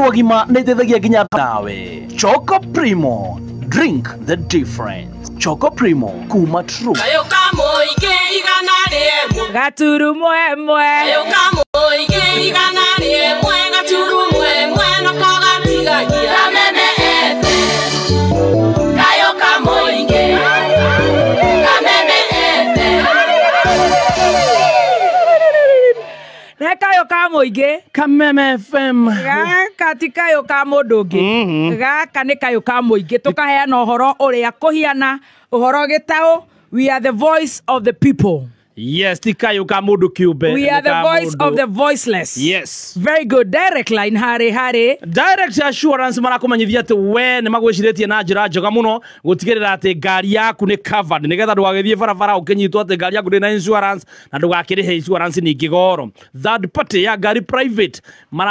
andu agima na itethagia nginya nawe. Choco Primo, drink the difference. Choco Primo kuma True. Kayo kamoige igana rimwe Gaturu mwemwe. Kayo kamoige igana rimwe gaturu mwemwe no kogatigagia kameme ete. Kayo kamoige kameme ete. Ne kayo kamoige. Kameme FM. Katika yo kamodongi. Gaka ne kayo kamoige. Tukaheana uhoro uria kuhiana uhoro gitao. We are the voice of the people. Yes, tikayo kamudu kiube. We are the voice of the voiceless. Yes. Very good. Direct line Harry. Direct assurance marakumanyithia ati we ni magwiciretie na njira njega muno gutigirira ati ngari yaku ni covered nigetha ndugagithie barabara ukinyitwo ati ngari yaku na insurance na ndugakirihe insurance ningi goro. Third party ya ngari private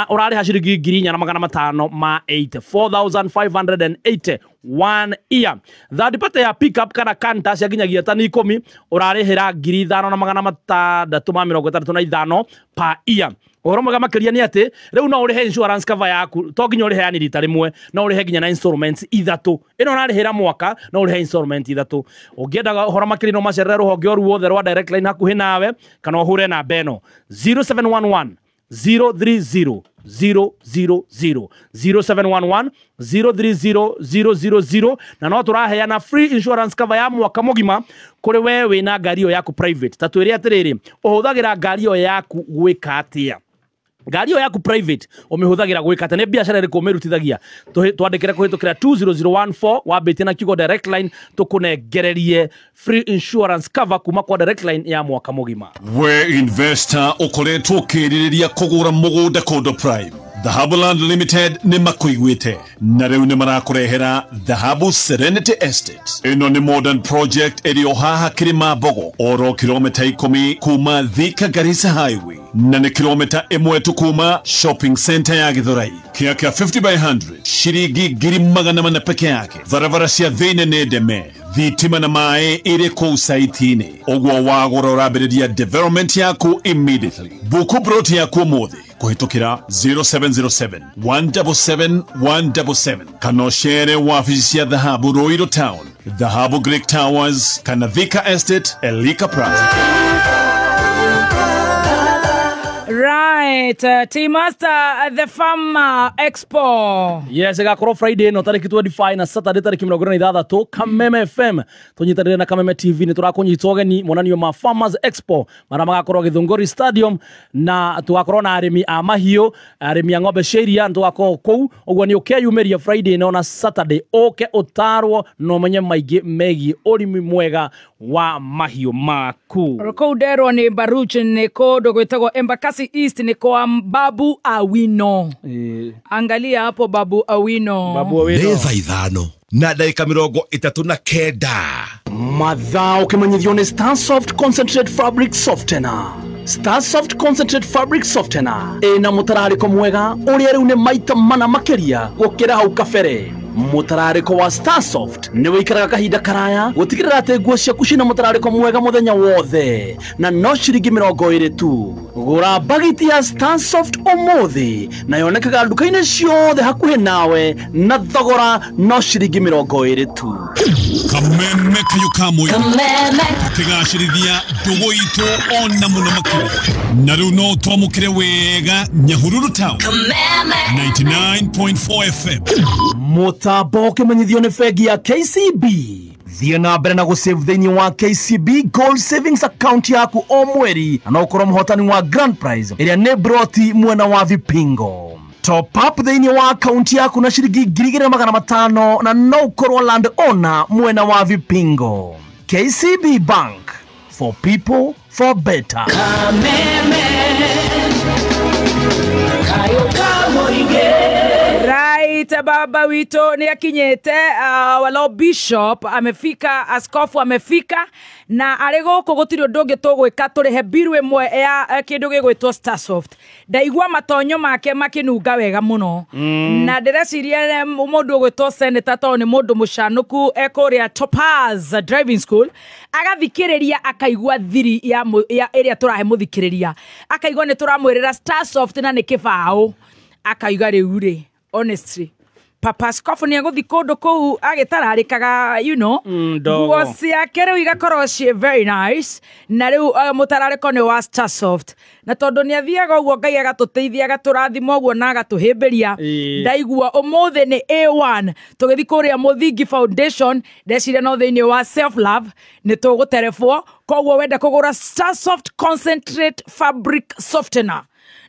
urariha ciringi 4,580 4,580 1 year. Third party ya pickup kana kanta cia ginyagia tani 10 urarihira 5,635 per year. Uhoro mwega makiria ni ati riu no urihe insurance cover yaku to nginya urihe ani rita rimwe no urihe nginya na installments ithatu ino narihira mwaka no urihe installment ithatu ungiendaga uhoro makiria no macerere ruhonge oru wothe rwa direct line hakuhi nawe kana uhure na beno 0711 030 000 0711 030 000 na no turaheana free insurance cover ya mwaka mugima kuri wewe na ngari yo yaku private tatu iri atiriri uhuthagira ngari yo yaku gwika atia. Ngari yo yaku private umihuthagira gwika atia ne biashara iri kumirutithagia twandikire kuhitukira 20014 wambite na kigo direct line tukunegererie free insurance cover kuma kwa direct line ya mwaka mugima. We investor ukoretwo kiririria kugura mugunda Kondo Prime. Dhahabuland Limited ni makuigwite na riu ni marakurehera Dhahabu Serenity Estate. Ino ni modern project iri haha Kirima Bogo oro kilomita 10 kuma Thika Garissa Highway na ni kilomita 1 tu kuma shopping center ya Githurai. Kiaka 50 by 100 shiringi 1,000 peke yake. Barabara cia thine ne deme thitima na mae iri kuu saitini ogwo wagura urambiriria development yaku immediately. Buku broti yaku muthi kuhitukira 0707 177 177 kana shere wafici cia Dhahabu Ruiru Town, Dhahabu Greek Towers kana Thika Estate, Elika Plaza. Right, T-Master, the Farm Expo. Yes, igakoro Friday no tariki 25 na Saturday tariki 26 Kameme FM tunyitarire na Kameme TV ni turakunyitwo geni monanio ma Farmers Expo mara magakorwo Githunguri Stadium na tugakorwo na arimi a mahiu arimi a ng'ombe sheria tugakorwo kou ogwo ni ukeyumeria Friday no na Saturday oke utarwo no menye maigi megi urimi mwega wa mahiu maku. Kou derwo ni Baruch ni kodo gwetagwo Embakasi East ni kwa Babu Awino. Angalia hapo Babu Awino. Babu Awino. Neva ithano na dakika 39 Madha ukimanyithio ni Starsoft Concentrate Fabric Softener. Starsoft Concentrate Fabric Softener ina mutarariko mwega uria riu ni maita mana makeria gukira hau kabere. Mutarariko wa Starsoft ni wikaraga kahinda karaya gutigirira ati nguo ciaku cina mutarariko mwega muthenya wothe na no ciringi 20 tu. Gura bagiti ya Starsoft umuthi na yonekaga nduka-ini ciothe hakuhi nawe na thogora no ciringi 20 tu. Kameme kayo kamoyo Kameme tigacirithia ndugu itu ona muno makuru na riu no twamukire wega Nyahururu Town Kameme 99.4 FM. Mutambo ukimanyithio ni bengi ya KCB. Thie na mbere na gusave thiini wa KCB Gold Savings Account yaku o mweri na no ukorwo muhotani wa Grand Prize iria ni broti mwena wa Vipingo. Top up thiini wa account yaku na shiringi 2,500 na no ukorwo land owner mwena wa Vipingo. KCB Bank, for people, for better. Kameme Kayo kamoige. Right, baba wito ni akinyete walo bishop amefika, askofu amefika na arego kugutiri ndonge tugwika turihe biru imwe ya kindu gigwitwo Starsoft. Ndaigwa matonyo make makinunga wega muno na ndireciria mundu gwitwo senator to ni mundu mushanuku ekoria Topaz driving school agathikiriria akaigwa thiri ya area turahe muthikiriria akaigwa ni turamwirira Starsoft na ni kibao akaiga riu ri honestly Papa Askofu nĩ egũthi kũndũ kũu agĩtararĩkaga nguo ciake rĩu igakorwo ciĩ very nice na rĩu mũtararĩko nĩ wa Starsoft na tondũ nĩ athiaga ũguo Ngai agatũteithia agatũrathima ũguo na agatũhĩmbĩria ndaigua ũmũthĩ nĩ A1 tũgĩthi kũrĩa Mũthingi Foundation ndeciria no thĩinĩ wa self love nĩ tũgũterebwo koguo wenda kũgũra Starsoft concentrate fabric softener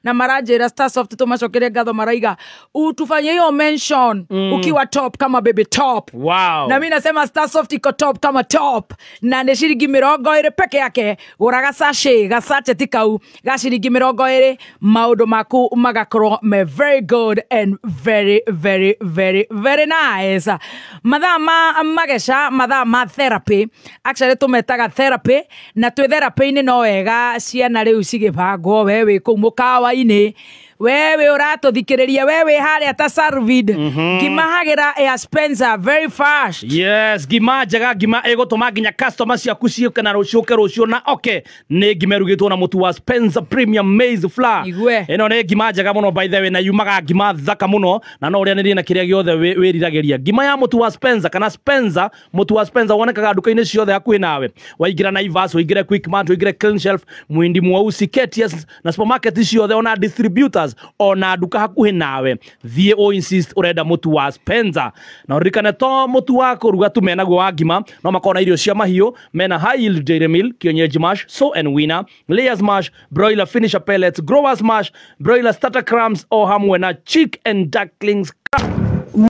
na maranjira Starsoft tumacokere ngatho maraiga utufanye hiyo mention ukiwa top kama baby top. Wow. Na mimi nasema Starsoft iko top kama top na nĩ ciringi 20 peke yake gũraga sachet gasache tikau ga ciringi 20 maũndũ maku magakorwo me very good and very very very very nice. Mathaa ma magesha mathaa ma therapy actually tumetaga therapy na twĩ therapy-inĩ no wega ciana rĩu cigĩbangwo wewe kũu mũkawa ini wewe ũratũthikĩrĩria wewe harĩa ta Sarvid ngimahagira Air Spencer very fast. Yes, ngima njega ngima ĩgũtũma nginya customer ciaku ciũke na rũciũ na okay nĩ ngima ĩrugĩtwo na mũtu wa Spencer Premium Maize Flour. Ĩno nĩ ngima njega mũno by the way na yumaga ngima thaka mũno na no ũrĩanĩrie na kĩrĩa gĩothe wĩriragĩria. Ngima ya mũtu wa Spencer kana Spencer mũtu wa Spencer wonekaga nduka-inĩ ciothe hakuhĩ nawe. Waingĩra Naivas, waingĩre Quickmart, waingĩre Clean Shelf, Mwindi Mwausi, Ketias na supermarket ciothe ona distributors ona nduka hakuhĩ nawe. Thiĩ o insist ũrenda mũtu wa Spencer na ũririkane to mũtu wa kũruga tu menaguo wa ngima no makona irio cia mahiũ mena high yield dairy meal, kienyeji mash, sow and winner, layers mash, broiler finisher pellets, growers mash, broiler starter crumbs o hamwe na chick and ducklings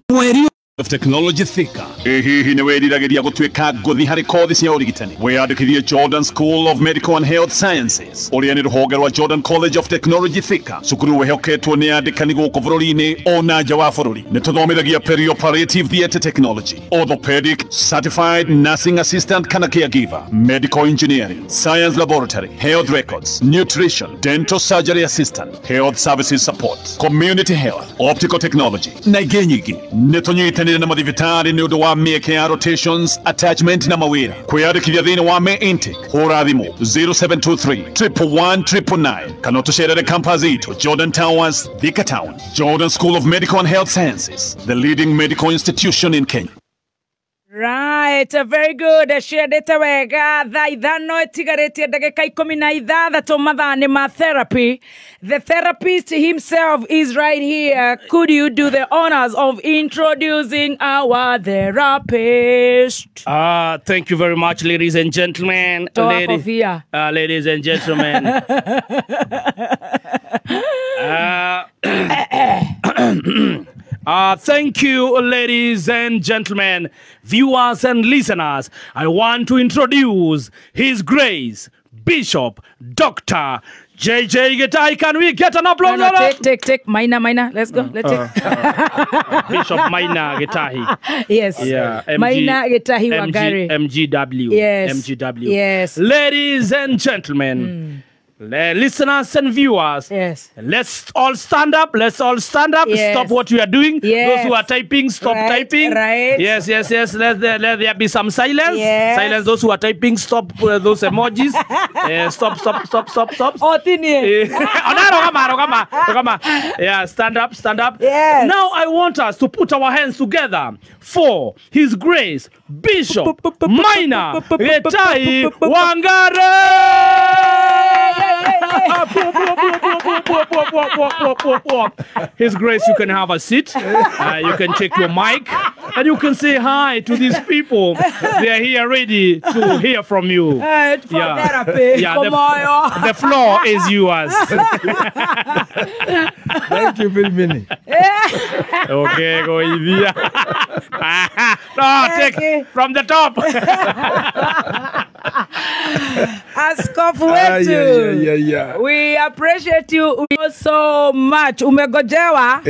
mweri of technology thika hihi nĩ wĩriragĩria gũtuĩka ngũthi harĩ kothi cia ũrigitani wĩyandĩkithie Jordan School of Medical and Health Sciences ũrĩa nĩ rũhonge rwa Jordan College of Technology Thika cukuru wĩhoketwo nĩ andĩkani gũkũ bũrũri-inĩ ona nja wa bũrũri nĩ tũthomithagia perioperative theatre technology, orthopedic, certified nursing assistant kana caregiver, medical engineering, science laboratory, health records, nutrition, dental surgery assistant, health services support, community health, optical technology na ingĩ nyingĩ. Nĩ tũnyitanĩire na mathibitarĩ nĩ ũndũ wa mĩeke ya rotations, attachment na mawĩra. Kwĩyandĩkithia thĩinĩ wa May intake hũra thimũ 0723 111 kana tũcerere campus itũ Jordan Towers, Thika Town. Jordan School of Medical and Health Sciences, the leading medical institution in Kenya. Right, very good. Ciendete wega thaa ithano itigarĩtie ndagĩka 16 mathaa-inĩ ma therapy. The therapist himself is right here. Could you do the honors of introducing our therapist? Thank you very much, ladies and gentlemen. Ladies and gentlemen. Thank you, ladies and gentlemen, viewers and listeners. I want to introduce His Grace, Bishop, Dr. JJ Gitahi. Can we get an applause? No, take. Minor. Let's go. Let's take. Bishop Minor Gitahi. Yes. Yeah. Minor Gitahi Wangari. MGW. Yes. MGW. Yes. Ladies and gentlemen. Listeners and viewers, yes. Let's all stand up. Yes. Stop what you are doing. Yes. Those who are typing, stop typing. Right. Yes. Let there be some silence. Yes. Silence. Those who are typing, stop those emojis. Stop. Oh, Tini. Rogama. Yeah, stand up. Yes. Now I want us to put our hands together for His Grace, Bishop Minor Gitahi Wangari. His Grace, you can have a seat. You can check your mic and you can say hi to these people. They are here ready to hear from you. Therapy. The floor is yours. Thank you very much. Okay, go Ivia. No, take from the top. Askofu wetu. Yeah. We appreciate you so much. Umegojewa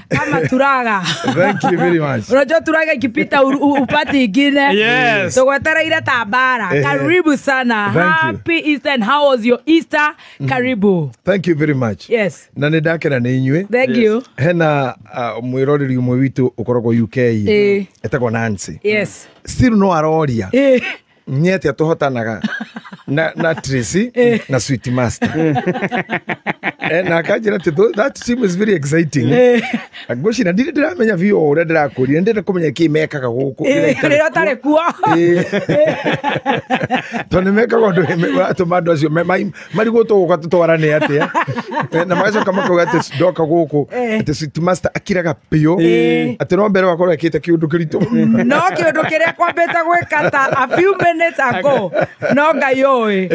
kama turaga. Thank you very much. Unajua turaga ikipita upati ingine. Yes. Tugwetera ile tabara. Karibu sana. Happy Easter. And how was your Easter? Karibu. Thank you very much. Yes. Na nĩ ndakena nĩ inyuĩ. Thank you. Hena mwĩroreri ũmwe witũ ũkoragwo UK. Etagwo Nancy. Yes. Still no aroria. Nyete tũhotanaga. na Tracy na Sweet Master. Na akajira that team is very exciting. Agoshi na ndiramenya vio ora ndirakuri ndenda kumenya kimekaga guku. Rero tare kuwa. Tone meka gondo atomando acio mari gutuguka tutwarane atia. Na magacoka kama ati doka guku ati Sweet Master akiraga pio ati no mbere wakora kite kiundu kiritu. No kiundu kiria kwambeta gwikata a few minutes ago. No gayoi.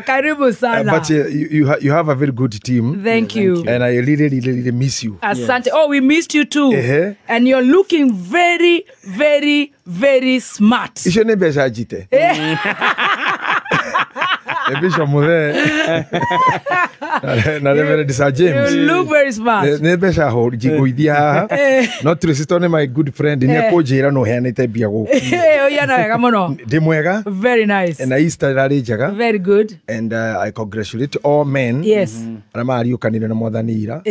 Karibu sana. But you have a very good team. Thank you. And I really miss you. Asante. Oh, we missed you too. And you're looking very, very, very smart. Isho ne besha jite. Ebisho mure. Na Reverend Sir James. You look very smart. Ne besha ho jiguithia. Not Tristone my good friend ni akojira no hea nite bia go. Yana wega muno. Ndi mwega. Very nice. And Easter rari jaga. Very good. And I congratulate all men. Yes. Arama ariukanire na mwathani ira.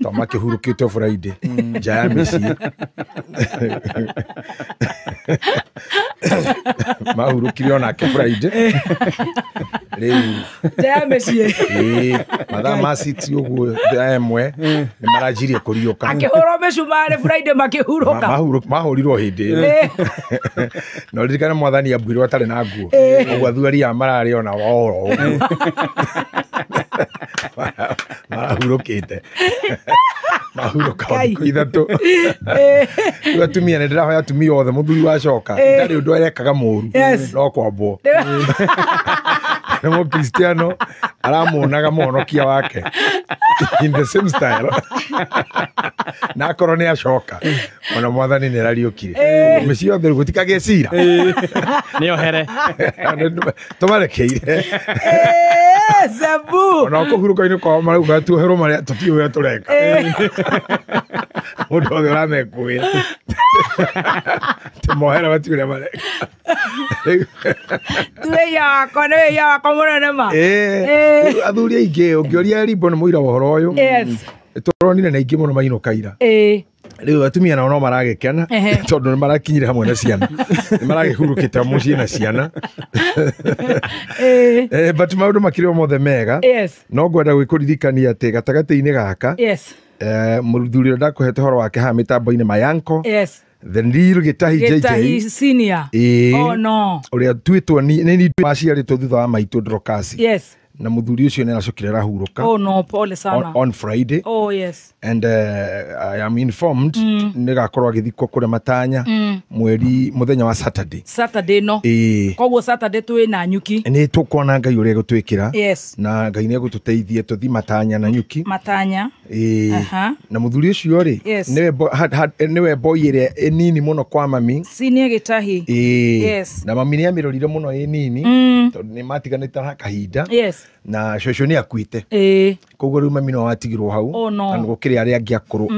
To makihurukite Friday. Jaya misi. Mahurukire ona ke Friday. Jaya misi. Madam masiti ugu emwe ni marajirie kurioka. Akihoro meshumare Friday makihuruka. Mahurirwo hindi. No ririkana mwathani abwirwo atari na nguo. Ogwa thuari ya marari ona woro. Mahurukite. Mahuruka ithatu. Atumia ne ndirahoya atumia othe muthuri wacoka. Ndari undu arekaga muru. No kwambo. Nemo Cristiano aramuonaga muhonokia wake in the same style. Na korone acoka ona mwathani ni rariukire meci othe gutikage cira ni ohere tumarekeire Sabu ona kuhuruka-ini kwa marauga tuoherwo maria tutiuya tureka mundu othe uramekuira timohera batiuria mareka tuya munene ma athuri aingi ungioria rimbo ni muira wohoro uyu turonire na ingi muno maino kaira riu atumia nao no maragekena tondu ni marakinyire hamwe na ciana ni maragihurukite mucii na ciana but maundu makiri mothe mega no ngwenda gwikuririkania ati gatagati-ini gaka muthuri uria ndakuhete horo wake ha mitambo-ini mayanko the real Gitahi senior. Oh no. Uria twitwo ni maciaritwo thutha wa maitu Drokasi. Na muthuri ucio ni aracokire rahuruka. Oh no, pole sana. On Friday. Oh yes. And I am informed ni gakorwo agithikwo kure Matanya mweri muthenya wa Saturday. Saturday no. Koguo Saturday tuwe na nyuki. Ni tukwona Ngai uria gutwikira. Na Ngai ni gututeithie tuthi Matanya na nyuki. Matanya. Na muthuri ucio ri niwe boy ire enini muno kwa mami. Senior Gitahi. Na mami ni amirorire muno enini. Tondu ni matiganite ha kahinda. Na shosho ni akuite. Koguo riu mami no watigirwo hau. Na gukiri aria angi akuru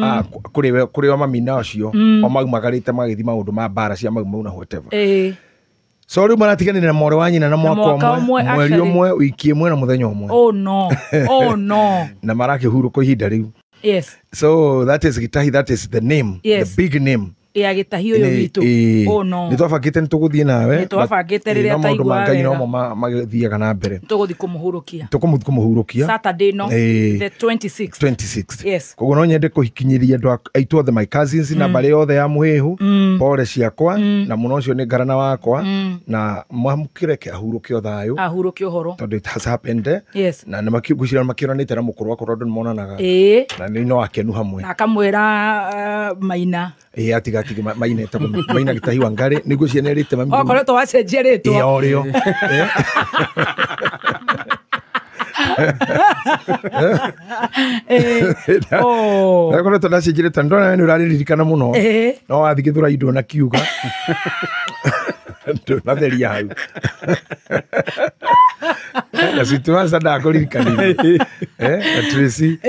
kuri wa mami na ucio o maumagarite magithi maundu ma bara cia mau na whatever. So riu maratiganire na more wa nyina na mwaka omwe mweri omwe wiki imwe na muthenya omwe. Oh no. Oh no. Na marakihuruko ihinda riu. So that is Gitahi, that is the name, the big name. Ya Gitahi uyu witu. Oh no. Ni twabangite nituguthie nawe. Ni twabangite riria taigwa wega. No magithiaga na mbere. Tuguthi kumuhurukia. Kumuhurukia. Saturday no. The 26th. Koguo no nyende kuhikinyiria andu aitu othe my cousins na bari othe ya muhihu. Pole ciakwa na muno ucio ni ngarana wakwa na mwamukireke ahuruke othayo. Ahuruke uhoro. Tondu it has happened. Na makigucira makiranite na mukuru wakwa tondu monanaga. Na ni no akenu hamwe. Na akamwira Maina. Atigati mainete Maina Gitahi Wangari niguo cianerite mami. Okoretwo wacenjia ritwa. Orio. Akoretwo ndacenjire tondu ndona ni uraririkana muno. No wathigithura indo na kiuga. Natheria hau. Na situa sada kuririkaniria. Tracy.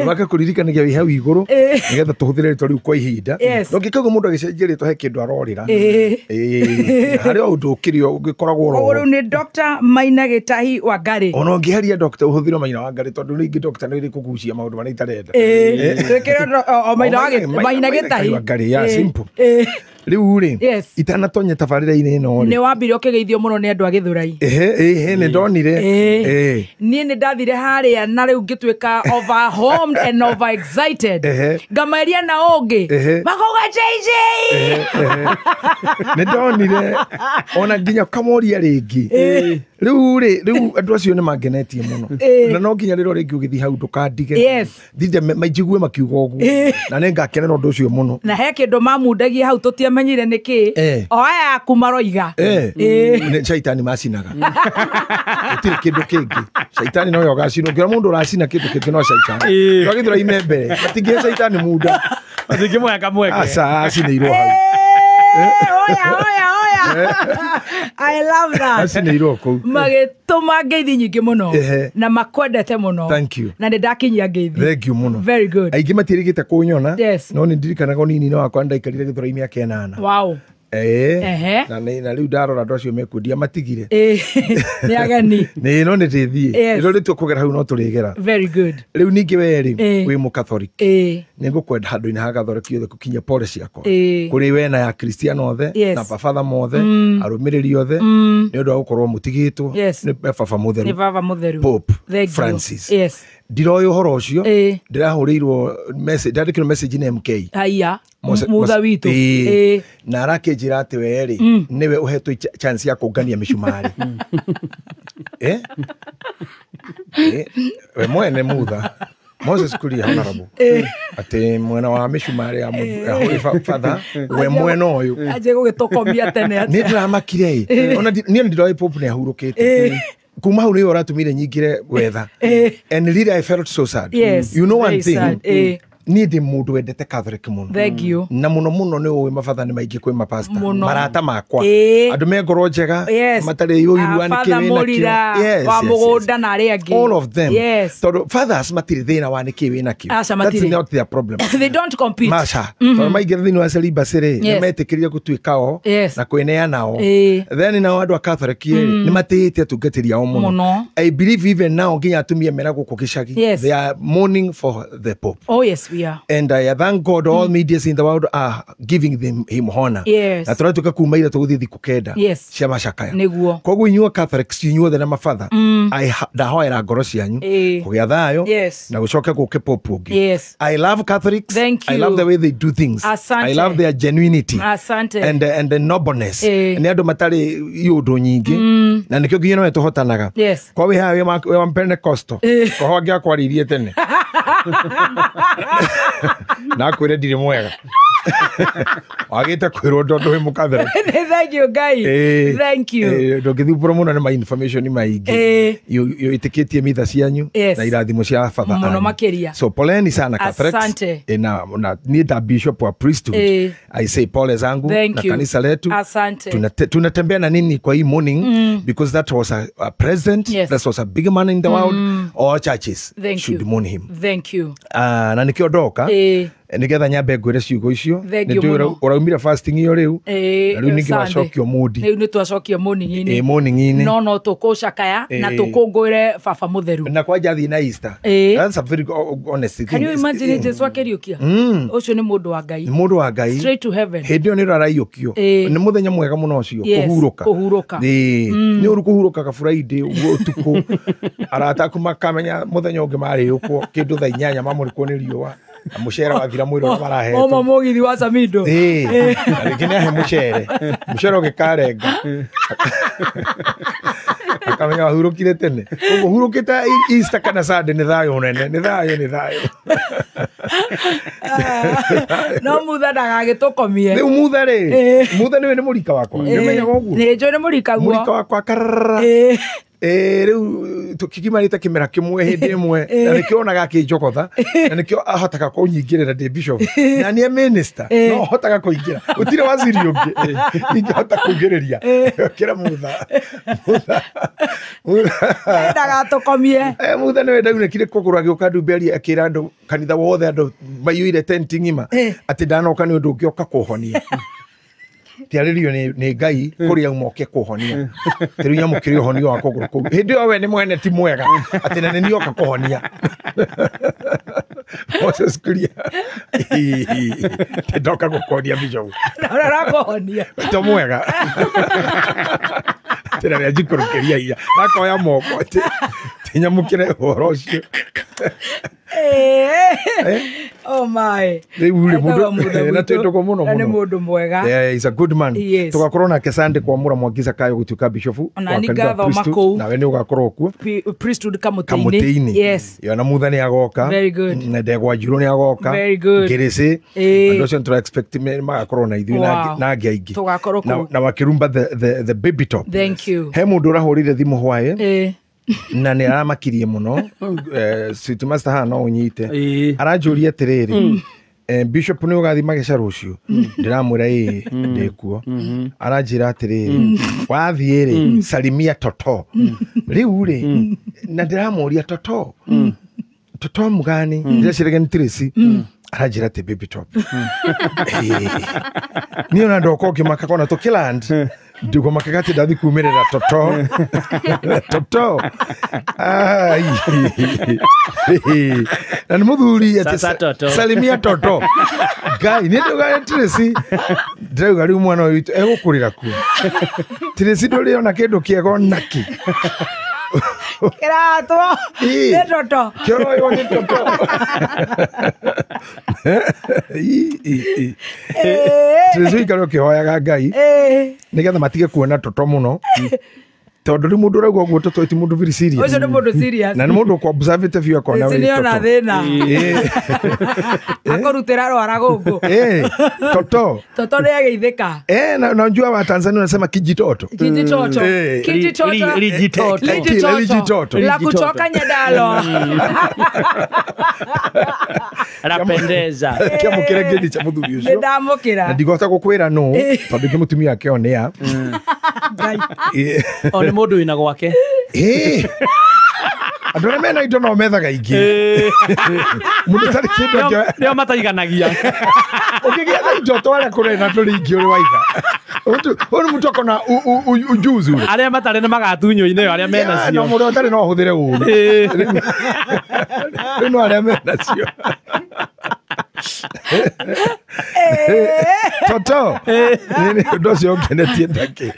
Waka kuririkanagia wi hau iguru. Nigetha tuhuthire ritwa riu kwa ihinda. No ngikaga mundu agicenjia ritwa he kindu arorira. Hari undu ukirio ugikoragwo ro. Uru ni Dr. Maina Gitahi Wangari. Ono ngiharia Dr. uhuthiro Maina Wangari tondu ringi Dr. ni kugucia maundu mara itarenda. Twikire Maina Gitahi Wangari ya simple. riu ri itanatonya tabarira-ini ino ni wambire ukigeithio muno ni andu a Githurai ni ndonire ni ndathire haria na riu ngitwika overwhelmed and overexcited ngamaria na ungi makoga JJ ni ndonire ona nginya kamoria ringi riu andu acio ni mangenetie muno na no nginya riro ringi ugithi hau ndukandige thinde majigue makiuga uguo na ni ngakenera undu ucio muno na he kindu mamundagia hau tutiamenyire niki o aya yaku maroiga ni shaitani macinaga utiri kindu kingi shaitani no yoga cino ngira mundu uracina kindu kingi no shaitani twagithura ime mbere matingie shaitani muda matingie mweka asa acinirwo hau oya I love that acinirwo kou magituma ngeithi nyingi muno na makwendete muno thank you na ndakinyia ngeithi thank you muno very good aingi matirigite kunyona no ni ndirikanaga nini no akwa ndaikarire Githura-ini miaka 8 wow na riu ndarora andu acio mekundia matigire ni ageni ni no ni tithie iro ritu kugera hau no turigera very good riu ningi weri wi mu Catholic ni ngukwenda handu-ini ha Catholic yothe kukinya pole ciakwa kuri we na ya Kristiano othe na baba mothe arumiriri othe ni undu wa gukorwo mutigitwo ni baba mutheru Pope Francis ndiroyo horo ucio ndirahuriirwo message ndandikirwo message ni MK haya mutha witu na arakinjira ati weri niwe uhetwo chance ya kungania mishumari we mwene mutha Moses Kuria honorable ati mwena wa mishumari ya holy father we mwena uyu aje gugitokomia tene ni dramakire ona ni ndiroi Pope ni ahurukite kuma hau niyo ratumire nyingire wetha and really I felt so sad you know one thing ni ndi mundu wendete Catholic muno thank you na muno ni uwe mabatha ni maingi kwi mapasta marata makwa andu me ngoro njega matari yuirwani kiwina kio wa mugunda na ari angi all of them todo fathers matiri thina wa ni kiwina kio that's not their problem they don't compete masha todo maingi thini wa celibacy ni metikiria gutuikao na kweneanao then na andu a Catholic ni matite atungatiri ao muno I believe even now nginya atumia mera guku gicagi they are mourning for the Pope oh yes we are and I thank God all medias in the world are giving him honor na turatuka kumaira tuguthi thiku kenda cia macakaya niguo koguo inyuo Catholics inyuothe na mabatha ndahoera ngoro cianyu kugia thayo na gucoke guke Pope ungi I love Catholics I love the way they do things I love their genuinity and the nobleness ni andu matari iundu nyingi na nikio nginya no tuhotanaga kwa we hawe wa Pentecostal ko hogia kwaririe tene na kwire ndiri mwega wagite kwirwo ndondo wi mukathera thank you guys thank you ndogithubura muno na information maingi yo itikitie mitha cianyu na irathimo cia father muno makiria so poleni sana Catholics na ni da bishop wa priesthood I say pole zangu na kanisa letu tunatembea na nini kwa hii morning because that was a president that was a big man in the world all churches should mourn him thank you na nikiondoka nigetha nyambe ngwire ciugo icio ndio uraumira fasting iyo riu riu ningi wacokio mudi riu ni twacokio morning-ini morning-ini no tukucakaya na tukungwire baba mutheru na kwa jathi na Easter that's a very honest thing can you imagine Jesu akiriukia ucio ni mundu wa Ngai straight to heaven hindio ni raraiyukio ni muthenya mwega muno ucio kuhuruka ni uru kuhuruka ka Friday utuku arata kumakamenya muthenya ungi mari ukwo kindu tha 8 mamurikwo ni riua mushera wathira mwiro marahe omo mugithi wa Samido arikini ahe mushera ugikarenga akamenya hurukire tene ugo hurukita Easter kana Sunday ni thayo nene ni thayo no mutha ndagagitukomie ni mutha ni murika wakwa nimenya goguo ni jo ni murika wakwa karara riu tukikimarite kimera kimwe hindi imwe na nikionaga kinjokotha na nikio ahotaga kunyingirira ndi bishop na ni minister no ahotaga kuingira utire waziri ungi ingehota kungiriria kira mutha ndagatukomie mutha ni wenda unekire kugura gioka nduberi akira andu kanitha wothe andu mayuire tent ngima ati ndanoka ni undu ngioka kuhonia tiarĩrio nĩ Ngai kũrĩa umoke kũhonia rĩu nyamũkĩre ũhonio wa kũgũrũ kũu hĩndĩ ĩyo we nĩ mwene ti mwega atĩ na nĩ nĩoka kũhonia Moses Kuria ndoka gũkonia Bishop Arakohonia to mwega tena ya jikũrũkĩria iya nakoya moko atĩ nyamũkĩre ũhoro ũcio oh my rĩu rĩ mũndũ na twĩtũko mũno nĩ mũndũ mwega he's a good man tugakorwo nake Sunday kwa Mũra Mwangi Zakayo gũtuĩka bishop na nĩgathoma kũu nawe nĩ ũgakorwo kuo priesthood kamũtĩ-inĩ yes yo na mutha nĩ agoka very good na Ndegwa Njirũ nĩ agoka very good Ngĩrĩcĩ andũ acio tũra expect magakorwo na ithuĩ na angĩ aingĩ tugakorwo kũu na wakĩrumba the baby top thank you he mũndũ ũrahũrire thimũ hwaĩ na nĩ aramakirie mũno Sweet Master haha no ũnyite aranjũria atĩrĩrĩ Bishop nĩ ũgathiĩ Mageca rũciũ ndĩramwĩra ndĩkuo aranjĩra atĩrĩrĩ wathiĩ rĩ salimia Toto rĩu rĩ na ndĩramũria Toto mugani ndĩreciria nĩ Tracy aranjĩra atĩ baby top niĩ ona ndoka ũkĩmaka kona tũkĩland ndiko makagati ndathi kumerera Toto na nĩ mũthuri atĩ salimia Toto Ngai nĩ ndoga Tracy ndĩrauga rĩu mwana witũ egũkũrĩra kuo Tracy ndũrĩ ona kĩndũ kĩego naki kĩratwo nĩ Toto kĩroyo nĩ Toto Tracy ikaro kĩhoyaga Ngai nĩgetha matige kuona Toto mũno tondũ rĩ mũndũ ũrauga ũguo Toto ti mũndũ very serious ũcio nĩ mũndũ serious na nĩ mũndũ kwa observative view akona we Toto nĩona thĩna akorutĩra rwara gũkũ Toto nĩ agĩithĩka na njua wa Tanzania unasema kijitoto lijitoto la kutoka Nyadalo rapendeza kiamũkĩre ngĩthi cha mũthuri ũcio ndamũkĩra na ndigota gũkwĩra no tondũ kĩ mũtumia wake onea nĩ mũndũ wĩna gwake andũ arĩa mena indo no methaga ingĩ mũndũ tarĩ kĩndũ nĩo mataiganagia ũkĩgĩa na indo twarĩa kũrĩ na tũrĩ ingĩ ũrĩ waiga ũyũ mũtu akona ujuzi arĩa matarĩ na magatunyũ-inĩ yo arĩa mena cio no mũndũ ũtarĩ no ũhũthĩre ũũru rĩu no arĩa mena cio Toto ũndũ ũcio ũngenetie ndakĩ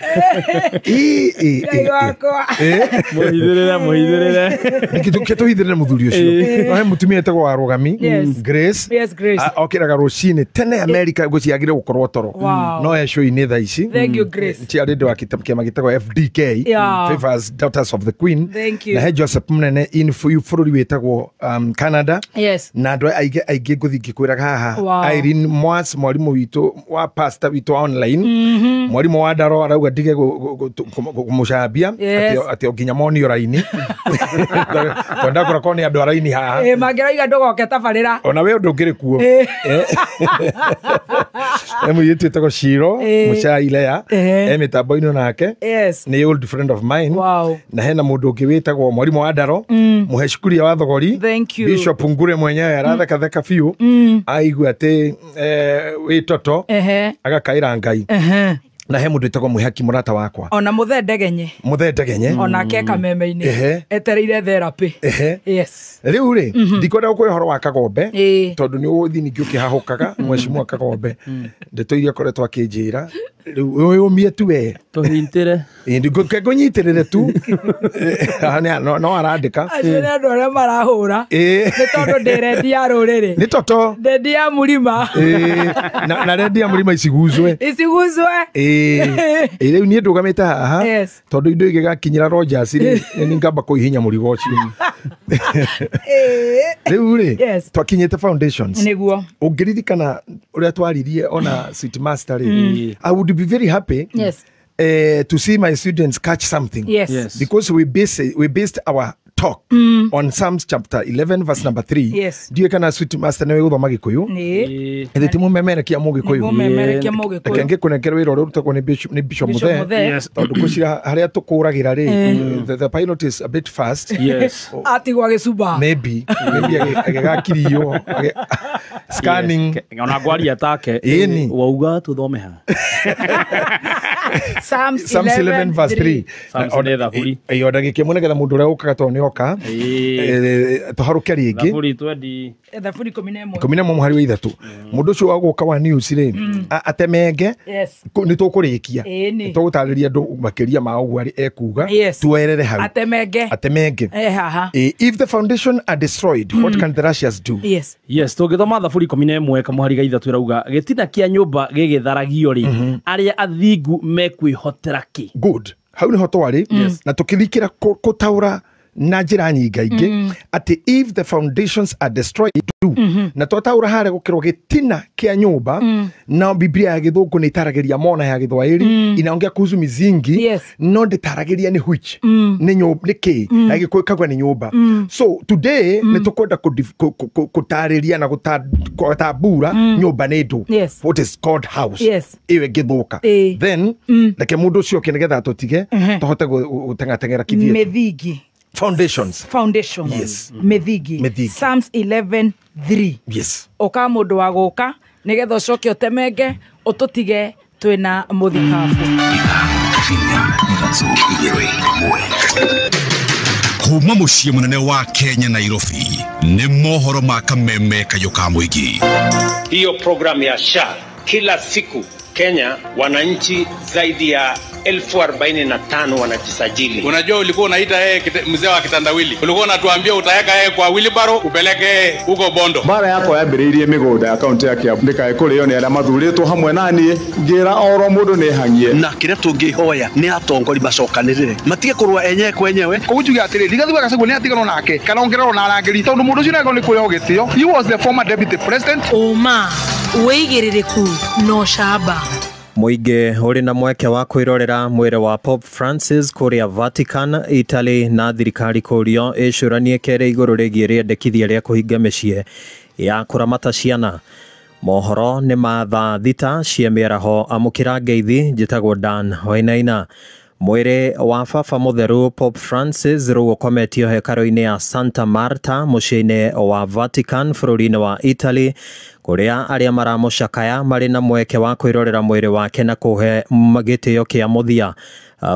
mũhithĩrĩre tũhithĩrĩre mũthuri ũcio no he mũtumia etagwo wa Rũgami Grace okĩraga rũcinĩ tene America gũciagire gũkorwo toro no e show-inĩ thaa ici ciarĩ ndĩ wa kĩama gĩtagwo FDK Favors Daughters of the Queen na he Joseph Mũnene bũrũri wĩtagwo Canada na andũ aingĩ ngũthi ngĩkwĩraga haha Irene Mwas mwarimũ witũ wa pastor witũ online mwarimũ wa Ndaro arauga ndige kũmũcambia atĩ nginya monio raini tonda kũra koni andũ a raini haha mangĩraiga ndũgoke tabarĩra ona we ndũngĩrĩ kuo mũirĩtu wĩtagwo Shiro Mũchai Lea mĩtambo-inĩ nake nĩ old friend of mine na hena mũndũ ũngĩ wĩtagwo mwarimũ wa Ndaro mũhe cukuru wa Thogori Bishop Ngure mwenyewe arathekatheka biũ aigua atĩ wĩ Toto agakaĩra Ngai na he mũndũ wĩtagwo Mwĩhaki mũrata wakwa ona mũthendegenye ona keka meme-inĩ etereire therapy rĩu rĩ ndikwenda gũkwĩra ũhoro wa Kagombe tondũ nĩ ũgũthiĩ ningĩ ũkĩhahũkaga mheshimiwa Kagombe ndeto iria akoretwo akĩnjĩra rĩu ũmie tu we tũhintĩre ngũnyitĩrĩre tu no arandĩka acio nĩ andũ arĩa marahũra nĩ tondũ ndĩ rendi ya rũrĩrĩ nĩ Toto rendi ya Mũrima na rendi ya Mũrima iciguzwe rĩu niĩ ndũgamĩte haha tondũ indo igĩgakinyĩra Rogers nĩ ngamba kũihinya mũrigo ũcio rĩu rĩ twakinyĩte foundations nĩguo ũngĩririkana ũrĩa twaririe ona Sweet Master rĩ I would be very happy to see my students catch something because we based our talk on Psalms chapter 11 verse number 3. Yes. Ndiye kana sweet master newe guthoma Gikuyu. Ende timo memere kia mu Gikuyu. Kenge kunekera wira uru tutako ni Bishop Muthe. Yes. Tondu kushira haria tukuragira ri. The pilot is a bit fast. Yes. Ati gwa gisuba. Maybe agakirio scanning. Ngona gwari atake. Wauga tuthome ha. Psalms 11 verse 3. Iyo ndagike munegera mundu uria ukaga to ni oka. Tuharuke ringi. Thaburi 11. 11 hari wa ithatu. Mundu ucio aguka wa news ri atemenge. Ni tukurikia. Ni tugutariria andu makiria ma ugu ari ekuga tuerere hau. Atemenge. If the foundation are destroyed, what can the Russians do? Yes, tugithoma Thaburi 11 kamuhari ga ithatu irauga gitina kia nyumba gigitharagio ri aria athingu mekwihotera ki. Good. Hau ni hoto wari na tukirikira kutaura na njira nyingaingi ati if the foundations are destroyed na twataura hare gukirwo gitina kia nyumba na Biblia ya githungu ni itaragiria mona ya githwairi inaongea kuhusu mizingi no nditaragiria ni which ni nyumba niki na gikuikagwa ni nyumba. So today ni tukwenda kutariria na gutabura nyumba ni ndu what is called house iwe githuka then like mundu ucio kinigetha tutige tuhote gutengatengera kithie methingi. Foundations. Yes. Medhigi. Psalms 11:3. Yes. Oka mundu wa guka nigetha ucoke utemenge ututige twina muthikabu. Kuma muciĩ munene wa Kenya Nairobi ni mohoro ma kameme kayo ka muingi. Hiyo program ya SHA kila siku Kenya wananchi zaidi ya 45,000 wanajisajili. Unajua ulikuwa unaita yeye mzee wa kitandawili. Ulikuwa unatuambia utaweka yeye kwa wheelbarrow upeleke huko Bondo. Mara yako yambiriirie migoda account yake ndika ikurio ni ala mathuritwo hamwe nani ngira oro mundu ni hangie. Na kire tungihoya ni atongori macokanirire. Matige kurwa enye kwenyewe. Kujuga atiri ligathuga Gachagua ni atigano nake. Kana ongerero na arangiri. Tondu mundu ucio nego ni kuyo gitio. He was the former deputy president. Oma weigiririku no shaba. Muingi uri na mweke wa kwirorera mwire wa Pope Francis kuria Vatican, Italy na thirikari kurio icuranie kere iguru rigie riendekithia ria kuhinga micii ya kuramata ciana. Mohoro ni ma thaa thita cia miaraho amukira ngeithi njitagwo Dan Wainaina. Mwire wa Baba Mutheru Pope Francis riu ukometio hekalu-ini ya Santa Marta muciĩ-inĩ wa Vatican bũrũri-inĩ wa Italy kuria aria maramucakaya mari na mweke wa kwirorera mwiri wake na kuhe magitio kia muthia.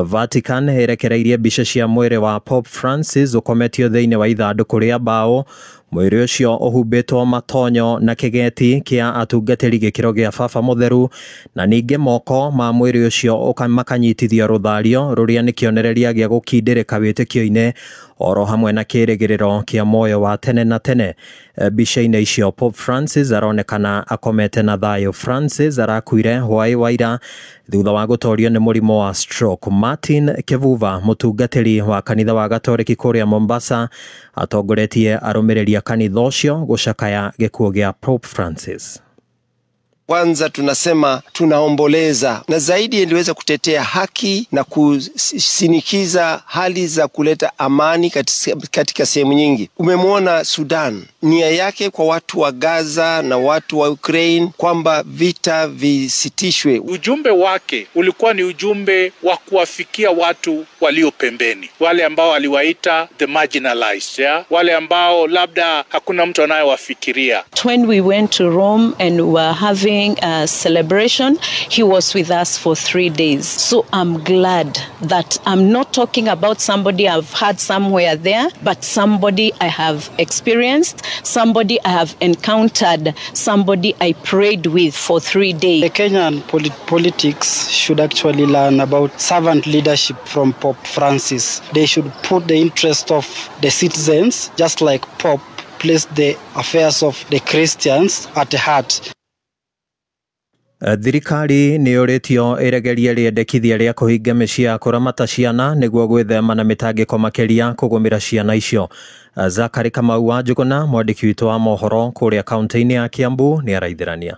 Vatican erekereirie mbica cia mwiri wa Pope Francis ukometio thiini wa ithanduku ria mbao. Mwiri ucio uhumbitwo matonyo na kigeti kia atungatiri gikiro gia Baba Mutheru na ninge moko ma mwiri ucio ukamakanyitithia ruthario ruria ni kionereria gia gukindirika witikio-ini oro hamwe na kirigiriro kia moyo wa tene na tene. Mbica-inĩ icio Pope Francis aronekana akomete na thayo. Francis arakuire hwai waira thutha wa gutorio ni murimo wa stroke. Martin Kivuva mutungatiri wa kanitha wa Gatoreki kuria Mombasa atongoretie arumireria kanitha ucio gucakaya gikuo gia Pope Francis. Kwanza tunasema tunaomboleza na zaidi iliweza kutetea haki na kusinikiza hali za kuleta amani katika sehemu nyingi. Umemwona Sudan, nia yake kwa watu wa Gaza na watu wa Ukraine kwamba vita visitishwe. Ujumbe wake ulikuwa ni ujumbe wa kuwafikia watu walio pembeni, wale ambao aliwaita the marginalized, wale ambao labda hakuna mtu anayewafikiria. When we went to Rome and we were having a celebration, he was with us for 3 days. So I'm glad that I'm not talking about somebody I've heard somewhere there, but somebody I have experienced, somebody I have encountered, somebody I prayed with for 3 days. The Kenyan politics should actually learn about servant leadership from Pope Francis. They should put the interest of the citizens, just like Pope placed the affairs of the Christians at the heart. Thirikari ni uritio iregeria riendekithia ria kuhinga micii ya kuramata ciana niguo gwithema na mitangiko makiria kugumira ciana icio. Zakari Kamau wa Njuguna mwandiki witu wa mohoro kuria kaunti-ini ya Kiambu ni araithirania.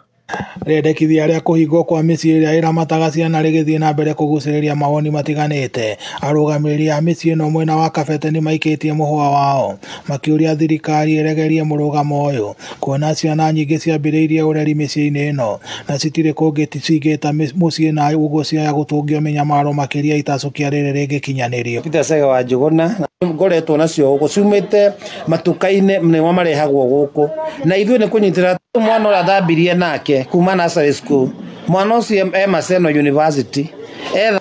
Rendekithia rĩa kũhingwo kwa mĩciĩ ĩrĩa ĩramataga ciana rĩgĩthiĩ na mbere kũgucĩrĩria mawoni matiganĩte. Arũgamĩrĩri a mĩciĩ ĩno mwena wa Kabete nĩ maikĩtie mũhwa wao makĩũria thirikari ĩregerie mũrũgamo ũyũ, kuona ciana nyingĩ ciambĩrĩirie ũreri mĩciĩ-inĩ ĩno na citirĩ kũngĩ cingĩta mũciĩ na ũguo ciaya gũtũngio mĩnyamaro makĩria itacũkia rĩrĩ rĩngĩkinyanĩrio. Peter Sega wa Njuguna ngoretwo nacio gũcumĩte matuka-inĩ nĩmo marehagwo gũkũ na ithuĩ nĩ kũnyitĩra mwana ũrĩa thambirie nake kuma nursery school. Mwana ũcio Maseno University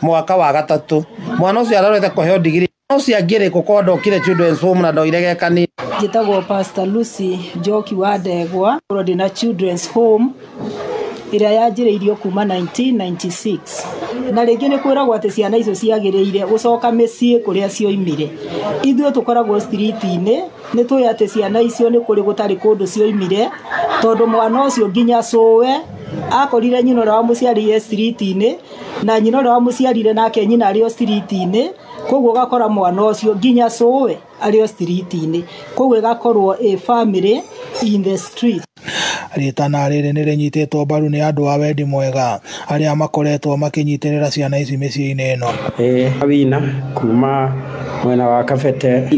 mwaka wa gatatũ, mwana ũcio ararete kũheo degree ũcio angĩrĩ gũkorwo ndokire children's home na ndoiregekani. Njĩtagwo Pastor Lucy Njoki wa Ndegwa, ũrĩ na children's home ĩrĩa yanjĩrĩirio kuma 1996 na rĩngĩ nĩ kwĩragwo atĩ ciana icio ciagĩrĩire gũcoka mĩciĩ kũrĩa cioimire. Ithuĩ tũkoragwo street-inĩ nĩ tũĩ atĩ ciana icio nĩ kũrĩ gũtarĩ kũndũ cioimire, tondũ mwana ũcio nginya cũwe akorire nyina ũrĩa wamũciarire street-inĩ na nyina ũrĩa wamũciarire nake nyina arĩ o street-inĩ, koguo gakora mwana ũcio nginya cũwe arĩ o street-inĩ, koguo gakorwo a family in the street. Ritana rĩrĩ nĩ rĩnyitĩtwo mbaru nĩ andũ a wendi mwega arĩa makoretwo makĩnyitĩrĩra ciana ici mĩciĩ-inĩ ĩno. Awina kuma mwena wa Kabete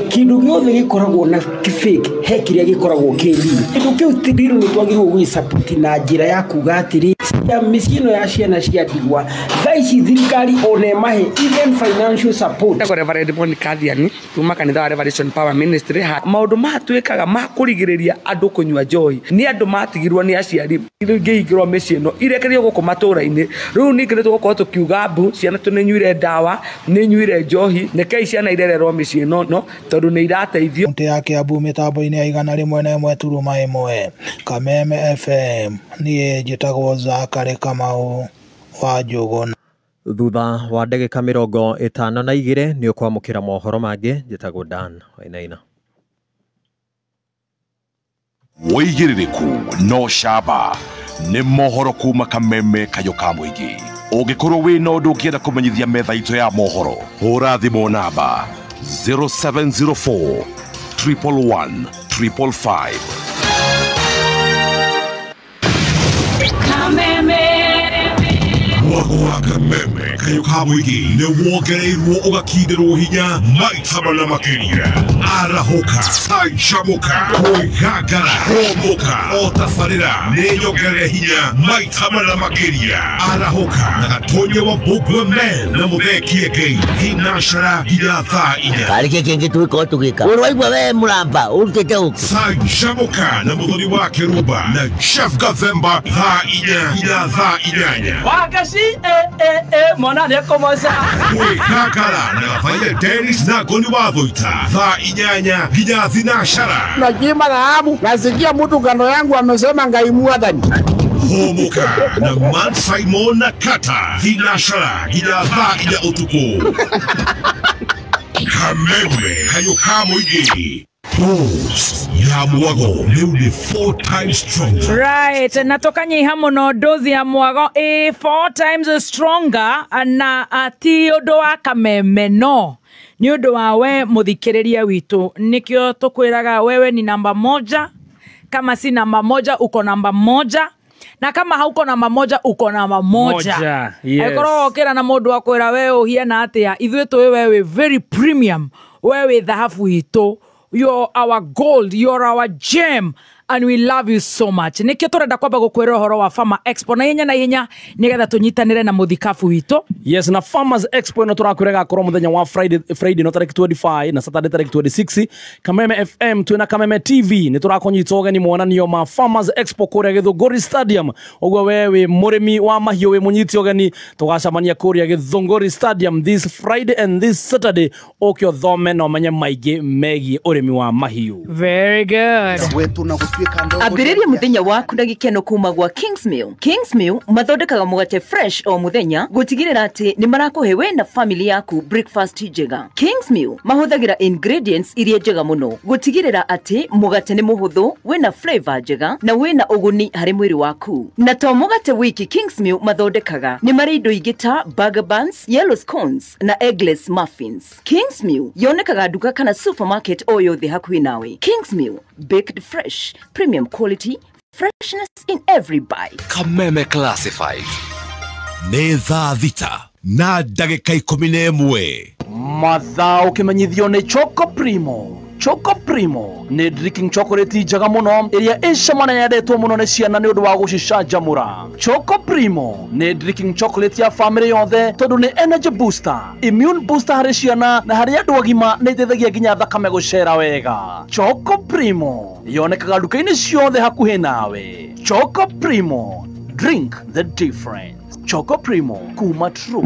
kindu giothe gikoragwo na kifake he kiria gikoragwo kĩri kindu kiu tidiru nĩ twagirwo gwĩsupport na njĩra ya kuga atĩrĩ ya mĩciĩ ya ciana cia ndigwa thaici thirikari one mahe even financial support. Ndagore Reverend Monikathiani kuma kanitha wa Revelation Power Ministry maundu matwĩkaga ma kũrigĩrĩria andũ kũnyua njohi nĩ andũ matigirwo nĩ aciari ngĩingĩrwo mĩciĩ ĩno irekerio gũkũ matũra-inĩ. Rĩu ningĩ nĩtũgũkorwo tũkiuga mbu ciana tũnĩnyuire ndawa nĩnyuire njohi nĩkei ciana irererwo mĩciĩ ĩno no tondũ nĩ irateithio. Kaunti ya Kiambu mĩtambo-inĩ ya 101 turuma 1 Kameme FM niĩ njĩtagwo Zakari Kamau wa Njuguna. Thutha wa ndagĩka 52 nĩ ũkwamũkĩra mohoro mangĩ. Njĩtagwo Dan Wainaina. Wĩigĩrĩrĩku no camba nĩ mohoro kuma Kameme kayo ka mũingĩ. Ũngĩkorwo wĩna ũndũ ũngĩenda kũmenyithia metha itũ ya mohoro, hũra thimũ namba 0704 111 555. Kameme Mwako wa Kameme kayo ka mũingĩ nĩ wongereirwo ũgakindĩrwo hinya maita mana makĩria. Arahoka, canjamũka, kwĩgangara, homoka, o tabarĩra nĩ nyongerere hinya maita mana makĩria. Arahoka na gatonye wa Bogwa Men na mũthekie Ngai thinacara nginya thaa 4. Karĩke kĩngĩ twĩko tũgĩka ũrwaigua we mũramba ũrutĩte ũkũ. Canjamũka na mũthoni wa Kĩrumba na Chef Gathemba thaa 4 nginya thaa 8. Wagaci mwana nĩ kũmoca kwĩgangara na gabaire Dennis na Ngoni wa Thũita thaa 8 nginya thinacara. Najima Rahabu nasikia mtu kando yangu amesema Ngai Mwathani. Homoka na Man Simon na Kata thinacara nginya thaa 4 ũtukũ. Kameme kayo ka mũingĩ. Dose ya mwago leo ni 4 times stronger. Right, natoka nyiha muno dozi ya mwago 4 times stronger na ati ũndũ wa Kameme no ni ũndũ wa we muthikĩrĩria witũ nikio tukwĩraga wewe ni namba 1, kama si namba 1 uko namba 1 na kama hauko namba 1 uko namba 1. Aikoro okera na mũndũ akwĩra wewe uhiana atia ithuĩ tũĩ wewe very premium, wewe dhahabu itũ, you're our gold, you're our gem, and we love you so much. Nikio turenda kwamba gukwira horo wa Farmer Expo na yenya nigetha tunyitanire na muthikafu wito. Yes, na Farmers Expo no turakwiraga korwo muthenya wa Friday no tariki 25 na Saturday tariki 26. Kameme FM twina Kameme TV ni turakonyita ugeni mwonanio ma Farmers Expo kuria Githunguri Stadium. Ogwo wewe murimi wa mahiũ we munyiti ugeni tugacamania kuria Githunguri Stadium this Friday and this Saturday. Okyo thome no menye maingĩ megie urimi wa mahiũ. Very good. Ambĩrĩria muthenya waku na gĩkeno kuma gwa Kingsmill. Kingsmill mathondekaga mugate fresh o muthenya gutigirira ati ni marakuhe we na family yaku breakfast njega. Kingsmill mahuthagira ingredients iria njega muno gutigirira ati mugate ni muhuthu we na flavor njega na we na uguni hari mwiri waku. Na to mugate wiki Kingsmill mathondekaga ni mari indo ingĩ ta burger buns, yellow scones na eggless muffins. Kingsmill yonekaga duka kana supermarket o yothe hakuhi nawe. Kingsmill baked fresh, premium quality, freshness in every bite. Kameme Classified. Nĩ thaa thita na ndagĩka 11. Mathaa ũkĩmenyithio nĩ Choco Primo. Choco Primo nĩ drinking chocolate njega mũno ĩrĩa ĩcama na yendetwo mũno nĩ ciana nĩ ũndũ wa gũcicanjamũra. Choco Primo nĩ drinking chocolate ya family yothe tondũ nĩ energy booster, immune booster harĩ ciana na harĩ andũ agima nĩ ĩteithagia nginya thakame gũcera wega. Choco Primo yonekaga nduka-inĩ ciothe hakuhĩ nawe. Choco Primo, drink the difference. Choco Primo kuma Truth.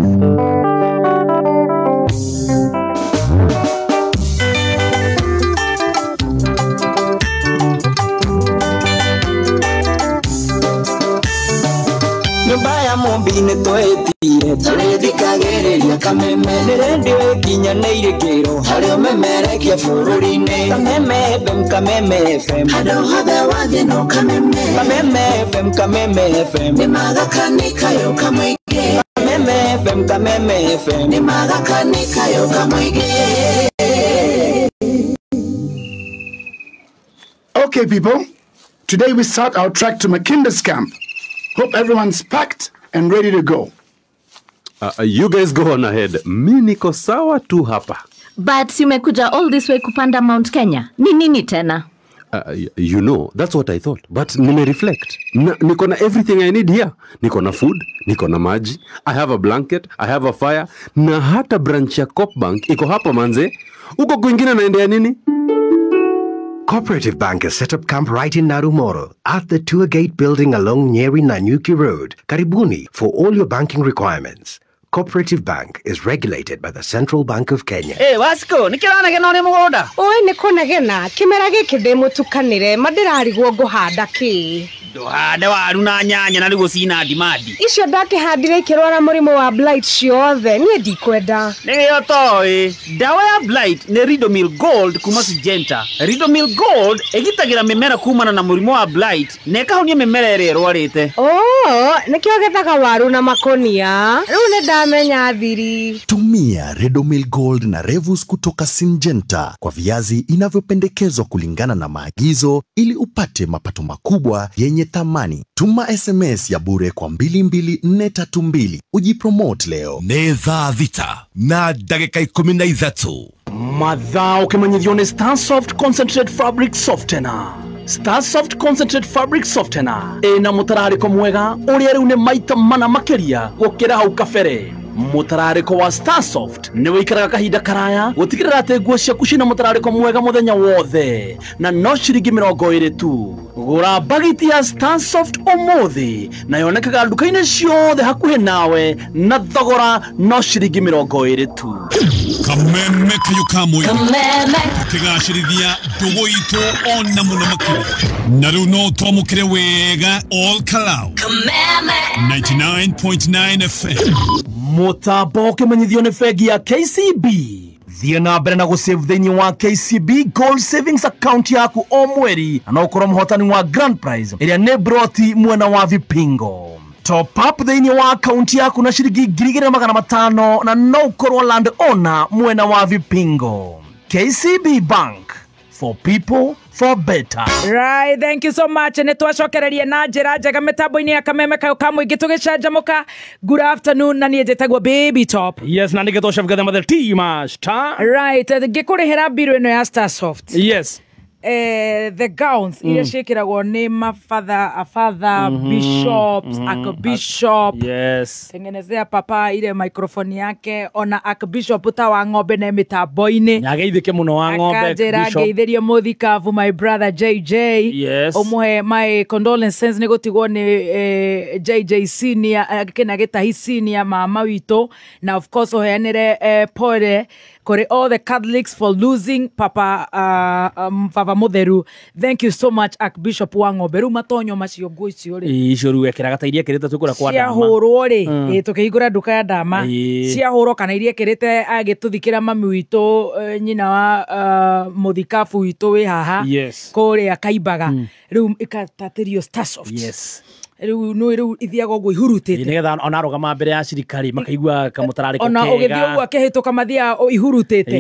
Nyumba ya mombi nĩtwĩtire tũrĩthikagĩrĩria Kameme nĩ redio ĩkinyanĩire kĩro harĩ ũmemerekia bũrũri-inĩ. Kameme FM, Kameme FM, handũ hothe wathiĩ no Kameme. Kameme FM, Kameme FM, nĩ magakanĩka yo kamũingĩ. Kameme FM, Kameme FM, nĩ magakanĩka yo kamũingĩ. Okay, people, today we start our trek to Makinda's camp. Hope everyone's packed and ready to go. You guys go on ahead. Mi niko sawa tu hapa. But umekuja all this way kupanda Mount Kenya. Ni nini tena? You know, that's what I thought. But nime reflect. Niko na everything I need here. Niko na food, niko na maji, I have a blanket, I have a fire, na hata branch ya Coop Bank iko hapa manze. Uko kwingine naendea nini? Cooperative Bank has set up camp right in Narumoro at the tour gate building along Nyeri Nanyuki Road, Karibuni, for all your banking requirements. Cooperative Bank is regulated by the Central Bank of Kenya. Hey, Vasco, nikiranagena ni mugoda. Oi nikunagena, kimera giki ndi mutukanire, madirarigwo nguhanda ki. Nduhande waru na nyanya na rigo cina ndimandi. Icio ndakihandire ikirwara murimo wa blight ciothe, nie ndikwenda. Nigio toi, dawa ya blight ni Ridomil Gold kuma Syngenta. Ridomil Gold igitagira mimera kumana na murimo wa blight, na ikahonia mimera ĩrĩa ĩrwarĩte. Oh, nikio gethaga waru na makonia. Riu ni menya thiri. Tumia Redomil Gold na Revus kutoka Syngenta kwa viazi inavyopendekezwa kulingana na maagizo ili upate mapato makubwa yenye thamani. Tuma SMS ya bure kwa 22432. Ujipromote leo. Nĩ thaa thita na ndagĩka 13. Mathaa ũkĩmenyithio nĩ Starsoft Concentrate Fabric Softener. Starsoft Concentrate Fabric Softener ĩna mũtararĩko mwega ũrĩa rĩu nĩ maita mana makĩria gũkĩra hau kabere. Mũtararĩko wa Starsoft nĩ wĩikaraga kahinda karaya gũtigĩrĩra atĩ nguo ciaku cina mũtararĩko mwega mũthenya wothe na no ciringi 20 tu. Gũra bagiti ya Starsoft ũmũthĩ na yonekaga nduka-inĩ ciothe hakuhĩ nawe na thogora no ciringi 20 tu. Kameme kayo kamwe. Kameme kĩgacĩrithia ndũgũ itũ ona mũno makĩria. Na rĩu no twamũkĩre wega all Kalau. Kameme 99.9 FM. Mũtambo ũkĩmenyithio nĩ bengi ya KCB. Thiĩ na mbere na gũsave thĩinĩ wa KCB Gold Savings Account yaku o mweri na no ũkorwo mũhotani wa Grand Prize ĩrĩa nĩ broti mwena wa Vipingo. Top up thĩinĩ wa account yaku na ciringi 2,500 na no ũkorwo land owner mwena wa Vipingo. KCB Bank, for people, for better. Right, thank you so much. Nĩ twacokererie na njĩra njega mĩtambo-inĩ ya Kameme kayo kamũingĩ tũgĩcanjamũka. Good afternoon, na niĩ njĩtagwo Baby Top. Yes, na nĩgĩtwo chef gathe mother Tima Star. Right, ngĩkũrĩhĩra mbirũ ĩno ya Starsoft. Yes. The gowns iria ciĩkĩragwo nĩ mafather, bishops, archbishop. Yes. Tengenezea papa ile microphone yake ona archbishop ta wa ng'ombe na mĩtambo-inĩ. Nyageithĩke mũno wa ng'ombe. Akanjĩra ngeithĩrie mũthikabu my brother JJ. Yes. Ũmũhe my condolences nĩ gũtigwo nĩ JJ senior kĩna gĩtahi senior mama witũ na of course ũheanĩre pole kore all the Catholics for losing Papa Baba Mutheru. Thank you so much Archbishop wa ng'ombe. Rĩu matonyo macio nguo icio rĩ. Icio rĩu ekĩraga ta iria kĩrĩte twĩkũra kwa ndama. Ciahũrwo rĩ, tũkĩhingũra nduka ya ndama. Ciahũrwo kana iria kĩrĩte agĩtũthikĩra mami witũ nyina wa mũthikabu witũ wĩ haha. Yes. Kũrĩa Kaimbaga. Rĩu ĩkatatĩrio Starsoft. Yes. riu ithiaga uguo ihurutite nigetha ona arugama mbere ya cirikari makaigua kamutarariko kega ona ugithio uguo akihituka mathia ihurutite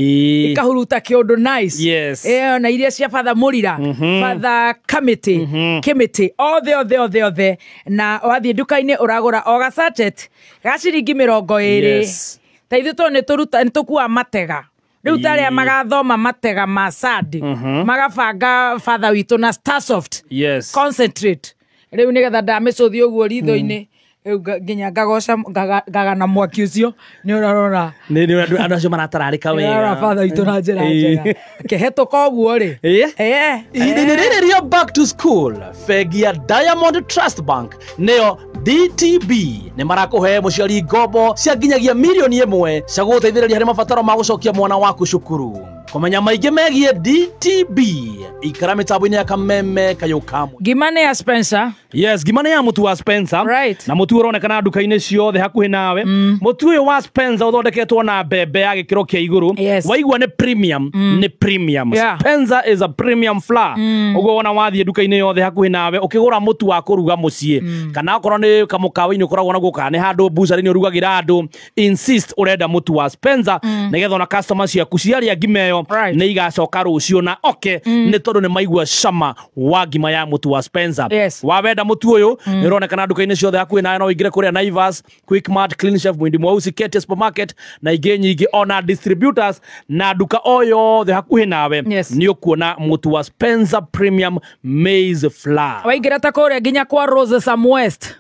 ikahuruta kiundu nice na iria cia Father Murira Father Committee othe na wathie nduka-ini uragura o ga sachet ga ciringi 20 taithu to ni turuta ni tukua matega riu taria magathoma matega ma sadi magabanga Father witu na Starsoft concentrate riu nigetha ndamicuthi uguo ritho-ini nginya ngagoca ngagana mwaki ucio ni urarora ni andu acio maratararika wega Father witu na njira njega kehetuka uguo ri rio back to school bengi ya Diamond Trust Bank neo DTB ni marakuhe muciari ngombo cia nginyagia milioni 1 cia guteithĩrĩria harĩ mabataro ma gucokia mwana waku cukuru. Kumenya maingĩ megie DTB ikara mitambo-ini ya Kameme Kayukamu. Gimane ya Spencer. Yes, gimane ya mutu wa Spencer. Na mutu uronekana nduka-ini ciothe hakuhi nawe. Mutu uyu wa Spencer uthondeketwo na mbembe ya gikiro kia iguru. Waigua ni premium, ni premium. Spencer is a premium flour. Uguo wona wathie nduka-ini yothe hakuhi nawe ukigura mutu wa kuruga mucii kana okorwo ni kamukawa-ini ukoragwo naguo kana ni handu bucari-ini urugagira andu, insist urenda mutu wa Spencer nigetha ona customer ciaku ciaria ngimeyo ni igacoka rucio na ni tondu ni maigua cama wa ngima ya mutu wa Spencer. Wawenda mutu uyu ni uronekana nduka-ini ciothe hakuhi nawe no ingire kuria Naivas, Quickmart, Clean Chef, Mwindi Mwausi, Kete Supermarket na ingi nyingi ona distributors na duka o yothe hakuhi nawe ni ukuona mutu wa Spencer Premium Maize Flour. Waingira ta kuria nginya kwa Rose Sam West.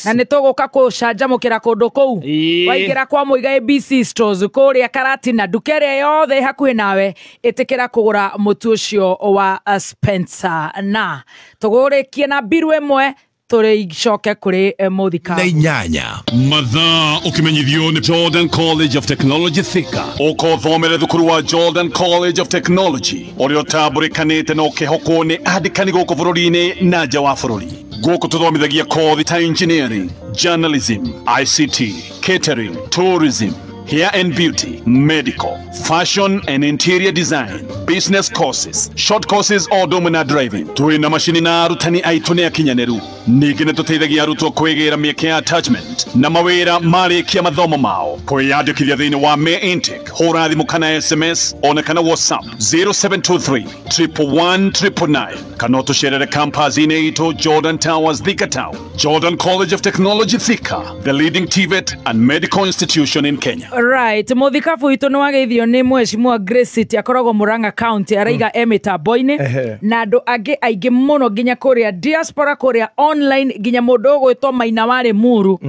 Na ni tuguka kucanjamukira kundu kuu. Waingira kwa Muiga ABC Stores kuria Karatina duka iria yothe hakuhi nawe itikira kugura mutu ucio wa Spencer na tugurikie na biru imwe turicoke kuri muthika na inyanya mathaa ukimenyithio ni Jordan College of Technology Thika ukothomere thukuru wa Jordan College of Technology uria utambulikanite na ukihokwo ni andikani guku bururi-ini na nja wa bururi. Guku tuthomithagia kothi ta engineering, journalism, ICT, catering, tourism, hair and beauty, medical, fashion and interior design, business courses, short courses or domina driving. Tuina mashini na arutani aitu ni akinyaneru. Ningĩ nĩ tũteithagia arutwo kwĩgĩra mĩeke ya attachment na mawĩra marĩkia mathomo mao. Kwĩyandĩkithia thĩinĩ wa May Intake, hũra thimũ kana SMS ona kana WhatsApp 0723 111 999 kana ũtũcerere campus-inĩ itũ Jordan Towers Thika Town. Jordan College of Technology Thika, the leading TVET and medical institution in Kenya. Right, muthikabu witũ nĩ wageithio nĩ Mheshimiwa Grace City akoragwo Murang'a County araiga mitambo-inĩ na andũ angĩ aingĩ mũno nginya kũrĩa diaspora kũrĩa online nginya mũndũ ũgwĩtwo Maina wa Limuru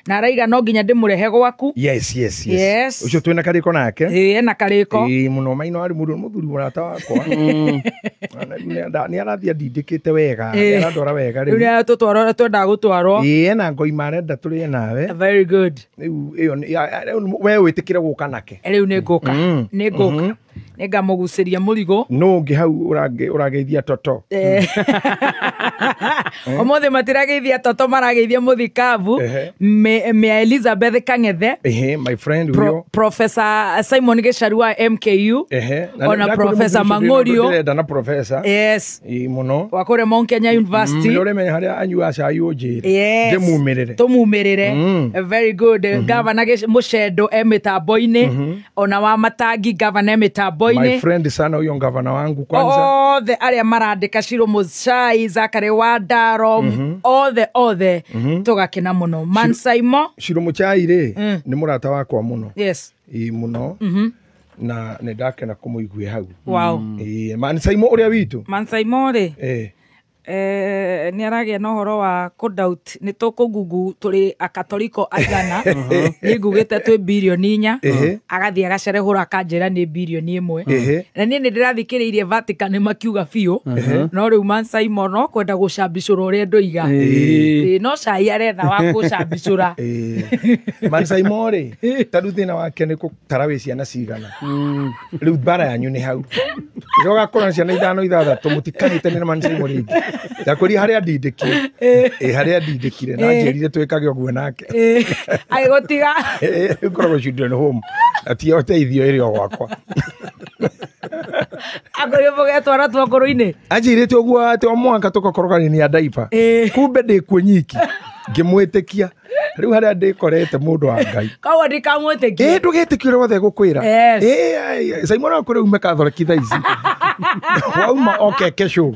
na araiga no nginya ndĩmũrehe gwaku. Yes. Ucio twĩna karĩko nake. Na karĩko. Mũno Maina wa Limuru mũthuri mũrata wakwa. Nĩ arathia ndindĩkĩte wega, arandora wega rĩu. Rĩu tũtwarwo twenda gũtwarwo. Na ngoima arenda tũrĩe nawe. Very good. Rĩu we wĩtĩkĩre gũka nake. Rĩu nĩ ngũka. Nĩngamũgucĩria mũrigo. No ngĩ hau ũrageithia toto. Ũmũthĩ matirageithia toto marageithia mũthikabu. Mia Elizabeth Kang'ethe. My friend huyo. Professor Simon Gĩcaru wa MKU. Ona Professor Mang'ũrio. Ndĩrenda na professor. Mũno. Wa kũrĩa Mount Kenya University. Ũrĩmenya harĩa anyua cai ũnjĩre. Ndĩmumĩrĩre. Tũmumĩrĩre. Very good. Governor Mũcendo mitambo-inĩ. Ona wa Matangi governor mitambo-inĩ. My friend sana huyo ngavana wangu kwanza. Othe arĩa marandĩka Shiro Muchai, Zakari Wandaro, othe tũgakena mũno. Mansaimo Shiro Muchai rĩ nĩ mũrata wakwa mũno. Mũno. Na nĩ ndakena kũmũigua hau. Wow. Mansaimo ũrĩa witũ. Mansaimo rĩ ni aragia no horo wa doubt ni tukugugu turi akatoliko aigana ni ngugite twi bilioni 4 agathie agacerehura akanjira ni bilioni 1 na ni ndirathikiriirie Vatican makiuga biu no riu Mansaimo no kwenda gucambicura uria ndoiga no cai aretha wa gucambicura Mansaimo ri tadu thina wake ni gutara ciana cigana riu bara yanyu ni hau joga kora ciana 5-6 mutikanite ni Mansaimo ringi Yakuri haria ndindikire haria ndindikire na njerire twikage oguo nake ai gotiga ukoragwo children home ati oteithio iri gwakwa Akorio mugetwara twakoro-ini. Anjirite uguo ati o mwanka tugakorogania ya diaper. Kumbe ndikuo nyiki. Ngimwitikia. Riu haria ndikorete mundu wa Ngai. Kawa ndikamwitikia. Ndugetikire wothe gukwira. Simon akore ume kathoreki ici. Wauma oke kesho.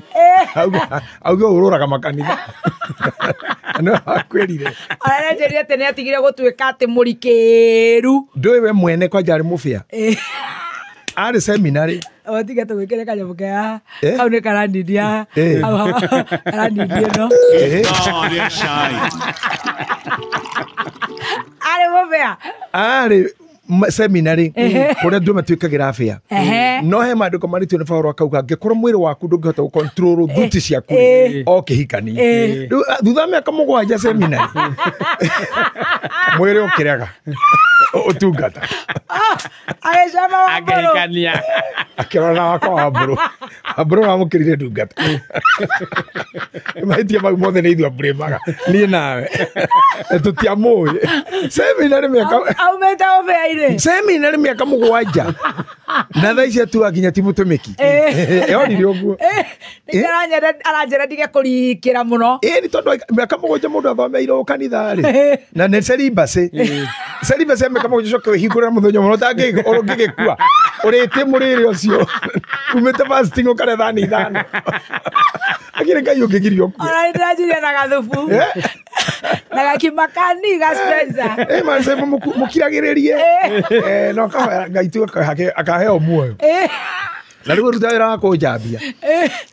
Auga ururaga makanitha. No akwirire. Arenjeria ati ni atigire gutuika ati murikiru. Ndwiwe mwene kwa jari mufia. Ari seminary. Otiga tugikire kanyamu kaya. Kau ni karandidia. Karandidia no. Ari mufia. Ari seminary kuria ndu matuikagira afia no he maandiko maritio ni Paulo akauga ngikora mwiri waku ndungihota gukontrol thuti ciaku o kihikani thutha miaka 7 seminary mwiri ukiraga utungata agicama akihikania akirona wakwa Abro amukirire ndungata maitia mau mothe ni ithu abremaga ni nawe tutiamui seminary miaka aumeta obeire seminary miaka 7 na thaa ici tu akinya ti mutumiki yonire uguo aranjera ndige kurikira muno ni tondu miaka 7 mundu athomeire o kanitha ri na ne celibacy miaka 7 coke hingura muthenya muno tangi urungigikua urite murire ucio umete fasting ukare thani ithano akire Ngai ungigirio ku arajiria na gathubu na gakimakani gaspenza manze mukiragiririe no ka Ngai tu akaheo muoyo na riu ruta wira wako njambia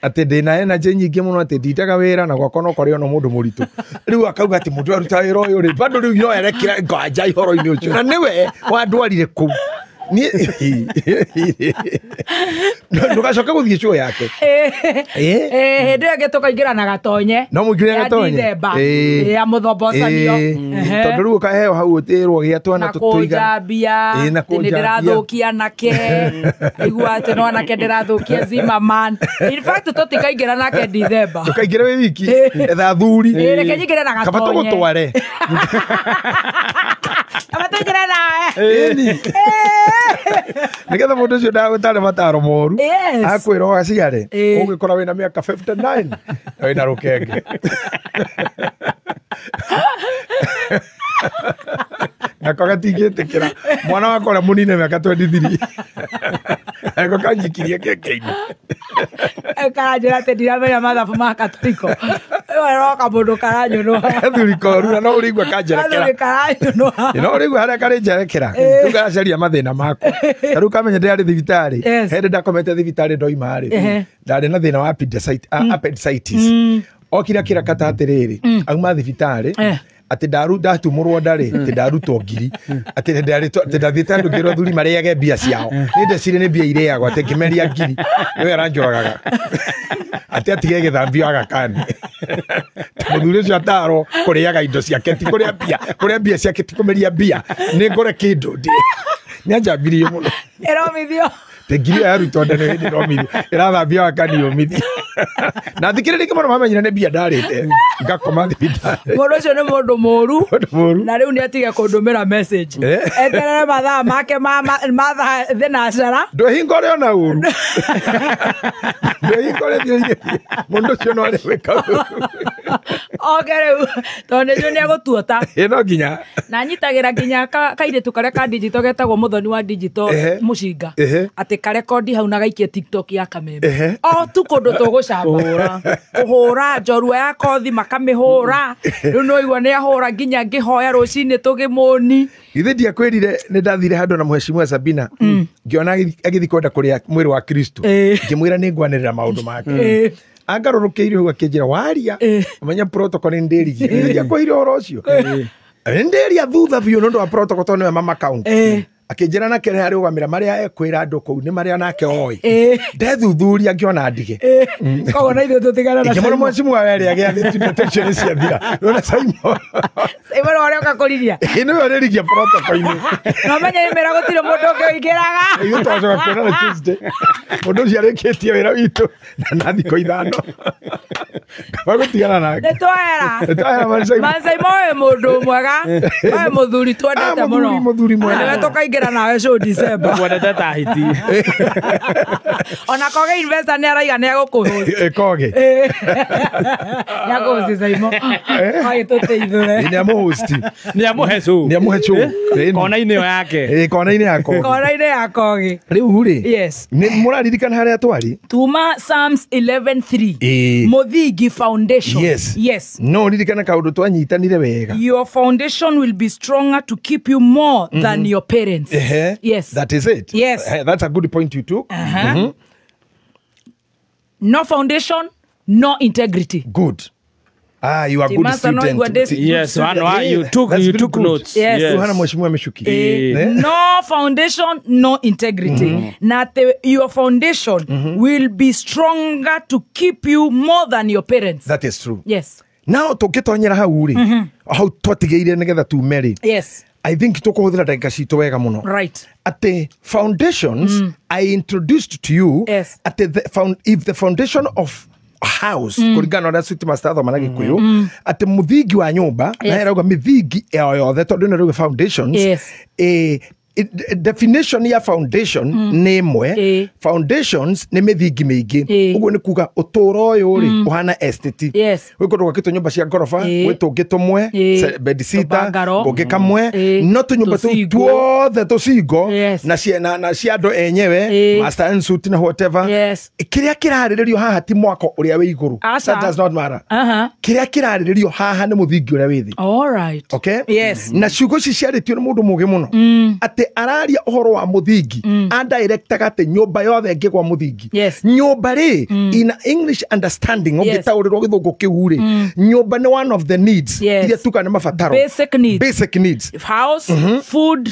ati ndina energy nyingi muno ati nditaga wira na gwakwa no kori ono mundu muritu riu akauga ati mundu aruta wira uyu ri bado riu no erekira nganja ihoro-ini ucio na niwe wandwarire ku ni ndugacoka guthie show yake ndio getukaingira na gatonye no muingire gatonye ya muthombocanio tondu riu kaheo hau utirwo giatwa na tutuiga na ndirathukia nake igua ati no nake ndirathukia Zimmerman in fact tutikaingira nake December tukaingira we wiki etha thuri reke nyingire na gatonye kabato gutware abatengere nawe nigetha mundu ucio ndagutare mataro moru akwira wacigare ugikora wina miaka 59 wina rukenge nako gatingitikira mwana wakwa uria munine miaka 23 eko kanyikirie keke-ini karanjira ati ndiramenya mathabu ma Katoliko weroka mundu karanyunwa thurikoru no urigua kanjerekera no urigua haria karinjerekera riu garacaria mathina makwa riu kamenya ndari thibitari hindi ndakomete thibitari ndoimari ndari na thina wa appendicitis okira kira kata atiriri auma thibitari ati ndatumurwo ndari ati ndarutwo ngiri ati ndathite andu ngirwo thuri mariage mbia ciao ni ndecire ni mbia ireagwo ati ngimeria ngiri niwe aranjũragaga ati atige githambio agakani muthuri ucio ataro kuriaga indo ciake ti kuria mbia ciake ti kumeria mbia ni ngore kindu ndi ni anjambirie muno eromithio ngiri yarutwo ndene hindi romithio irathambio agakani umithio na thikiriri kimono mamenyire ni mbia ndarite ngakoma thibitari mundu ucio ni mundu moru na riu ni atige kundumira message eterere mathaa make mathaa thinacera ndwihingore ona uru ndwihingore thio mundu ucio no ari wika riu tondu nicio ni agutuota no nginya na nyitagira nginya kairitu karia ka digital getagwo muthoni wa digital mucinga ati karekondi hau na gaikie TikTok ya Kameme o tu kundu tugucamba kuhura njorua ya kothi makamihura riu no igua ni ahura nginya ngihoya rucini tugimuni ithe ndiakwirire ni ndathire handu na mheshimiwa Sabina ngiona agithi kwenda kuria mwiri wa Kristo ngimwira ni ngwanirira maundu make angarurukiire hu akinjira waria amenya protocol ni ndirigie ndiakwire horo ucio ndiria thutha biu nondu wa protocol tondu ya mama count akinjira na kene hari ugamira maria ekwira andu kou ni maria nake oi ndethuthuria ngiona ndige kogo na ithu tutigana na Simon mwacimu wa weri agia detention cia thira nona Simon wale ukakuriria ino yore rigia protocol ini no menya imera gutire mundu ukigiraga iyo twacoka kwona na Tuesday mundu cia reketie wira witu na nathi ko ithano bagutigana nake twera Simon mundu mwega muthuri twendete muno muthuri mwega tukaingira kira nawe show December Bwana tata hiti ona koge investor ni araiga ni agukuhost koge ya go Saimo ai tuteithore ni amuhost ni amuhecu kona ine yake kona ine yako kona ine yakoge riu ri yes ni muraririkana haria twari tuma Psalms 11:3 Muthingi foundation yes no ririkana kaundu twanyitanire wega your foundation will be stronger to keep you more than your parents yes that is it yes that's a good point you took no foundation no integrity good you are good student yes you took notes yes hana mheshimiwa ameshuki no foundation no integrity na your foundation will be stronger to keep you more than your parents that is true yes now tugitonyera hau ri how twatigeire nigetha tumeri yes I think tukuhuthira dakika citu wega muno right at the foundations I introduced to you at if the foundation of a house kuringana na suti mastatho managi kuyu at muthingi wa nyumba na erauga mithingi yothe tondu ni rauga foundations definition ya foundation ni imwe foundations ni mithingi mingi uguo ni kuga uturo uyu ri uhana estate wikundu gwakitwo nyumba cia ngorofa witungi tumwe bedsitter ngungi kamwe no tunyumba tu tuothe tucingo na cia andu enyewe master and suit na whatever kiria kirariririo haha ti mwako uria wi iguru that does not matter kiria kirariririo haha ni muthingi uria wi thi all right okay yes na ciugo ciaritio ni mundu mugi muno ati araria uhoro wa muthingi directaga ati nyumba yothe ngigwa muthingi nyumba ri in English understanding ungitaurirwo githungu kiu ri nyumba ni one of the needs iria tuka ni mabataro basic needs house food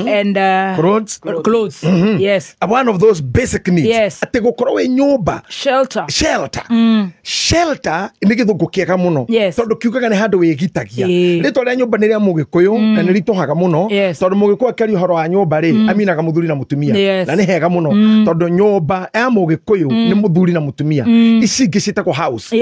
and clothes yes one of those basic needs ati gukorwo wi nyumba shelter ni githungu kiega muno tondu kiugaga ni handu wigitagia ritwa ria nyumba ni ria mugikuyu na ni rituhaga muno tondu mugikuyu akari horo wa nyumba ri aminaga muthuri na mutumia na ni hega muno tondu nyumba ya mugikuyu ni muthuri na mutumia ici ingi citagwo house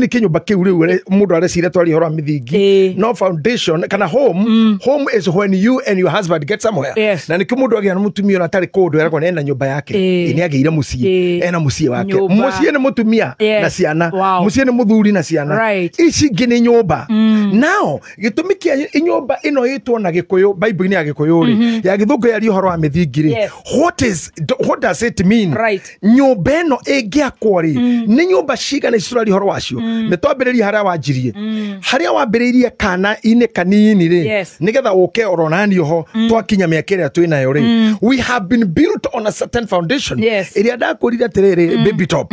ni kinyumba kiu riu mundu arecira twari horo wa mithingi no foundation kana home is when you and your husband get somewhere na ni kimundu agia na mutumia na tari kundu eragwo ni ena nyumba yake ni ageire mucii ena mucii wake mucii ni mutumia na ciana mucii ni muthuri na ciana ici ingi ni nyumba now gitumi kia nyumba ino yitwo na gikuyu bible ni ya gikuyu ri ya githungu ya horo wa mithingi ri what does it mean nyumba ino ingiakwo ri ni nyumba cigana icurari horo wacio ni twambiririe haria wanjirie haria wambiririe kana ine kanini ri nigetha uke oronani ho twakinya miaka iria twinayo ri we have been built on a certain foundation iria ndakurire atiriri baby top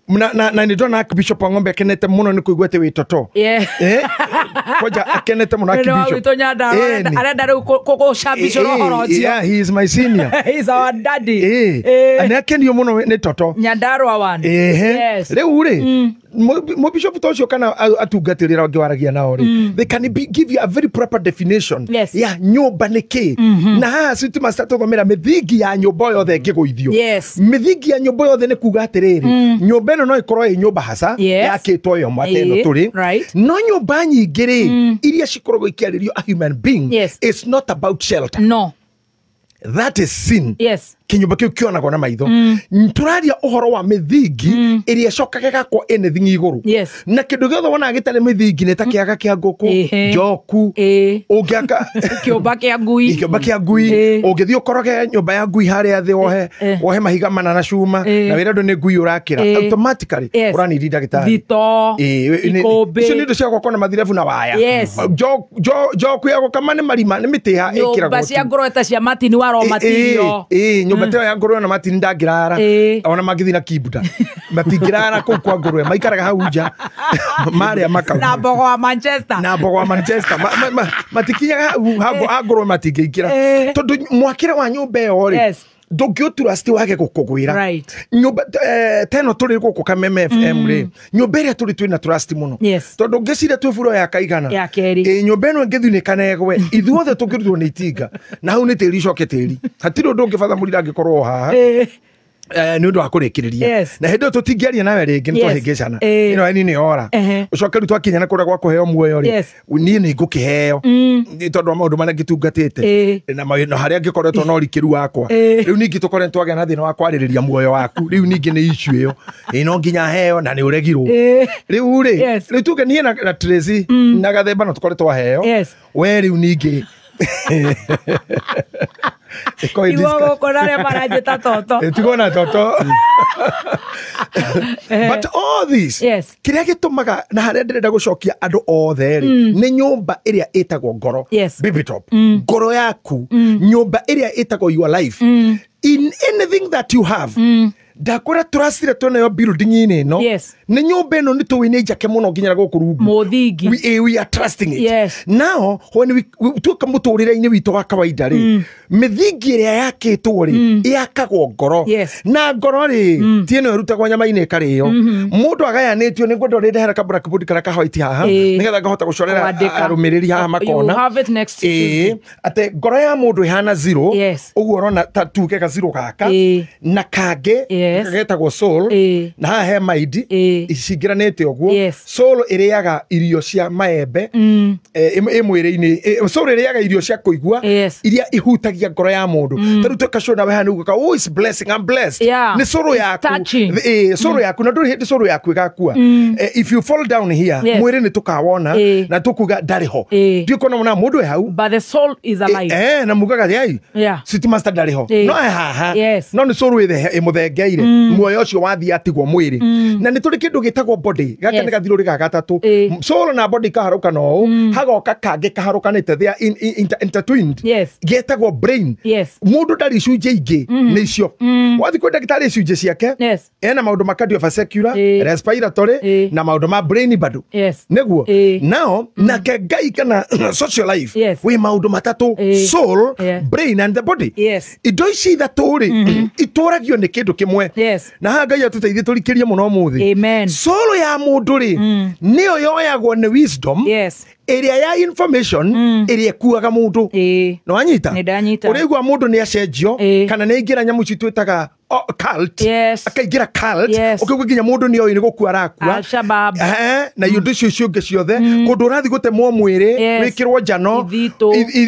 na ni ndona Bishop Ng'ombe akenete muno ni kuigwa te witoto koja akenete muno Bishop arenda riu kugucambicwo rohoro cio he is my senior he is our daddy ana akenio muno ni toto Nyandarua one riu ri mo bishop tocio kana atungatirira ngi waragia nao ri they can give you a very proper definition ya nyumba niki na ha siti master thomera mithingi ya nyumba yothe ngiguithio mithingi ya nyumba yothe ni kuga atiriri nyumba ino no ikorwo i nyumba hasa yakitwo yo mateno turi no nyumba nyingiri iria cikoragwo ikiaririo a human being it's not about shelter that is sin kinyumba kiu kionagwo na maitho turaria uhoro wa mithingi iria cokaga gakwo anything iguru na kindu giothe wona gitari mithingi ni ta kiaga kia nguku njoku ungiaka kiumba kia ngui ungithio koroge nyumba ya ngui haria thi wohe mahiga mana na cuma na wira ndu ni ngui urakira automatically urani ndagitari thito ikombe icio ni ndu cia gukona mathirebu na waya njoku ya gukama ni marima ni mitiha ikiragwo nyumba cia ngorota cia matini waro matirio mateo ya ngorwe na matini ndangirara ona magithi na kibuda matingirara kuu kwa ngorwe maikaraga hau nja maria makau na mbogo wa Manchester matikinyaga hau ngorwe matingikira tondu mwakire wa nyumba iyo ri ndungiutura sti wake gukugwira nyumba teno turi guku Kameme FM ri nyumba iria turi twina trust muno tondu ngecira twi furo ya kaigana ya keri nyumba ino ngithunikane ithuothe tungirutwo ni itinga na hau ni tiri coke tiri hatiri undu ungibatha murira ngikorwo haha nä å ndå wa kå rä kä rä ria na hä ndä ä yo tå tingäaria nawe rä ngä nä twahä ngä cana ä no eni nä ora å coke rä u twakinya na kå rä a gwa kå heo muoyo rä niä nä ngå kä heo nä tondå wa maå ndå marä a ngä tungatä te na harä a ngä koretwo na å rikä ru wakwa rä u ningä tå koretwo twagä na thä na wa kwarä rä ria muoyo waku rä u ningä nä icu ä yo no nginya heo na nä å regirwo rä u rä u tuge niä na Tracy na gathemba no tå koretwo waheo we rä u ningä Iwo kona re marajeta toto. Etigona toto. But all this. Kiria gitumaga na haria ndirenda gucokia andu othe ri ni nyumba iria itagwo ngoro. Baby top. Ngoro yaku. Nyumba iria itagwo your life. In anything that you have. Ndakora turasire twena yo building ine no ni nyumba ino ni tuwine njake muno nginya guku rungu muthingi we are trusting it now when we tuka muturire ine witu wa kawaida ri mithingi iria yakitwo ri yakagwo ngoro na ngoro ri tieno irutagwo nyama ine kariyo mundu agayanitio ni ngwenda ri ndehera ka black board kara ka white haha nigetha ngahota gucorera arumiriri haha makona ate ngoro ya mundu ihana 0 uguo rona tuke ka 0 gaka na kange getagwo soul na haha he maidi icingĩranĩte ũguo soul ĩrĩaga irio cia maembe ĩmwĩrĩ-inĩ soul ĩrĩaga irio cia kũigua iria ihutagia ngoro ya mũndũ tarĩu twĩka nawe hana uguka oh is blessing I'm blessed nĩ soul yaku soul yaku na ndũrĩ hĩndĩ soul yaku ĩgakua if you fall down here mwĩrĩ nĩ tũkawona na tũkuga ndarĩ ho ndiũ kona mona mũndũ hau but the soul is alive na mugaga ai city master ndarĩ ho no haha no nĩ soul ĩmũthengeire muoyo ũcio wathi atigwo mwĩrĩ na nĩ tũrĩ kĩndũ gĩtagwo body gaka nĩ gathirũrĩ ga gatatũ soul na body kaharũka no hagoka kangĩ kaharũkanĩte they are intertwined getagwo brain mũndũ ndarĩ icunjĩ ingĩ nĩ icio wathi kwĩ ndagĩtarĩ icunjĩ ciake ena maũndũ ma cardiovascular respiratory na maũndũ ma brain bado nĩguo now nake Ngai kana social life wĩ maũndũ matatũ soul brain and the body indo ici ithatũ rĩ itũragio nĩ kĩndũ kĩmwe na haha Ngai atũteithie tũrikĩrie mũno ũmũthĩ soul ya mũndũ rĩ nĩyo yoyagwo nĩ wisdom area ya information ĩrĩa ĩkuaga mũndũ no anyita ũrĩigua mũndũ nĩ acenjio kana nĩ aingĩra nyamũ ici twĩtaga cult akaingĩra cult ũkĩigua nginya mũndũ nĩ oĩ nĩ gũkua arakua na indo icio ciũngĩ ciothe kũndũ ũrathiĩ gũtemwo mwĩrĩ wĩkĩrwo njano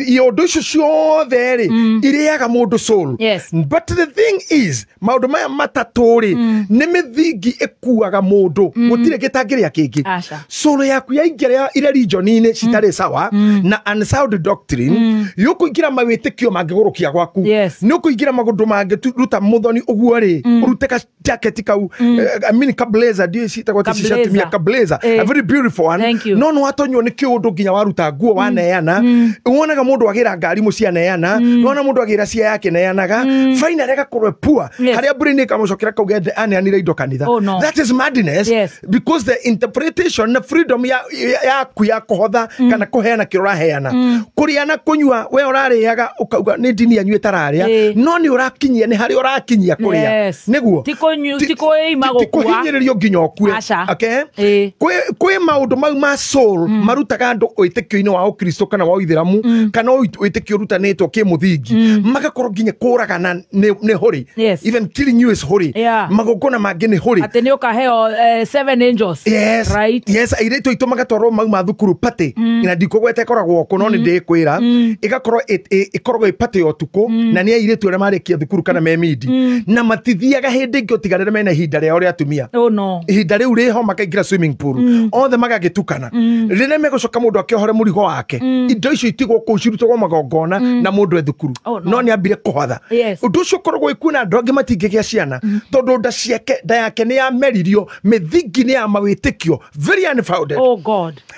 indo icio ciothe rĩ irĩaga mũndũ soul but the thing is maũndũ maya matatũ rĩ nĩ mĩthingi ĩkuaga mũndũ gũtirĩ gĩtangĩrĩa kĩngĩ soul yaku yaingĩra religion-inĩ citarĩ sawa na unsound doctrine yũkũingĩra mawĩtĩkio mangĩgũrũkia gwaku nĩ ũkũingĩra maũndũ mangĩruta mũthoni ũguo rĩ urute ka jacket kau I mean ka blazer ndio citagwo t-shirt mia ka blazer a very beautiful one no no atonywo nĩ kĩũndũ nginya waruta nguo waneana wonaga mũndũ agĩra ngari mũciĩ aneana wona mũndũ agĩra cia yake neanaga finally agakorwo poor harĩa brain ĩkamũcokera kauge aneanire indo kanitha that is madness because the interpretation na freedom yaku ya kũhotha kana kũheana kĩrĩa ũraheana kũrĩa na kũnyua we ũrarĩaga ũkauga nĩ ndini yanyu ĩtararĩa no nĩ ũrakinyia nĩ harĩa ũrakinyia kũrĩa nĩguo tikuhinyĩrĩrio nginya ũkue kwĩ maũndũ mau ma soul marutaga andũ wĩtĩkio-inĩ wa ũkristo kana wa ũithĩramu kana wĩtĩkio ũrutanĩtwo kĩmũthingi magakorwo nginya kũragana nĩ hũrĩ even killing you is hũrĩ magongona mangĩ nĩ hũrĩ atĩ nĩ ũkaheo 7 angels airĩtu aitũ magatwarwo mau ma thukuru pate na ndikũgweta ĩkoragwo kũ no nĩ ndĩkwĩra ĩkoragwo ĩpate ũtukũ na nĩ airĩtu arĩa marĩkia thukuru kana memidi na matithiaga hĩndĩ ĩngĩ ũtiganĩre mena ihinda rĩao rĩa atumia ihinda rĩu rĩho makaingĩra swimming pool othe magagĩtukana rĩrĩa megũcoka mũndũ akĩohore mũrigo wake indo icio itigwo kũu cirutagwo magongona na mũndũ e thukuru no nĩ ambire kũhotha ũndũ ũcio ũkoragwo ĩkuona andũ angĩ matingĩgĩa ciana tondũ nda yake nĩ yameririo mĩthingi nĩ ya mawĩtĩkio very unfounded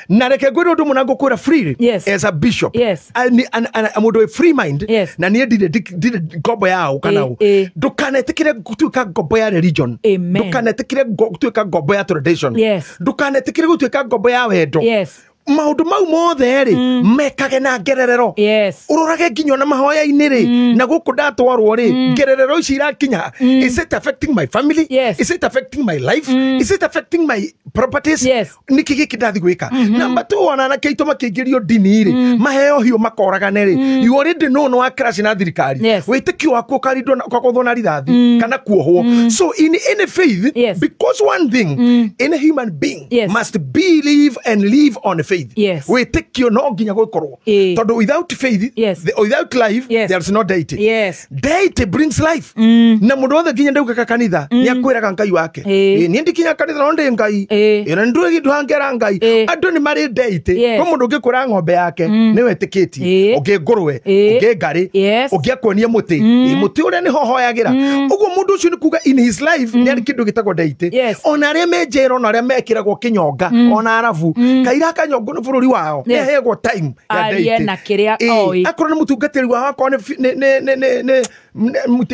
na reke ngwĩre ũndũ mũna ngũkwĩra freely as a bishop mũndũ wĩ free mind na niĩ ndirĩ ngombo yao kana ndũkanetĩkĩre gũtuĩka ngombo ya religion ndũkanetĩkĩre gũtuĩka ngombo ya tradition ndũkanetĩkĩre gũtuĩka ngombo ya wendo maundu mau mothe ri mekage na ngererero urorage nginya na mahoya-ini ri na guku ndatwarwo ri ngererero ici irakinya is it affecting my family is it affecting my life is it affecting my properties niki giki ndathi gwika namba 2 ona na keito makiingirio dini ri maheo hiyo makoragane ri you already know no crash na thirikari witikio wako karindo kwa kuthona rithathi kana kuohwo so in any faith because one thing any human being must believe and live on faith witikio no nginya gukorwo tondu without faith without life there's no deity deity brings life na mundu othe nginya ndauga kanitha ni akwiraga ngai wake ni ndikinya kanitha no ndi ngai ina ndu gindu hangera ngai andu ni mari deity ko mundu ngikura ng'ombe yake ni wetikiti ugi ngurwe ugi ngari ugi akonia muti muti uria ni hohoyagira uguo mundu ucio ni kuga in his life ni ari kindu gitagwo deity ona aria menjero na aria mekiragwo kinyonga ona arafu kaira kanyongo no bururi wao ehego time ya deity na kiria oi akorwo ni mutungatiri wao akorwo ne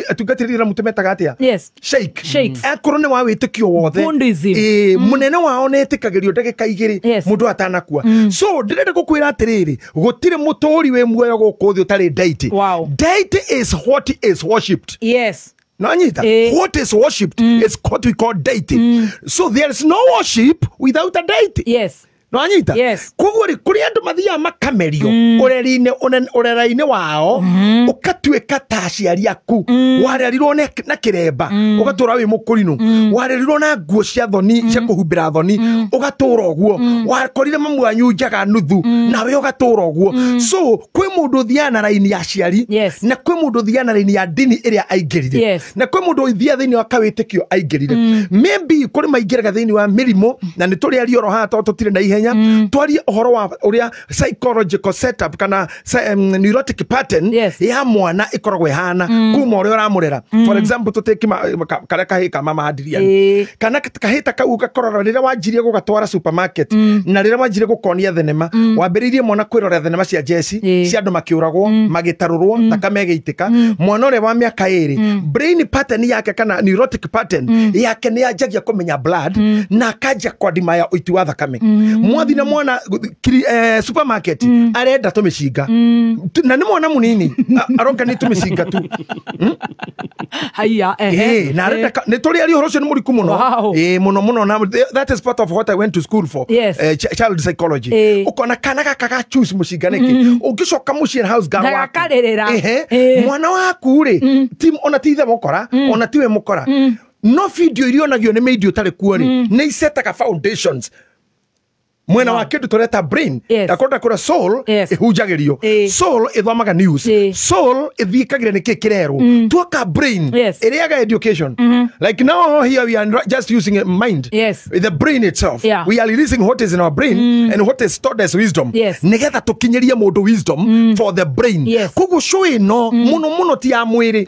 atungatirira mutumetaga atia shake akorwo ni wa witikio wothe munene wao netikagirio ndagika igiri mundu atanakua so ndirenda gukwira atiriri gutire mutori we muoyo guku thi utari deity deity is what is worshipped Nanyita, what is worshipped is what we call deity. So there is no worship without a deity. Nanyita, kuguri kuri andu mathia makamerio ureraine wao ukatuika ta aciari aku warerirwo na kiremba ugatura wi mukurinu warerirwo na nguo cia thoni cia kuhumbira thoni ugatura uguo wakorire mamu anyu njaga nuthu nawe ugatura uguo so kwi mundu thiana raini ya aciari na kwi mundu thiana raini ya dini iria aingirire na kwi mundu thia thiini wa kawitikio aingirire maybe kuri maingiraga thiini wa mirimo na ni turi ari oro ha tutire na ihenya twari ohoro wa uria psychological setup kana neurotic pattern ya mwana ikoragwo ihana kuma uria uramurera for example tuteki kare kahika mama hadiria kana kahita kau gakorora rira wanjirie gugatwara supermarket na rira wanjirie gukonia thenema wambiririe mwana kwirora thenema cia Jesse cia andu makiuragwo magitarurwo takame geitika mwana ure wa miaka 2 brain pattern yake kana neurotic pattern yake ni ajagia kumenya blood na kaja kwa dima ya uitu wa thakame mwathi na mwana supermarket arenda tumishinga na ni mwana munini aronka ni tumishinga tu haya na arenda ni turi ari horo cio ni muriku muno muno na that is part of what I went to school for child psychology ukona kana kaka choose mushinga niki ugicoka mucii house girl wako mwana waku ri tim ona tithe mukora ona tiwe mukora no video irionagio ni media utari kuori ni isetaga foundations mwena wa kindu tureta brain akota kura soul ihujagirio soul ithamaga news soul ithikagira niki kirero tuka brain iriaga education like now here we are just using a mind the brain itself we are releasing what is in our brain and what is stored as wisdom nigetha tukinyeria mundu wisdom for the brain kugu show no muno ti ya mwiri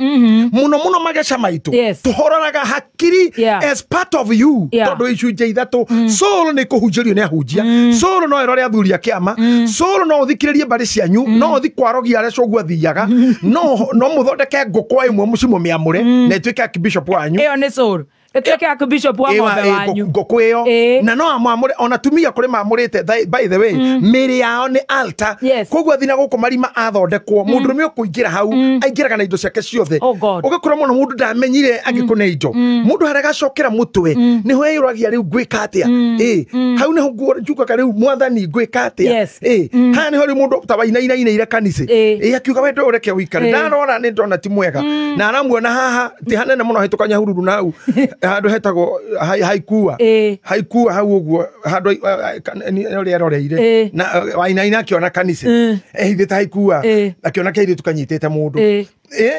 muno magesha maitu tuhororaga hakiri as part of you tondu icunje ithatu soul ni kuhujirio ni ahujia soul no erore athuri akiama soul no uthikiririe bari cianyu no uthi kwarogia aria cogwa thiaga no muthondeke ngukwa imwe mucimo miamure na itwike archbishop wanyu iyo ni soul etweke archbishop wa ng'ombe wanyu ngukwa iyo na no amamure ona tumia kuri mamurite by the way miri yao ni altar kogwa thina guku marima athondekwo mundu rume ukuingira hau aingiraga na indo ciake ciothe ugakora muno mundu ndamenyire agikune indo mundu harega cokera mutwe niho yuragia riu gwika atia hau niho njuka kariu mwathani gwika atia ha niho ri mundu tabaina ire kanise akiuga we ndo ureke wikare ndarora ni ndona ti mwega na aramuona haha ti hanene muno hitukanya hururu na hau handu hetagwo haikua hau uguo handu ri aroreire na waina akiona kanise thita haikua akiona kairi tukanyitete mundu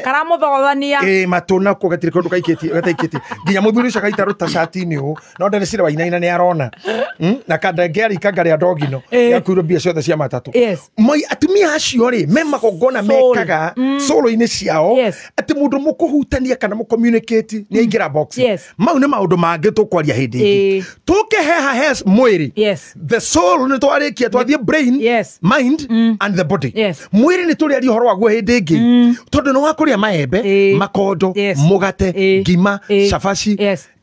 karamuthogothania matuna ko gatire kondu gataikiti nginya muthuri ucio gaita ruta shati-ini u no ndere cire wainaina ni arona na kadangeri kagari adogino yakuiro bia ciothe cia matatu moi atumia acio ri memagongona mekaga solo-ini ciao ati mundu mukuhutania kana mu communicate ni aingira box mau ni maundu mangi tukwaria hindi ingi tukeheha hes mwiri the soul ni twarikia twathie brain mind and the body mwiri ni turi ari horo waguo hindi ingi tondu no wakuria maembe makondo mugate ngima shafashi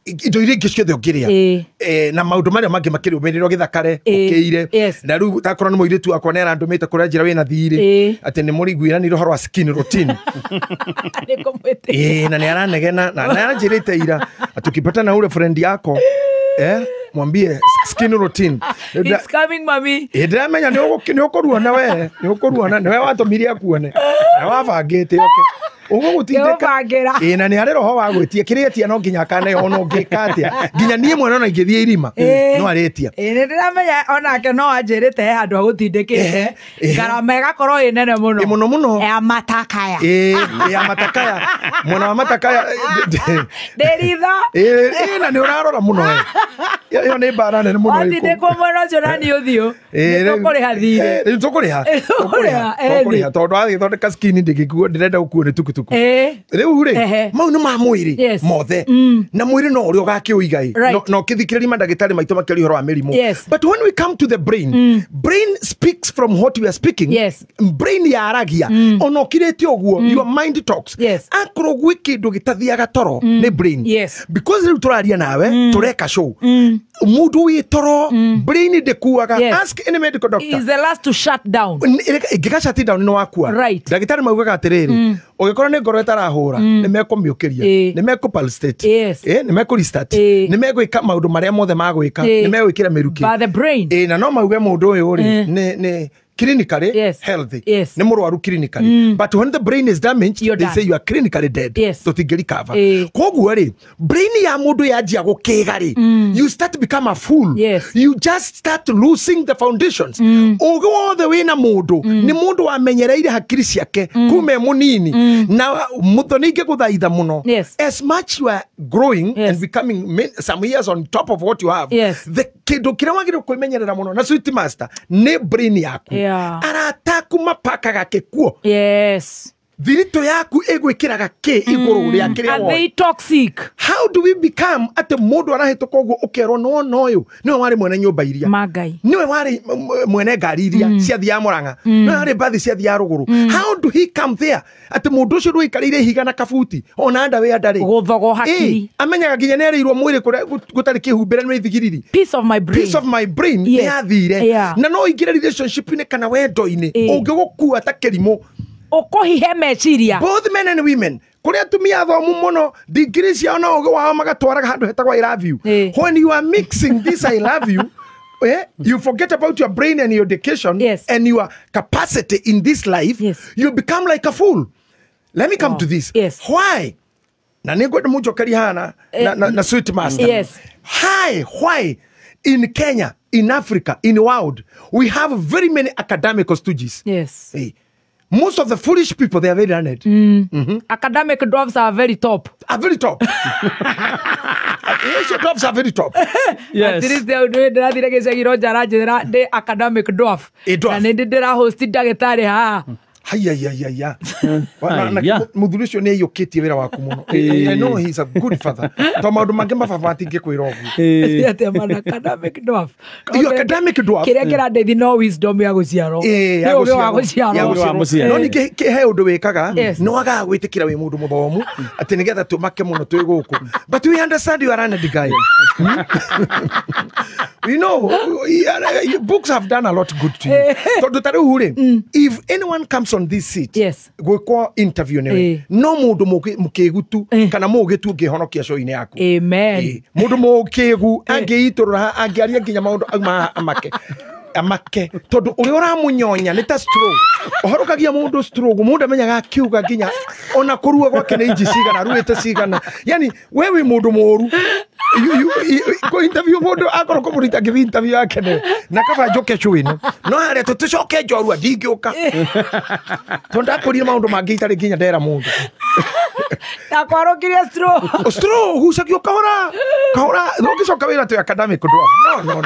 indo iria ingĩ ciothe ũngĩrĩa na maũndũ marĩa mangĩ makĩrũmĩrĩrwo gĩthakare ũkĩire na rĩu takorwo nĩ mũirĩtu wakwa nĩ arandũmĩte kũrĩa njĩra wĩna thirĩ atĩ nĩ mũriguĩranire ũhoro wa skin routine na nĩ aranegena na aranjĩrĩte ira tukipatana ule friend yako mwambie skin routine. It's coming, mami. Ndĩramenya nĩ ũkũruona we, nĩ ũkũruona nĩ we watũmire akuone na wabangĩte ugugutindika na nĩ arĩ roho wa gwĩtia kĩrĩa etia no nginya akane ona ũngĩka atĩa nginya niĩ mwene ona ingĩthiĩ irima no arĩtia nĩ ndĩramenya onake no anjĩrĩte he handũ agũtindĩkĩte ngarama ĩgakorwo ĩ nene mũno mũno ya matakaya ya matakaya mwena wa matakaya ndĩritho na nĩ ũrarora mũno ĩyo nĩ mbara nene mũno watindĩkwo mwena ũcio na niĩ ũthiũ nĩtũkũrĩha thirĩ tũkũrĩha tondũ agĩthondeka skin ndĩrenda gũkuo nĩ tukutuku rĩu rĩ mau nĩ ma mwĩrĩ mothe na mwĩrĩ no ũrĩa ũgakĩũiga no kĩthikĩrĩria mandagĩtarĩ maitũ makĩria ũhoro wa mĩrimũ but when we come to the brain brain speaks from what we are speaking brain yaragia ona ũkirĩte ũguo your mind talks akorwo gwĩ kĩndũ gĩtathiaga toro nĩ brain because rĩu tũraria nawe tũreka show mũndũ wĩ toro brain ndĩkuaga ask any medical doctor is the last to shut down ingĩka shut down nĩ wakua ndagĩtarĩ maugaga atĩrĩrĩ ũgĩkorwo nĩ ngoro ĩtarahũra nĩ mekũmĩũkĩria nĩ mekũpulsate nĩ mekũrestart nĩ megwĩka maũndũ marĩa mothe magwĩka nĩ megwĩkĩra mĩrukĩ na no mauge mũndũ ũyũ rĩ nĩ clinically healthy nĩ mũrwaru clinically but when the brain is damaged they say you are clinically dead tũtingĩrĩcover koguo rĩ brain ya mũndũ yanjia gũkĩga rĩ you start to become a fool you just start losing the foundations ũgĩ wothe wĩna mũndũ nĩ mũndũ wamenyereire hakiri ciake kuma mũnini na mũthoni ingĩgũthaitha mũno as much you are growing and becoming some years on top of what you have the kĩndũ kĩrĩa wagĩrĩirwo kwĩmenyerera mũno na sweet master nĩ brain yaku arataku mapakaga kĩkuo thirito yaku ĩgwĩkĩraga kĩ igũrũ rĩa kĩrĩa are they toxic how do we become atĩ mũndũ arahĩtũka ũguo ũkerwo no ũyũ nĩwe warĩ mwene nyũmba iria nĩwe warĩ mwene ngari iria ciathiaga Mũrang'a nĩwe warĩ mbathi ciathiaga Rũgũrũ how do he come there atĩ mũndũ ũcio ndũikarĩire ihiga na kabuti ona ndawe ndarĩ gũthogwo hakiri amenyaga nginya nĩ erĩirwo mwĩrĩ kũrĩa gũtarĩ kĩhumbĩre nĩ thigiriri piece of my brain nĩ yathire na no ingĩre relationship-inĩ kana wendo-inĩ ũngĩgũkua ta kĩrimũ ũkũhihe meciria both men and women kũrĩa atumia thomu mũno degree ciao na ũgĩ wao magatwaraga handũ hetagwo I love you when you are mixing this I love you you forget about your brain and your education and your capacity in this life you become like a fool. Let me come to this why na nĩngwenda mũnjokeria hana na sweet master why in Kenya, in Africa, in the world we have very many academic stooges. Most of the foolish people, they are very learned. Academic dwarfs are very top. Are very top. Asian dwarfs are very top. Yes. This is the academic dwarf. And they did a host ndagĩtarĩ ha. Haya. Mũthuri ũcio nĩ yũkĩtie wĩra waku mũno. I know he's a good father. To maũndũ mangĩ mababa matingĩkwĩra ũguo. Ati academic dwarf. You academic dwarf. Kĩrĩa kĩrandeithia no wisdom ya gũciarwo. Nĩ ũgĩ wa gũciarwo. No ningĩ he ũndũ wĩkaga nĩ wagaga gwĩtĩkĩra wĩ mũndũ mũthomu atĩ nĩgetha tũmake mũno twĩ gũkũ. But we understand you are an guy. You know, books have done a lot good to you. Tondũ tarĩu rĩ, if anyone comes on this seat gwĩkwo interview nĩwe no mũndũ mũkĩgutu kana mũgĩtu ũngĩhonokia show-inĩ yaku mũndũ mũkĩgu angĩitũrũra angĩaria nginya maũndũ amake tondu ũrĩa ũramũnyonya nĩ ta straw ũhorokagia mũndũ straw mũndũ amenyaga akiuga nginya ona kũrua gwake nĩ inji cigana ruĩte cigana yani wewe mũndũ mũru ko interview mũndũ akorwo kũmũrita ngĩthi interview yake na kaba njoke show-inĩ no harĩa tũcoke njorua ndingĩũka tondu akũrire maũndũ mangĩ itarĩ nginya ndera mũndũ takwarokirie straw gucagio kahora ũngĩcoka wĩra tũ academic dwarf no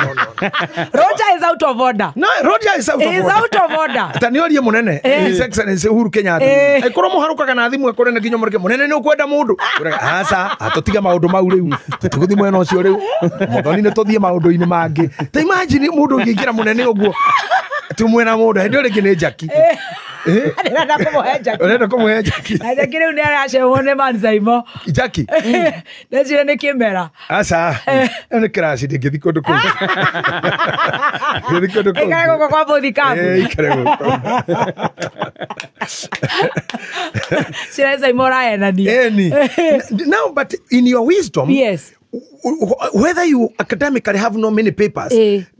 Roger is out of order. No, Roger is out of order. He is out of order. Taniorie munene His Excellency Uhuru Kenyatta. Aikoro muharukaga na thimu ekore na nginyo murike munene nĩ ukwenda mundu. Aca atotiga maundu mau riu. Tuguthi mwena ucio riu. Muthoni nĩ tuthie maundu-inĩ mangĩ. Ta imagine mundu ngĩingira munene ũguo. Tu mwena mundu hĩndĩ ĩrĩa nĩ njaki. Nenda kumuhe Jackie. Unaenda kumuhe Jackie. Na Jackie rĩu nĩaracemwo nĩ Manzaimo. Jackie. Ndecire nĩ kĩmera. Asa. Nĩ kĩraci ndĩngĩthi kũndũ kũu. Ngĩthi kũndũ kũu. Ikare gũkũ kwa Bũthi Camp. Ikare gũkũ. Cireza imora enani. Now, but in your wisdom, yes, whether you academically have no many papers,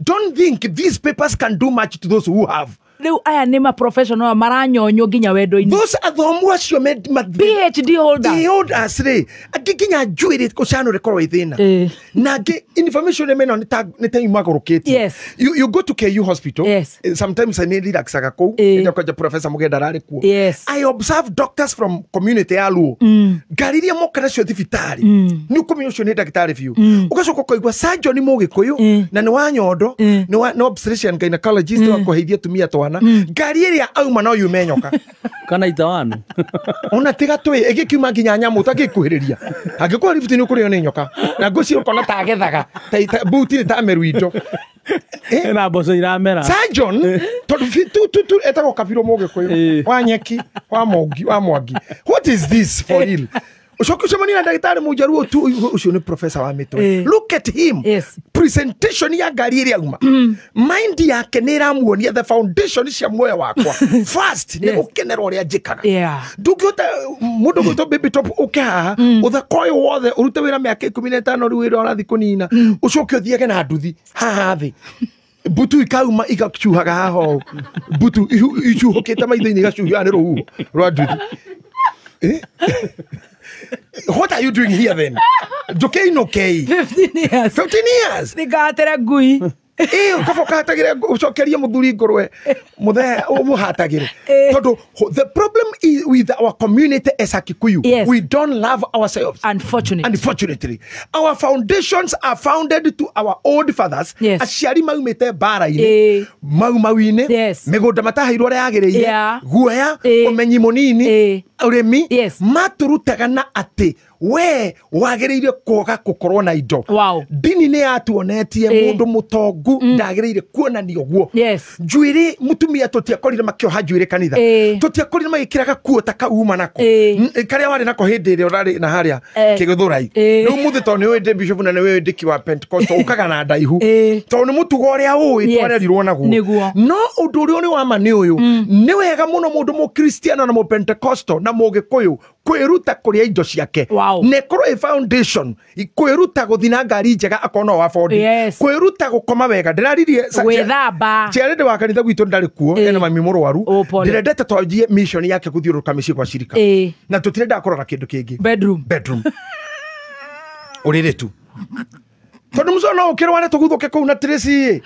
don't think these papers can do much to those who have. Riu aya nĩ ma professional maranyonyo nginya wendo-inĩ. Those athomu acio PhD holders. Holders rĩ angĩ nginya njuĩrĩ gũcanũre korwo ithĩna na angĩ information ĩmeno nĩ ta imagũrũkĩtie. Yes, you go to KU hospital. Yes, sometimes I need relaxaga kũu ĩrĩa kwaja Professor Mugenda ararĩ kuo. Yes, I observe doctors from community ya Luo ngari iria moka nacio thibitarĩ nĩ ũkũmenya ũcio nĩ ndagĩtarĩ biũ ũgacoka ũkaigua surgeon Mũgĩkũyũ na nĩ wa nyondo nĩ obstetrician gynecologist wa kũheithia tumia twana ngari ĩrĩa auma no yume nyoka kana itawanu ona tiga twĩ ĩgĩkiuma nginya nyamũ ũtangĩkuhĩrĩria angĩkorwo lift nĩ ũkũrĩo nĩ nyoka na ngũcio ũkona ta agethaga buti nĩ ta meru indo na mboco iramera surgeon tu etagwo Kabirũ Mũgĩkũyũ wa Nyeki wa Mwangi. What is this for real? Ushokishamani na daktari Mujaruo tu ucio ni professor wa Mitwe. Look at him. Yes. Presentation ya gari ĩrĩa uma. Mind yake nĩ ĩramuonia the foundation cia muoyo wakwa. First nĩ gũkenera ũrĩa njĩkaga. Ndũngĩhota mũndũ gwĩtwo baby top ũke haha ũthaka ũyũ wothe ũrute wĩra mĩaka 15 rĩu wĩra ũrathiĩ kũnina ũcoke ũthiage na nduthi haha thĩ. Butu ikauma igacuhaga haha butu icuhũkĩte maitho-inĩ igacuhia nĩ rũhuho rwa nduthi. What are you doing here then? Okay. 15 years. 15 years. Nigatera ngui. Ukafokahatagire ucokerie muthuri ngorwe muthe umuhatagire. Tondu the problem is with our community as a Kikuyu. Yes. We don't love ourselves. Unfortunately. Our foundations are founded to our old fathers. Yes. Aciari maumite bara-ini. Mau-ini. Yes. Migunda mataheirwo ũrĩa yagĩrĩire. Guoya. Ũmenyi mũnini. Ũrĩmi. Yes. Maturutaga na atĩ we wagĩrĩire kwaga gũkorwo na indo. Wow. Dini nĩ yatuonetie mũndũ mũtongu ndagĩrĩire kuonania ũguo. Yes. Njuĩrĩ mutumia tũtiakorire makĩoha njuĩrĩ kanitha. Tũtiakorire magĩkĩraga kuo ta kauma nako. Karĩa warĩ nako hĩndĩ ĩrĩa ũrarĩ na harĩa Kĩgũthũrai. Rĩu mũthĩ tondũ nĩ wĩ bishop na nĩ wĩ ndĩki wa Pentecost ũkaga na ndaihu. Tondũ nĩ mũtugo ũrĩa ũĩ twarerirwo naguo. No ũndũ ũrĩa nĩ wa ma nĩ ũyũ. Nĩ wega mũno mũndũ mũkristiano na mũpentekosto na Mũgĩkũyũ kwĩruta kũrĩa indo ciake. Nekorwo foundation kwĩruta gũthiĩ na ngari njega akona wa afford. Kwĩruta gũkoma wega ndĩraririe gwĩthamba ciarĩndĩ wa kanitha gwitũ ndarĩ kuo ena mami mũrwaru ndĩrendete twanjie mission yake gũthiũrũrũka mĩciĩ kwa cirika na tũtirenda kũrora kĩndũ kĩngĩ bedroom ũrĩrĩ tu tondu mucona ukirwane tuguthũke kũu na Tracy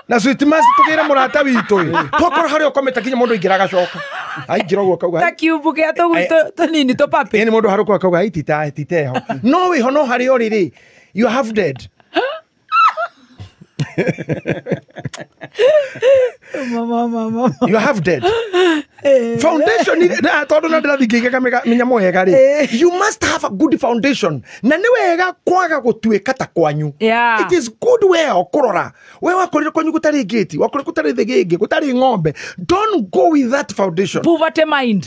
na sweet mas tugire mũrata witũ tokora harĩa ũkomete kinya mũndũ ingĩraga coka aingĩra ũguo kauga ta kiubu gĩa tũnini tũpapi eni mũndũ harũkwa kauga ititeho no wĩho no harĩ ũrĩrĩ you have dead mama you have dead foundation tondu na ndĩrathingĩka mĩnyamũ wega rĩ you must have a good foundation na nĩ wega kwaga gũtuĩka ta kwanyu. It is good well kũrora we wakorire kwanyu gũtarĩ gate wakorire gũtarĩ thĩgĩngĩ gũtarĩ ng'ombe don't go with that foundation. Poverty minds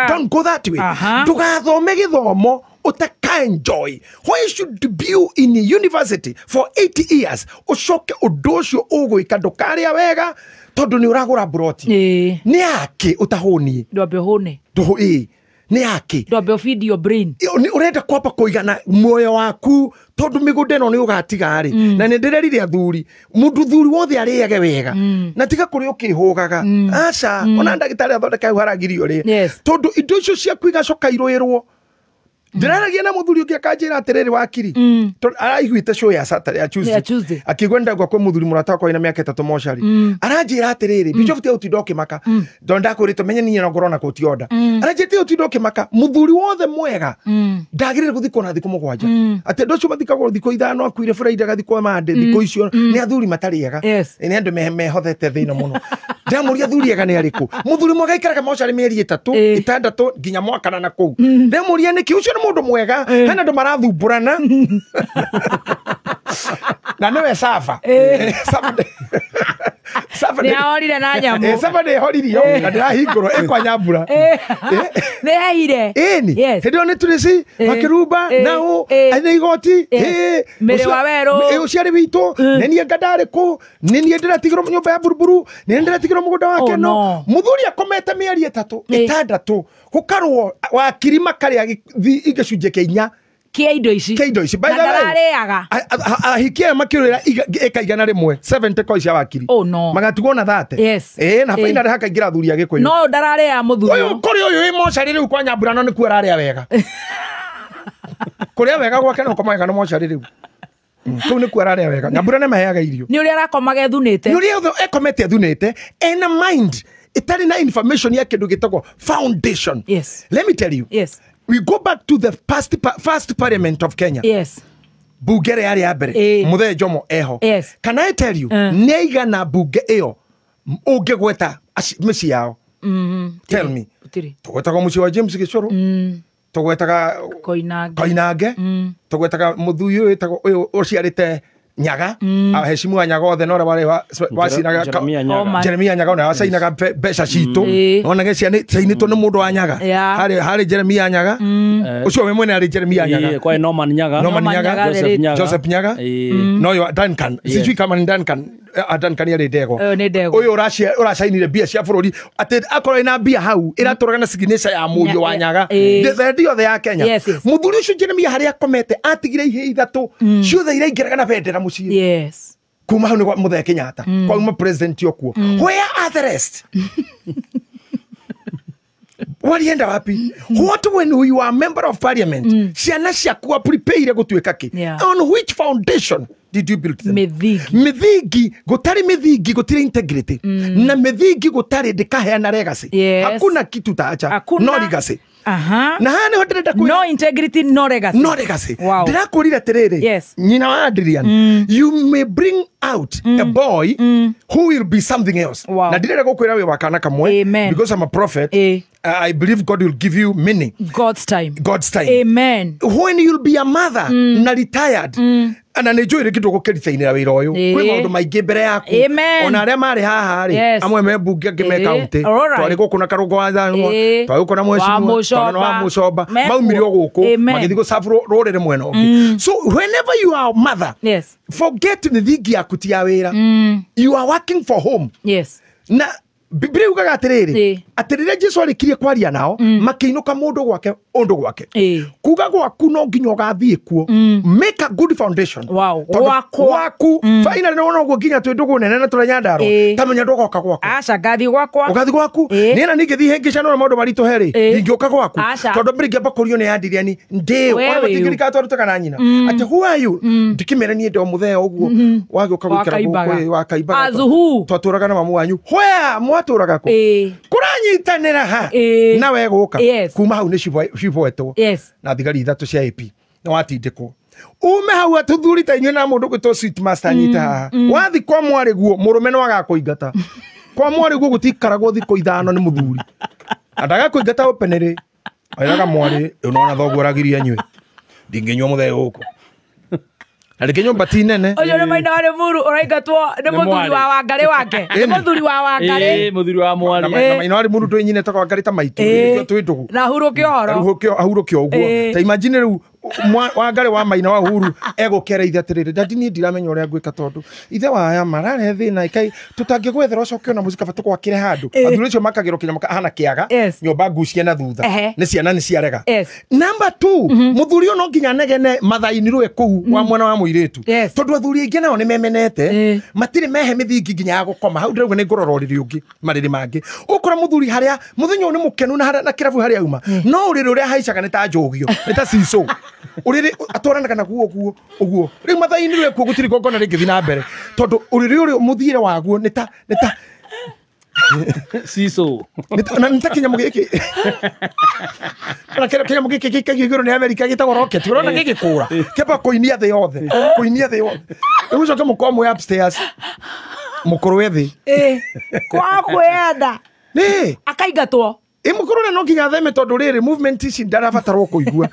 don't go that way. Ndũgathome gĩthomo utaka enjoy. Why should you in university for 8 years ucoke ũndũ ũcio ũgwĩka ndũkarĩa wega tondu nĩ ũragũra broti nĩ yake ũtahũnie ndwambe ũhũne nĩ yake ndwambe feed your brain urenda kwamba kũigana muoyo waku tondu mĩgũnda ĩno nĩ ũgatiga rĩ na nĩ ndĩrerire athuri thuri wothe arĩage wega na tiga kũrĩ ũkĩhũgaga aca ona ndagĩtarĩ athondeka haragirio rĩ tondu indo icio ciaku igacoka irũĩrwo. Ndĩraragia na muthuri ũngĩ akanjĩra atĩrĩrĩ wakiri araiguĩte show ya Saturday ya Tuesday akigwenda kwa muthuri mũrata wakwa ina mĩaka 3 mochari aranjĩra atĩrĩrĩ bishop tĩ ũtinda ũkĩmaka ndonda kũrĩtwo menye niĩ no ngorona kũtioda aranjĩte ũtinda ũkĩmaka muthuri wothe mwega ndagĩrĩire gũthikwo na thikũ mũgwanja atĩ ndũcio mathikagwo thikũ ithano akuire Friday gathikwo Monday thikũ icio nĩ athuri matarĩega nĩ andũ mehothete thĩna mũno ndamũria athuri ega nĩ arĩkũ muthuri mwega ikaraga mochari mĩeri 3 6 nginya mwaka na kũu ndamũria nĩkĩ ũcio mũndũ mwega hena andũ marathumbũrana na nĩwe Safa Nĩ ahorire na nyamũ. Saba nĩ horirio na ndĩrahingũrwo ĩkwa Nyambura. Nĩ yahire. Ĩni. Hĩndĩ ĩyo nĩ tũrĩci makĩrumba naũ nĩ igoti. Mĩrĩ wa werũ. Ũciarĩ witũ nĩ niĩ ngandarĩ kũ nĩ niĩ ndĩratigĩrwo nyũmba ya buruburu nĩ niĩ ndĩratigĩrwo mũgũnda wake no. Mũthuri akomete mĩeri 3 gũkarwo wakiri makarĩa igĩcunjĩ kĩa 4 kia indo ici. By the way, ahikia makĩrĩra ĩkaigana rĩmwe 70 koi cia wakiri. Oh no. Magatigwo na 30. Na faina hakaingĩra athuri a Gĩkũyũ. No ndararĩa mũthuri. Ũyũ kũrĩ ũyũ ĩ mocarĩ rĩu kwa Nyambura no nĩkuo ararĩa wega. Kũrĩa wega gwake no komaga no mocarĩ rĩu. Kũu nĩkuo ararĩa wega. Nyambura nĩ maheaga irio. Nĩ ũrĩa arakomaga ethunĩte. Nĩ ũrĩa ekomete ethunĩte ena mind itarĩ na information ya kĩndũ gĩtagwo foundation. Yes. Let me tell you. Yes. We go back to the first parliament of Kenya. Yes. Bunge rĩarĩ ya mbere. Mũthee Jomo eho. Yes. Can I tell you, nĩ aigana bunge ĩyo ũngĩgweta mĩciĩ yao? Tell me. Tũgwetaga mũciĩ wa James Gĩcũrũ. Tũgwetaga Koinange. Tũgwetaga mũthuri ũyũ wĩtagwo ũyũ ũciarĩte Nyaga. Aheshimu wa Nyaga othe no wale wacinaga Jeremia Nyaga na wacainaga mbeca citũ. Ona gĩcia nĩ cainĩtwo nĩ mũndũ wa Nyaga. Harĩ Jeremia Nyaga. Ũcio we mwene harĩ Jeremia Nyaga. Kwa Norman Nyaga. Joseph Nyaga. No yo Duncan. Sijui kama ni Duncan. Duncan yari Ndegwa. Ũyũ ũracainire mbia cia bũrũri atĩ akorwo ina mbia hau ĩratũraga na signature ya mũriũ wa Nyaga. Thendi yothe ya Kenya. Mũthuri ũcio Jeremia harĩa akomete atigire ihĩ 3 ciothe iraingĩraga na bendera mũciĩ. Yes. Kuma hau nĩ Mũthee Kenyatta. Kwa uma president yokuo. Where are the rest? Walienda wapi? What when you are a member of parliament? Ciana ciaku prepare gũtuĩka kĩ? On which foundation did you build them? Mithingi gũtarĩ mithingi gũtirĩ integrity. Na mithingi gũtarĩ ndĩkaheana legacy. Hakuna kitu tacha. No legacy. Na hana ndĩrenda kwĩra no integrity no legacy. No legacy. Ndĩrakũrire atĩrĩrĩ. Nyina wa Adrian. You may bring out a boy who will be something else. Na ndĩrenda gũkwĩra wĩ wakana kamwe because I'm a prophet. I believe God will give you many. God's time. God's time. Amen. When you'll be a mother na retired. Ana nĩ njũĩ kĩndũ gũkĩritainĩra wĩra ũyũ kwĩ maũndũ maingĩ mbere yaku ona arĩa marĩ haha rĩ amwe me mbunge angĩ me kaunti twarĩ gũkũ na Karũngũ wa Thang'wa twarĩ gũkũ na Mheshimiwa wa Mũcomba maumire o gũkũ magĩthiĩ gũcabu rũrĩrĩ mwena ũngĩ. So whenever you are a mother, forget mithingi yaku ti ya wĩra. You are working for home. Na Biblia yugaga atĩrĩrĩ atĩ rĩrĩa Jesũ arĩkirie kwaria nao makĩinũka mũndũ gwake ũndũ gwake kuga gwaku no nginya ũgathiĩ kuo. Make a good foundation waku finally no ũguo nginya twĩ ndũgũ nene na tũrĩa Nyandarũa tamenya ndũgoka gwakwa aca ngathi gwakwa ũgathi gwaku nĩ na ningĩthiĩ hĩngĩcanũra maũndũ maritũ herĩ ingĩũka gwaku tondũ mbere ngĩamba kũrio nĩ Adrian ndĩ ona matingĩrika twarutaga na nyina atĩ who are you ndikĩmera niĩ ndĩ Mũthee ũguo wagĩũka gwĩkĩra gũkũ wakaibaga twatũraga na mamu wanyu mwatũraga kũ kũranyitanĩra ha nawe gũka kuma hau nĩ ciboetwo na thigari 3 cia AP na watindĩkwo ume hau atũthuri ta inyuĩ na mũndũ gwĩtwo sweet master nyita haha wathi kwa mwarĩ guo mũrũme no agakũingata kwa mwarĩ guo gũtikaragwo thikũ 5 nĩ mũthuri andagakũingata open rĩ oiraga mwarĩ ũnona thoguo ũragiria nyue ndingĩnyua Mũthee gũkũ arĩkĩ nyũmba ti nene ũyũ nĩ Maina wa Limuru ũraingatwo nĩ mũthuri wa Wangari wake nĩ mũthuri wa Wangari mũthuri wa Mwari na Maina wa Limuru twĩnyine ta Wangari ta maitũ twĩ ndũgũ na hurũke ũhoro ahurũke ũguo ta imagine rĩu Wangari wa Maina wa Uhuru egũkera ithe atĩrĩrĩ ndadi niĩ ndiramenya ũrĩa ngwĩka tondũ ithe waya marare thĩna ikai tũtangĩgwethera ũcoke na mũcika batu gwakĩre handũ athuri acio makagĩrwo kinya makahana kĩaga nyũmba ngucie na thutha nĩ ciana nĩ ciarega. Number 2 mũthuri ũyũ no nginya negene mathaini rwe kũu wa mwana wa mũirĩtu tondũ athuri aingĩ nao nĩ memenete matirĩ mehe mithingi nginya ya gũkoma hau ndĩrauga nĩ ngũrora ũrĩrĩ ũngĩ marĩrĩ mangĩ ũkora mũthuri harĩa mũthenya ũyũ nĩ mũkenu na kĩrabu harĩa auma no ũrĩrĩ ũrĩa haicaga nĩ ta njũgio nĩ ta cico uriri atwaranaga na guo uguo ri mathaini rwe kuo gutiri gongona ringĩthi na mbere tondu uriri uri muthiire waguo nĩ ta cico na nitakinya mugiki na kinya mugiki kikagio iguru ni America gitagwo rocket urona gigikura kiba kuinia thĩ yothe uguo kama komo upstairs mukuru thi kwa kwenda ni akaingatwo mukuru no nginya theme tondu riri movement ici ndarabatarwo kuigua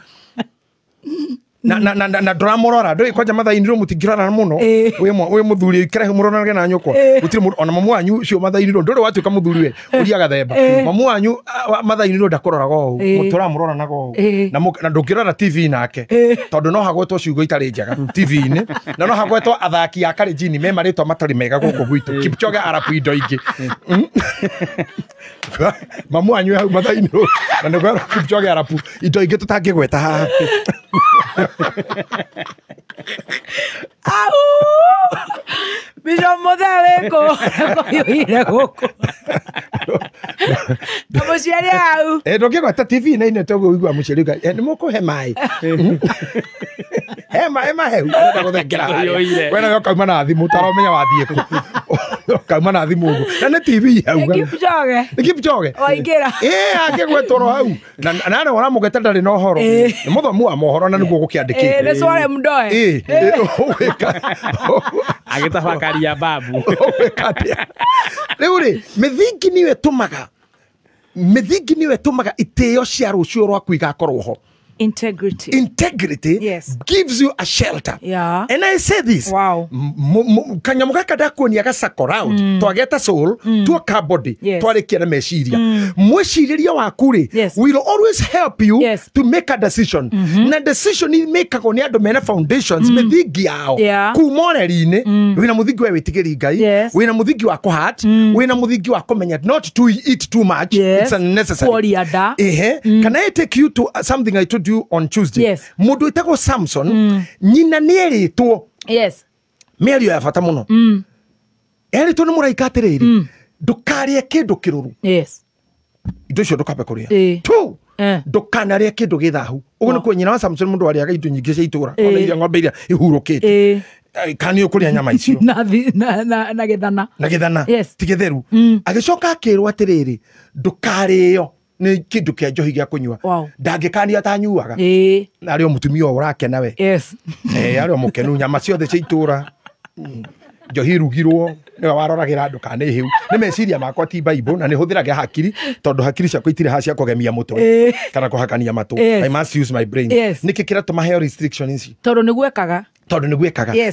na ndramurora ndoi kwanja mathaini ro mutingirana muno we muthuri ikare murona na nyukwa gutire ona mamu wanyu ucio mathaini ro ndori watuika muthuri we uria gathemba mamu wanyu mathaini ro ndakoraga o muturamurora nago na ndukirora TV nake tondu no hagwetwo ciugo itari njega TV-ini na no hagwetwo athaki a Kalenjin me maritwa matari mega guku gwitu Kipchoge arapu indo ingi mamu wanyu hau mathaini ro na ndukirora Kipchoge arapu indo ingi tutangigweta haha Au! Bisho modele ko yuire goko. Kamuciari au. Ndoke kwa TV na ine togo igwa muciari ga. Ni mukuhe mai. Ema he. Ndako thengera. Wena yo kauma na thimu taramenya wathie ku. Kauma na thimu ngo. Na ne TV hau. Kipchoge. Waingira. Akigwetoro hau. Na na wona mugeta ndari no horo. Ni muthomu wa mohoro na niguo gukiandikira. Ni swale mdoe. Agitafakaria babu. Riu mithingi niwe tumaga iteo cia rucio rwaku igakorwo ho. Integrity gives you a shelter. Yeah. And I say this. Wow. Kanyamu gaka ndakuonia gacako round. Twageta soul, tuoka body, twarikia na meciria. Mweciriria waku ri will always help you to make a decision. Na decision ni make ko ni andu mena foundations mithingi yao. Kumoreri-ini wina muthingi wa witigiri Ngai, wina muthingi wa kuhat, wina muthingi wa kumenya not to eat too much. It's unnecessary. Can I take you to something I told you on Tuesday? Mundu itagwo Samson nyina nieritwo mĩario ya bata muno eritwo ni muraika atiriri ndukarie kindu kiruru indo cio ndukabe kuria tu ndukanarie kindu githahu uguo ni kunyina wa Samson mundu ariaga indo nyingi cia itura ona iria ng'ombe iria ihurukite kani ukuria nyama icio na githana tigetheru agicoka akirwo atiriri ndukario ni kindu kia njohi gia kunyua ndangikania ta nyuaga na ario mutumia urakena we ario mukenu nyama ciothe cia itura njohi rugirwo ni waroragira andu kana hiu ni meciria makwa ti Bible na ni huthiraga hakiri tondu hakiri ciakwa itire ha cia kugemia mutwe kana kuhakania matu I must use my brain nikikira tumahe restriction ici tondu niguekaga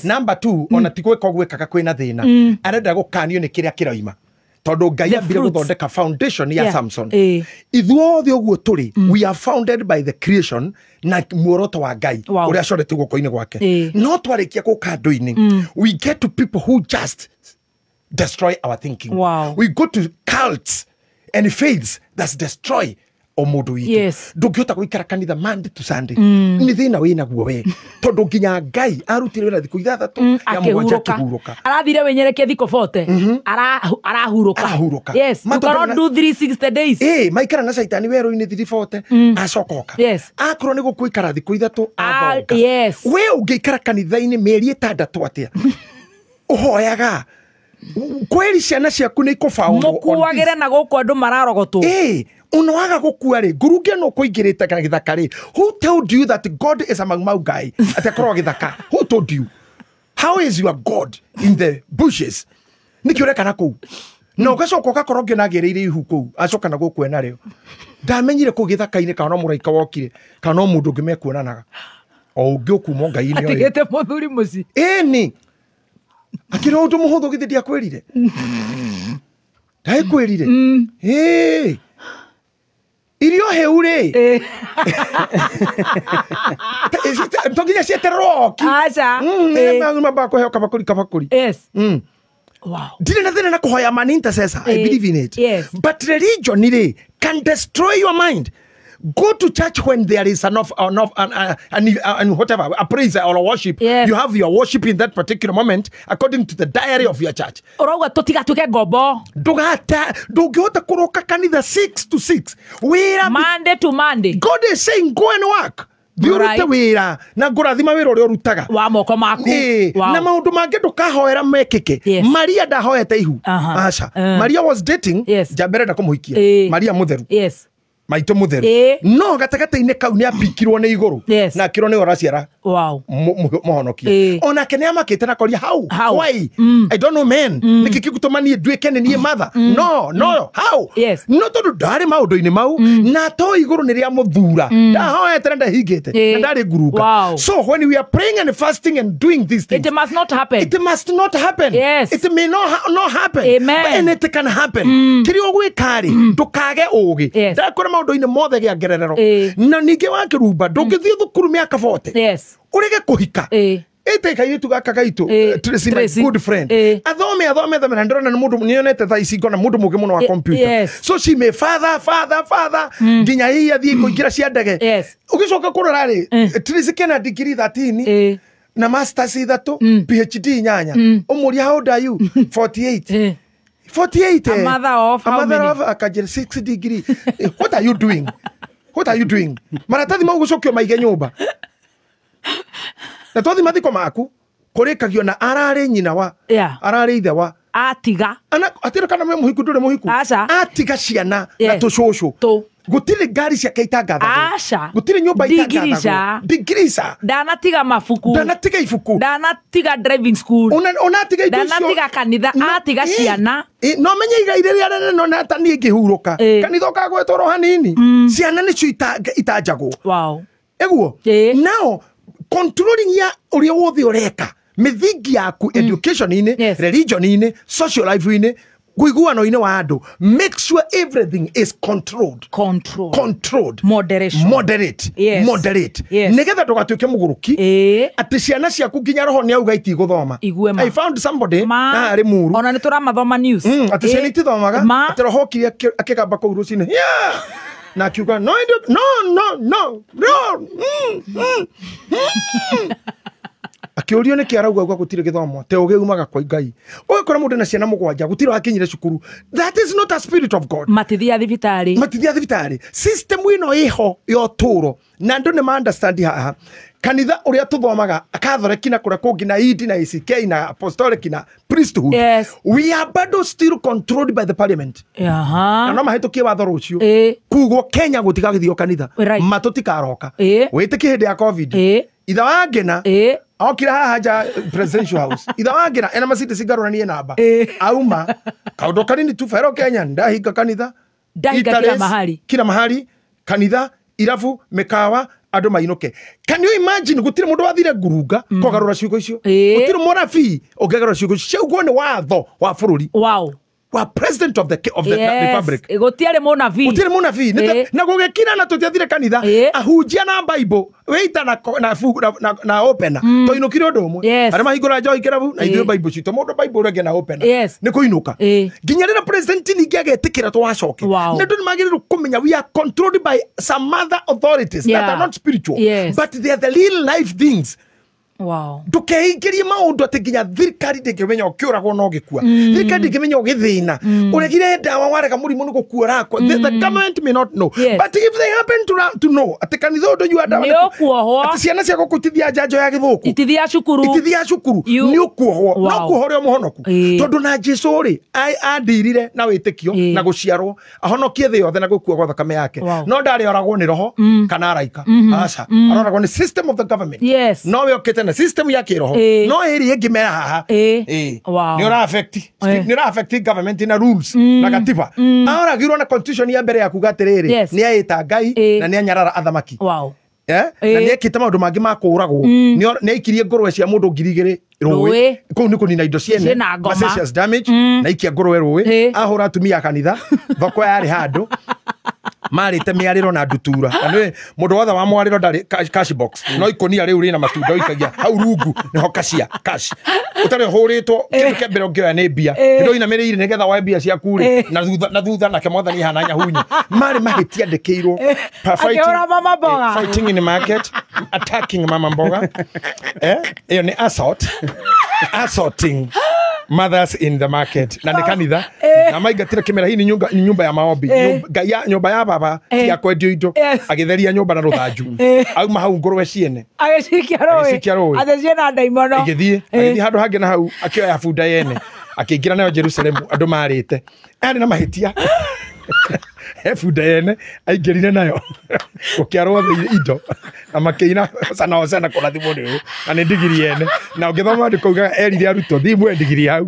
number 2 ona ti gweka gwekaga kwina thina arenda gukanio ni kiria kiraima tondu Ngai ambire guthondeka foundation ya Samson ithuothe uguo turi we are founded by the creation na muoroto wa Ngai uria acorete guoko-ini gwake no twarikia guka ndu-ini we get to people who just destroy our thinking. We go to cults and faiths that destroy omundu witu ndungihota guikara kanitha Monday to Sunday ni thina wina guo we tondu nginya Ngai arutire wina thiku 6 ya mugwanja kihuruka arathire wenyerekie thiku 40 arahuruka you cannot do 360 days maikara na saitani wero-ini 340 acokoka akorwo ni gukuikara thiku 3 aboka we ungiikara kanitha-ini mieri 6 atia uhoyaga kweli ciana ciaku ni ikufaulu mukuagire na guku andu mararogotwo unoaga gukua ri ngurunge no kuingirite kana githaka ri who told you that God is among Mau Ngai atakorwo githaka who told you how is your God in the bushes nikiureka na ku no gacoka gakorwo nginagirire ihu ku acoka na gukwena rio ndamenyire ku githaka-ini kana muraika wokire kana mundu ngimekuonanaga o ngikuma Ngai-ini oyo atigete muthuri muci ni akira undu muhuthu githi ndia kwirire dai kwirire irio heu ri ntoginya ciete roki acha mamba kuheo kabakuri ndire na thina na kuhoya man intercessor I believe in it but religion ri can destroy your mind. Go to church when there is and whatever, a praise or a worship. You have your worship in that particular moment according to the diary of your church. Orauga tutigatuke gobo. Ndungihota kuroka kanitha 6 to 6. Monday to Monday. God is saying go and work. Thiurute wira na ngurathima wira uria urutaga wa moko maku na maundu mangi ndukahoera mekike. Maria ndahoete ihu acha Maria was dating Jambere na kumuhikia Maria mutheru maito mutheru no gatagata-inĩ kau nĩ apikirwo nĩ igũrũ na akĩrwo nĩ oraciara mũhonokia onake nĩ amakĩte na koria how why I don't know man nĩkĩ gĩgũtũma niĩ nduĩke nĩ niĩ mother no how no tondũ ndarĩ maũndũ-inĩ mau na to igũrũ nĩ rĩa mũthura ndahoete na ndahingĩte na ndarĩ ngurunga so when we are praying and fasting and doing these things it must not happen it may not happen but it can happen kĩrĩa ũgwĩka-rĩ ndũkage ũũgĩ ndakora maũndũ-inĩ mothe gĩa ngererero na ningĩ wakĩrumba ndũngĩthiĩ thukuru mĩaka 40 ũrege kũhika ite kairitu gaka gaitu Tracy my good friend athome na ndĩrona nĩ mũndũ nĩonete thaa ici ngona mũndũ mũgĩ mũno wa computer so she may father nginya hii athiĩ kũingĩra cia ndege ũgĩcoka kũrora-rĩ Tracy kena degree 13 na masters 3 PhD 8 ũmũria how old are you 48 a mother of how many? A 6 degree. What are you doing? Maratathi mau gucokio maige nyumba. Na tothi mathiko maku kurikagio na arare nyina wa arare ithe wa atiga atira kana me muhiku ndure muhiku atiga ciana na tucucu gutire ngari ciake itangathaga gutire nyumba itangathaga digirisa ndanatiga mabuku ndanatiga ibuku ndanatiga driving school onatiga indo icio ndanatiga kanitha atiga ciana no menye igai rĩrĩa rĩnene no ta niĩ ngĩhurũka kanitha ũkagwetwo ro hanini ciana nĩcio itanjagwo eguo now controlling ya ũrĩa wothe ũreka mithingi yaku education-inĩ religion-inĩ social life-inĩ guiguano-inĩ wa andũ make sure everything is controlled moderate nĩgetha ndũgatuĩke mũgũrũki atĩ ciana ciaku nginya roho nĩ auga itigũthoma I found somebody na arĩ muru ona nĩ tũramathoma news atĩ ciana itithomaga atĩ roho okire akĩgamba kũu rũcinĩ na akiuga no akiurio nĩ kĩarauga gũtirĩ gĩthomo te ũgĩ umaga kwa Ngai ũgĩkora mũndũ na ciana mũgwanja gũtirĩ wakinyire cukuru that is not a spirit of God matithia thibitarĩ system ĩno ĩho ya ũtũũro na andũ nĩ understand haha kanitha ũrĩa tũthomaga Catholic na kũrĩa kũngĩ na ED na ACK na Apostolic na priesthood we are bado still controlled by the parliament na no mahĩtũkie watho rũcio kugwo Kenya gũtigagĩthio kanitha matũtikaroka wĩtĩkie hĩndĩ ya COVID itha wangena okira haha nja presidential house itha wangena ena maciti cigarũranie namba auma kaũndũ kanini tu fero Kenya ndahinga kanitha kila mahali kanitha irabu mikawa andũ mainũke can you imagine gũtirĩ mũndũ wathire ngurunga kũgarũra ciugo icio gũtirĩ mũnabii ũngĩgarũra ciugo icio ciugo nĩ watho wa bũrũri wa president of the republic gũtirĩ mũnabii na gũgĩkira na tũtiathire kanitha ahunjia na bible wĩita na opena tũinũkire ũndũ ũmwe arĩa mahingũra njohi kĩrabu na ithuĩ bible citũ mũndũ bible ũrĩa na opena nĩ kũinũka nginya rĩrĩa president ningĩ agĩtĩkĩra twacoke nĩ andũ nĩmagĩrĩirwo kũmenya we are controlled by some other authorities that are not spiritual but they are the real life things ndũkeingĩrie maũndũ atĩ nginya thirikari ndĩngĩmenya ũkĩũragwo no gĩkua thirikari ndĩngĩmenya ũgĩthĩna ũregire ndawa warega mũrimũ nĩ gũkua ũrakua the government may not know but if they happen to know atĩ kanitha ũndũnyua ndawa atĩ ciana cia gũkũ itithia njanjo ya gĩthũkũ itithia cukuru nĩ ũkuohwo no kuoho ũrĩa mũhonoku tondũ na Jesũ rĩ andirire na wĩtĩkio na gũciarwo ahonokie thĩ yothe na gũkua gwa thakame yake no ndarĩ oragwo nĩ roho kana araika aca aroragwo nĩ system of the government no we okĩte na system ya kiroho no ĩrĩ ĩngĩmera haha nĩ ora affect government na rules na katiba aragirwo na constitution ya mbere ya kuga atĩrĩrĩ nĩ aĩta Ngai na nĩ anyarara athamaki na nĩ ekĩte maũndũ mangĩ ma kũũragwo nĩ aikirie ngũrwe cia mũndũ 2,000 rũĩ kũu nĩ kũnina indo ciene malicious damage na ikia ngũrwe rũĩ ahũra atumia kanitha thoko yarĩ handũ marĩte mĩarĩro na ndutura na mũndũ wothe wa mwarĩro ndarĩ cash box no ikonia rĩu rĩna matunda ũikagia hau rungu nĩho cash ũtarĩ hũrĩtwo kĩndũ kĩa mbere ũngĩoya nĩ mbia hĩndĩ inamĩrĩire nĩgetha wae mbia ciaku rĩ na thutha nake mwathani hana nyahunya marĩ mahĩtia ndĩkĩirwo fighting in the market attacking mama mboga ĩyo nĩ assaulting mothers in the market na nĩ kanitha na maingatire kĩmera hii ni nyumba ya maombi nyumba ya baba ya kwendio indo agĩtheria nyumba na rũthanju auma hau ngũrwe ciene agĩcikia rũĩ athecie na ndaimono agĩthiĩ handũ hangĩ na hau akĩoya bunda yene akĩingĩra nayo Jerusalemu andũ marĩte arĩ na mahĩtia bunda yene aingĩrire nayo gũkĩarwo indo na makĩina sana kũrathimwo nĩ ũũ na nĩ ndigiri yene na ũngĩthoma ndĩkauga erire arutwo thimwe ndigiri hau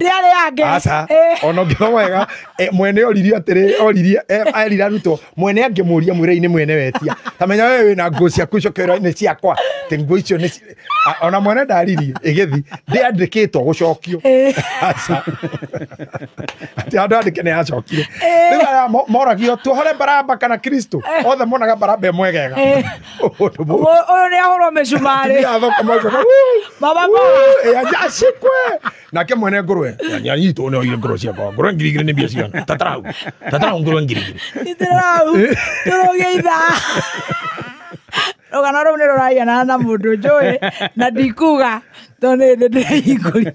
aca ona ũngĩthoma wega mwene oririe erire arutwo mwene angĩmũria mwĩra-inĩ mwene wetia tamenya wewe wĩna nguo ciaku icokerwo-inĩ ciakwa atĩ nguo icio ona mwene ndaririe ĩgĩthi ndĩandĩkĩtwo gũcokio aca atĩ andũ andĩke nĩ yacokire rĩu aya moragio tuohore Baraba kana Kristo othe monaga Baraba mwegega ũyũ nĩ ahũrwo mĩcumarĩ baba yacikwe nake mwene ngũrwe nyanyitwo nĩ oire ngũrwe ciakwa ngũrwe ngirigiri nĩ mbia cigana tatarau ngũrwe ngirigiri tũrũgeitha rũgano rũu nĩ rũraiganana na mũndũ njũĩ na ndikuga tondũ nĩ hĩndĩ ndĩrahingũria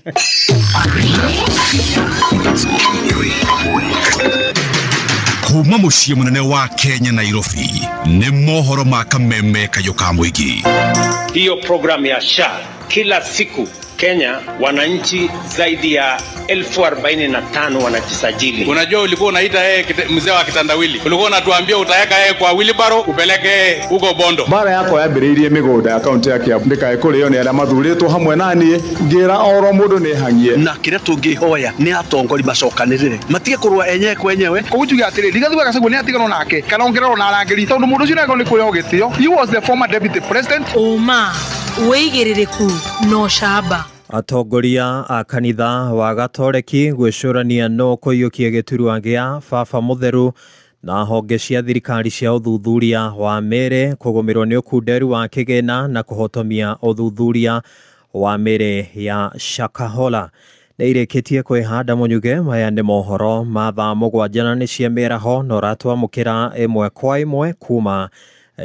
kuma muciĩ munene wa Kenya Nairobi nĩ mohoro ma Kameme Kayo ka Mũingĩ. Hiyo program ya SHA kila siku Kenya wananchi zaidi ya 45,000 wanajisajili. Unajua ulikuwa unaita yeye mzee wa kitandawili. Ulikuwa unatuambia utaweka yeye kwa wheelbarrow upeleke huko Bondo. Mara yako yambĩrĩirie mĩgũnda akaunti yake ndĩkae kũrĩo nĩ arĩa mathurĩtwo hamwe naniĩ ngĩra oro mũndũ nĩ hangie. Na kĩrĩa tũngĩhoya nĩ atongori macokanĩrĩre. Matige kũrũa enyewe kwa enyewe. Kũnjuga atĩrĩ Rigathi Gachagua nĩ atiganwo nake kana ongererwo na arangĩri tondũ mũndũ ũcio nĩagwo nĩ kũrĩa ũgĩtĩo. He was the former deputy president. Wĩigĩrĩrĩku no camba. Atongoria a kanitha wa Gatoreki gwĩcũrania no kũiyũkia gĩturwa gĩa baba mũtheru na honge cia thirikari cia ũthuthuria wa Mĩrĩ kũgũmĩrwo nĩ ũkunderu wa kĩgĩna na kũhotomia ũthuthuria wa Mĩrĩ ya Shakahola nĩ irĩkĩtie kwĩhanda mũnyuge. Maya nĩ mohoro ma thaa 7 na nĩ cia mĩaraho na ũratwamũkĩra ĩmwe kwa ĩmwe kuma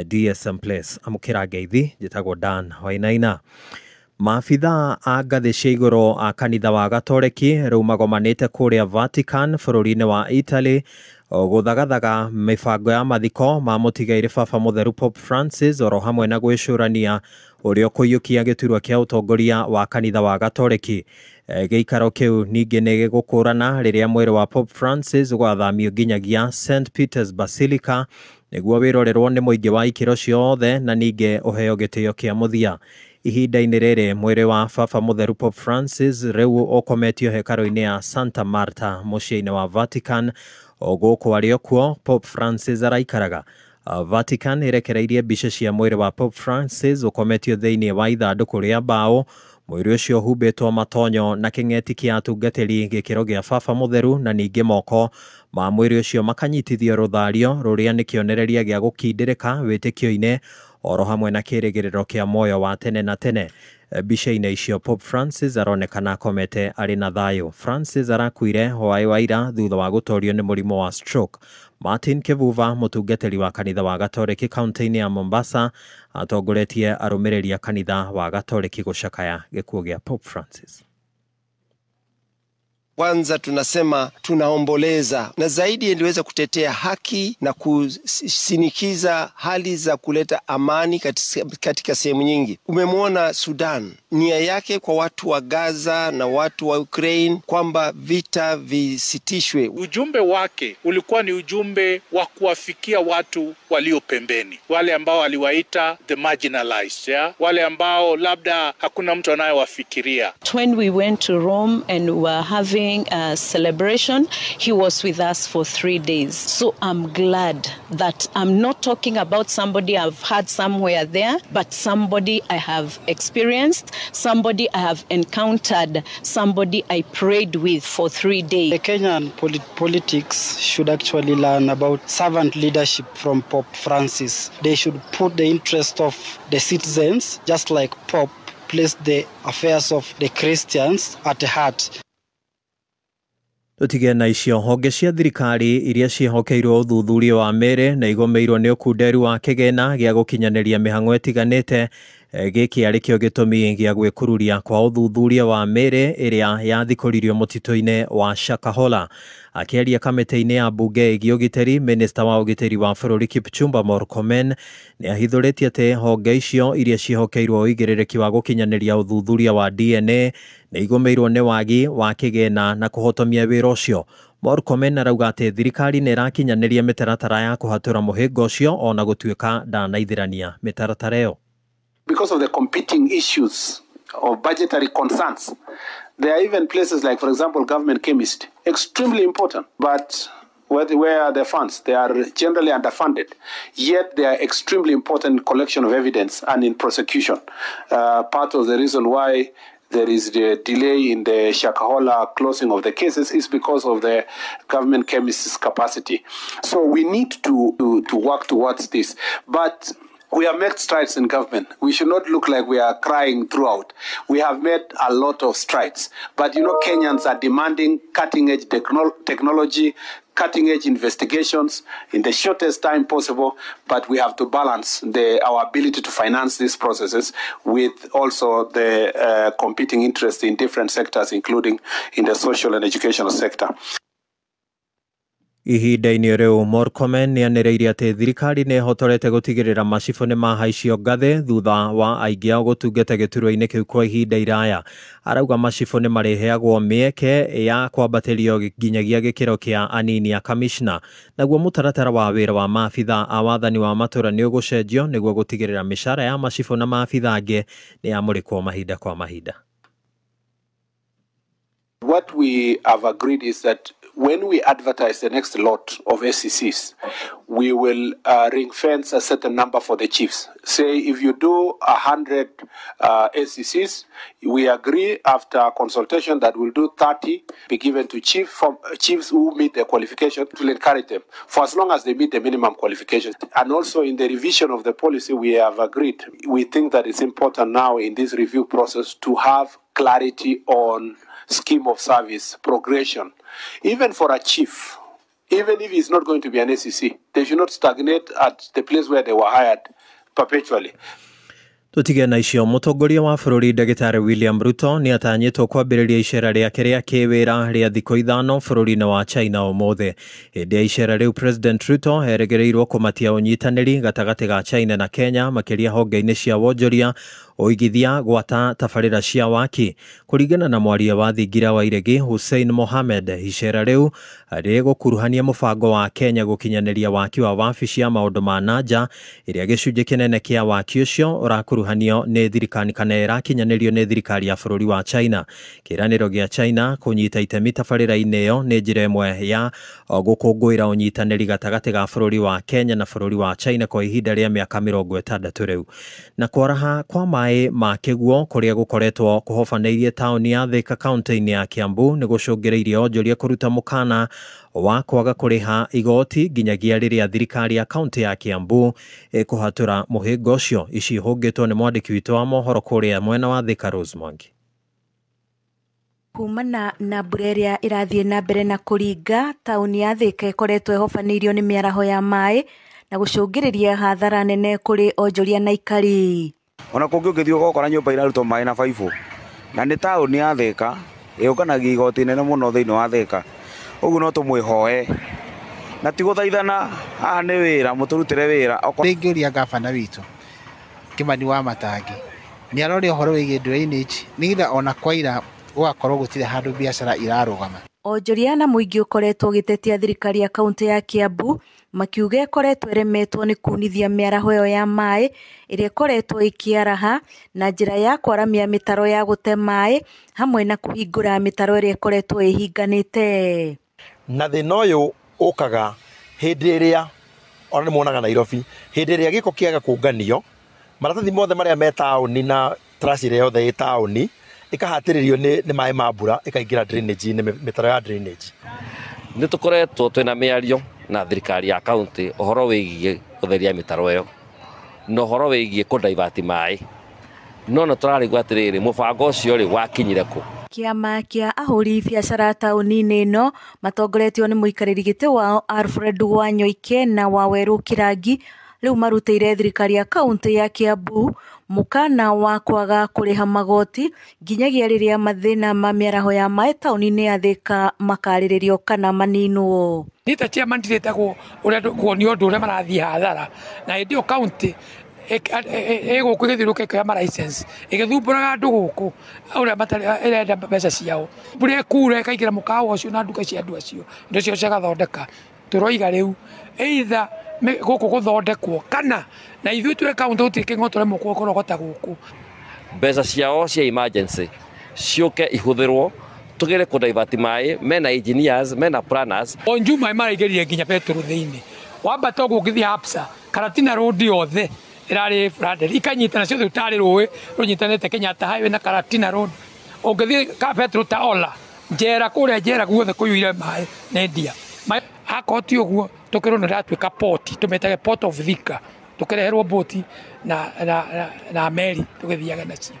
DSM Place. Amũkĩra ngeithi njĩtagwo Dan Wainaina. Maabitha a ngathĩ cia igũrũ a kanitha wa Gatoreki rĩu magomanĩte kũrĩa Vatican bũrũri-inĩ wa Italy gũthagathaga mĩbango ya mathiko ma mũtigairĩ baba mũtheru Pope Francis oro hamwe na gwĩcũrania ũrĩa ũkũiyũkia gĩturwa kĩa ũtongoria wa kanitha wa Gatoreki. Gĩikaro kĩu ningĩ nĩ gĩgũkũrana rĩrĩa mwĩrĩ wa Pope Francis gwathamio nginyagia St Peter's Basilica nĩguo wĩrorerwo nĩ mũingĩ wa ikĩro ciothe na ningĩ ũheo gĩtĩo kĩa mũthia. Ihinda-inĩ rĩrĩ mwĩrĩ wa baba mũtheru Pope Francis rĩu ũkometio hekaro-inĩ ya Santa Marta mũciĩ-inĩ wa Vatican gũkũ arĩ kuo Pope Francis araikaraga. Vatican ĩrekereirie mbica cia mwĩrĩ wa Pope Francis ũkometio thĩinĩ wa ithandũkũ rĩa mbaũ. Mwĩrĩ ũcio ũhumbĩtwo matonyo na kĩng'eti kĩa atungatĩri gĩkĩro gĩa baba mũtheru na ningĩ moko ma mwĩrĩ ũcio makanyitithio rũthario rũrĩa nĩ kĩonereria gĩa gũkindĩrĩka wĩtĩkio-inĩ oro hamwe na kĩrĩgĩrĩro kĩa moyo wa tene na tene. Mbica-inĩ icio Pope Francis aronekana akomete arĩ na thayũ. Francis arakuire hwaĩ wa ira thutha wa gũtorio nĩ mũrimũ wa stroke. Martin Kivuva mũtungatĩri wa kanitha wa Gatoreki kaunti-inĩ ya Mombasa atongoretie arũmĩrĩri a kanitha wa Gatoreki gũcakaya gĩkuũ gĩa Pope Francis. Kwanza tunasema tunaomboleza na zaidi iliweza kutetea haki na kusinikiza hali za kuleta amani katika sehemu nyingi. Umemwona Sudan, nia yake kwa watu wa Gaza na watu wa Ukraine kwamba vita visitishwe. Ujumbe wake ulikuwa ni ujumbe wa kuwafikia watu walio pembeni, wale ambao aliwaita the marginalized, wale ambao labda hakuna mtu anayewafikiria. When we went to Rome and we were having a celebration, he was with us for 3 days. So I'm glad that I'm not talking about somebody I've heard somewhere there, but somebody I have experienced, somebody I have encountered, somebody I prayed with for 3 days. The Kenyan politics should actually learn about servant leadership from Pope Francis. They should put the interest of the citizens, just like Pope placed the affairs of the Christians at heart. Tutige na icio honge cia thirikari iria ciĩhokeirwo ũthuthuria wa Mĩrĩ na igũmĩirwo nĩ ũkunderu wa kĩgĩna gĩa gũkinyanĩria mĩhang'o ĩtiganĩte. Gĩkĩ arĩ kĩo gĩtũmi gĩa gwĩkururia kwa ũthuthuria wa Mĩrĩ ĩrĩa yathikũririo mũtitũ-inĩ wa Shakahola. Akĩaria kamĩtĩ-inĩ ya mbunge ĩgiĩ ũgitĩri, minista wa ũgitĩri wa bũrũri Kipchumba Murkomen nĩ ahithũrĩtie atĩ honge icio iria ciĩhokeirwo ũigĩrĩrĩki wa gũkinyanĩria ũthuthuria wa DNA nĩ igũmĩirwo nĩ wagi wa kĩgĩna na kũhotomia wĩra ũcio. Murkomen arauga atĩ thirikari nĩ ĩrakinyanĩria mĩtaratara ya kũhatũra mũhĩnga ũcio ona gũtuĩka ndanaithĩrania mĩtaratara ĩyo. Because of the competing issues of budgetary concerns, there are even places like, for example, government chemist, extremely important, but where are the funds? They are generally underfunded, yet they are extremely important in collection of evidence and in prosecution. Part of the reason why there is the delay in the Shakahola closing of the cases is because of the government chemist's capacity. So we need to work towards this. But we have made strides in government. We should not look like we are crying throughout. We have made a lot of strides. But Kenyans are demanding cutting-edge technology, cutting-edge investigations in the shortest time possible, but we have to balance our ability to finance these processes with also the competing interests in different sectors, including in the social and educational sector. Ihinda-inĩ rĩu Murkomen nĩanĩrĩirie atĩ thirikari nĩĩhotorete gũtigĩrĩra macibũ nĩmahaicio ngathĩ thutha wa aingĩ ao gũtungata gĩturwa-inĩ kĩu kwa ihinda iraya. Arauga macibũ nĩmarĩheagwo mĩeke ya kwambatĩrio nginyagia gĩkĩro kĩa anini a kamishna. Naguo mũtaratara wa wĩra wa maabitha a wathani wa matũra nĩũgũcenjio nĩguo gũtigĩrĩra mĩcara ya macibũ na maabitha angĩ nĩyamũrĩkwo mahinda kwa mahinda. What we have agreed is that when we advertise the next lot of SCCs, we will ring fence a certain number for the chiefs. Say if you do 100 SCCs, we agree after consultation that we'll do 30 be given to chiefs who meet the qualification. We'll encourage them for as long as they meet the minimum qualifications. And also in the revision of the policy, we have agreed. We think that it's important now in this review process to have clarity on scheme of service progression. Even for a chief, even if he's not going to be an SEC, they should not stagnate at the place where they were hired perpetually. Tutige na icio mũtongoria wa bũrũri Ndagĩtarĩ William Ruto nĩ atanyĩtwo kwambĩrĩria icera rĩake rĩa kĩwĩra rĩa thikũ ithano bũrũri-inĩ wa China ũmũthĩ. Hĩndĩ ya icera rĩu President Ruto erĩgĩrĩirwo kũmatia ũnyitanĩri gatagatĩ ga China na Kenya makĩria honge-inĩ cia wonjoria oigithia gwata tabarĩra cia waki. Kũringana na mwaria wa thingira wa iregi Hussein Mohamed, icera rĩu rĩgũkuruhania mũbango wa Kenya gũkinyanĩria waki wa wabici ya maũndũ ma nanja ĩrĩa gĩcunjĩ kĩnene kĩa waki ũcio ũrakuruhanio nĩ thirikari kana ĩrakinyanĩrio nĩ thirikari ya bũrũri wa China. Kĩranĩro gĩa China kũnyita itemi tabarĩra-inĩ ĩyo nĩ njĩra ĩmwe ya gũkũngũĩra ũnyitanĩri gatagatĩ ga bũrũri wa Kenya na bũrũri wa China kwa ihinda rĩa mĩaka 60 rĩu. Na kwaraha kwa maĩ ma kĩguo kũrĩa gũkoretwo kũhofanĩirie taũni ya Thika kaunti-inĩ ya Kiambu nĩ gũcũngĩrĩirie onjoria kũruta mũkana wa kwaga kũrĩha igoti nginyagia rĩrĩa thirikari ya kaunti ya Kiambu ĩkũhatũra mũhĩnga ũcio. Ici hũngĩtwo nĩ mwandĩki witũ wa mohoro kũrĩa mwena wa Thika Rose Mwangi. Kumana na mbura ĩrĩa ĩrathiĩ na mbere na kũringa, taũni ya Thika ĩkoretwo ĩhofanĩirio nĩ mĩaraho ya maĩ na gũcũngĩrĩria hathara nene kũrĩ onjoria na ikari. Ona kũngĩ ũngĩthiĩ ũgakora nyũmba irarutwo maĩ na baibũ, na nĩ taũni ya Thika ĩũkanagia igoti nene mũno thĩinĩ wa Thika. Ũguo no tũmwĩhoe na ti gũthaithana, haha nĩ wĩra, mũtũrutĩre wĩra. Ingĩũria ngabana witũ Kimani wa Matangi nĩ arore ũhoro wĩgiĩ drainage nĩgetha ona kwaira gũgakorwo gũtirĩ handũ biacara irarũgama. Onjoria na mũingĩ ũkoretwo ũgĩtetia thirikari ya kaunti ya Kiambu makiuga ĩkoretwo ĩremetwo nĩ kunithia mĩaraho ĩyo ya maĩ ĩrĩa ĩkoretwo ĩkĩaraha na njĩra ya kwaramia mĩtaro ya gũte maĩ hamwe na kũhingũra mĩtaro ĩrĩa ĩkoretwo ĩhinganĩte. Na thĩna ũyũ ũkaga hĩndĩ ĩrĩa ona nĩ muonaga Nairobi, hĩndĩ ĩrĩa gĩko kĩaga kũnganio, maratathi mothe marĩa me taũni na trash ĩrĩa yothe ĩ taũni ĩkahatĩrĩrio nĩ maĩ ma mbura ĩkaingĩra drainage-inĩ, mĩtaro ya drainage. Nĩ tũkoretwo twĩna mĩario na thirikari ya kaunti ũhoro wĩgiĩ gũtheria mĩtaro ĩyo na ũhoro wĩgiĩ kũdaivati maĩ, no tũrarigwo atĩrĩrĩ mũbango ũcio rĩ wakinyire kũ? Kĩama kĩa ahũri biacara taũni-inĩ ĩno matongoretio nĩ mũikarĩri gĩtĩ wao Alfred Wanyoike na Waweru Kirangi rĩu marutĩire thirikari ya kaunti ya Kiambu mũkana wa kwaga kũrĩha magoti nginyagia rĩrĩa mathĩna ma mĩaraho ya maĩ taũni-inĩ ya Thika makarĩrĩrio kana maninwo. Nita chairman ndiretagwo ũrĩa kuonio ũndũ ũrĩa marathiĩ hathara na hĩndĩ ĩyo kaunti ego kwigithiruke kwa ma license igithumburaga andu guku ura matari irenda mbeca ciao mbure kure kaikira mukawa ucio na nduka cia andu acio indo cio ciagathondeka turoiga riu either guku guthondekwo kana na ithuĩ tũrĩ kaunti tũtikĩng'o tũremwo kũrogota gũkũ mbeca ciao cia emergency ciũke ihũthĩrwo tũgere kũdivert maĩ mena engineers mena planners onju maĩ maraingĩrire nginya petrol thĩinĩ wambata ũguo ũngĩthiĩ Hapsa Karatina road yothe ĩrarĩ flooded ikanyitana ciothe ũtarĩ rũĩ rũnyitanĩte Kenyatta highway na Karatina road ũngĩthiĩ ka petrol ta Ola njera kũrĩa njera guothe kũiyũire maĩ na India akoti ũguo tũkĩrwo nĩ ratuĩka port tũmetage port of Thika tukireherwo boti na meri tugithiaga nacio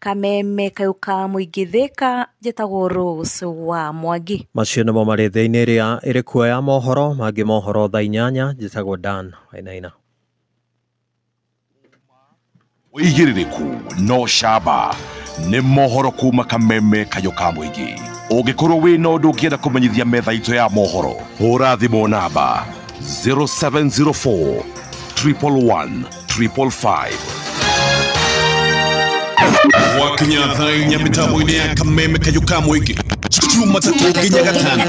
kameme kau ka mũingĩ Thika njĩtagwo Rose wa Mwangi. Macio nĩmo marĩ thĩinĩ ĩrĩa ĩrĩ kuo ya mohoro mangĩ mohoro thaa 8 njĩtagwo Dan Wainaina. Ũigĩrĩrĩku no camba nĩ mohoro kuma kameme kayo ka mũingĩ. Ũngĩkorwo wĩna ũndũ ũngĩenda kũmenyithia metha itũ ya mohoro hũra thimũ namba 0704 111 555. Wakinya thaa 4 mitambo-inĩ ya kameme kayo ka mũingĩ Jumatatu nginya Gatano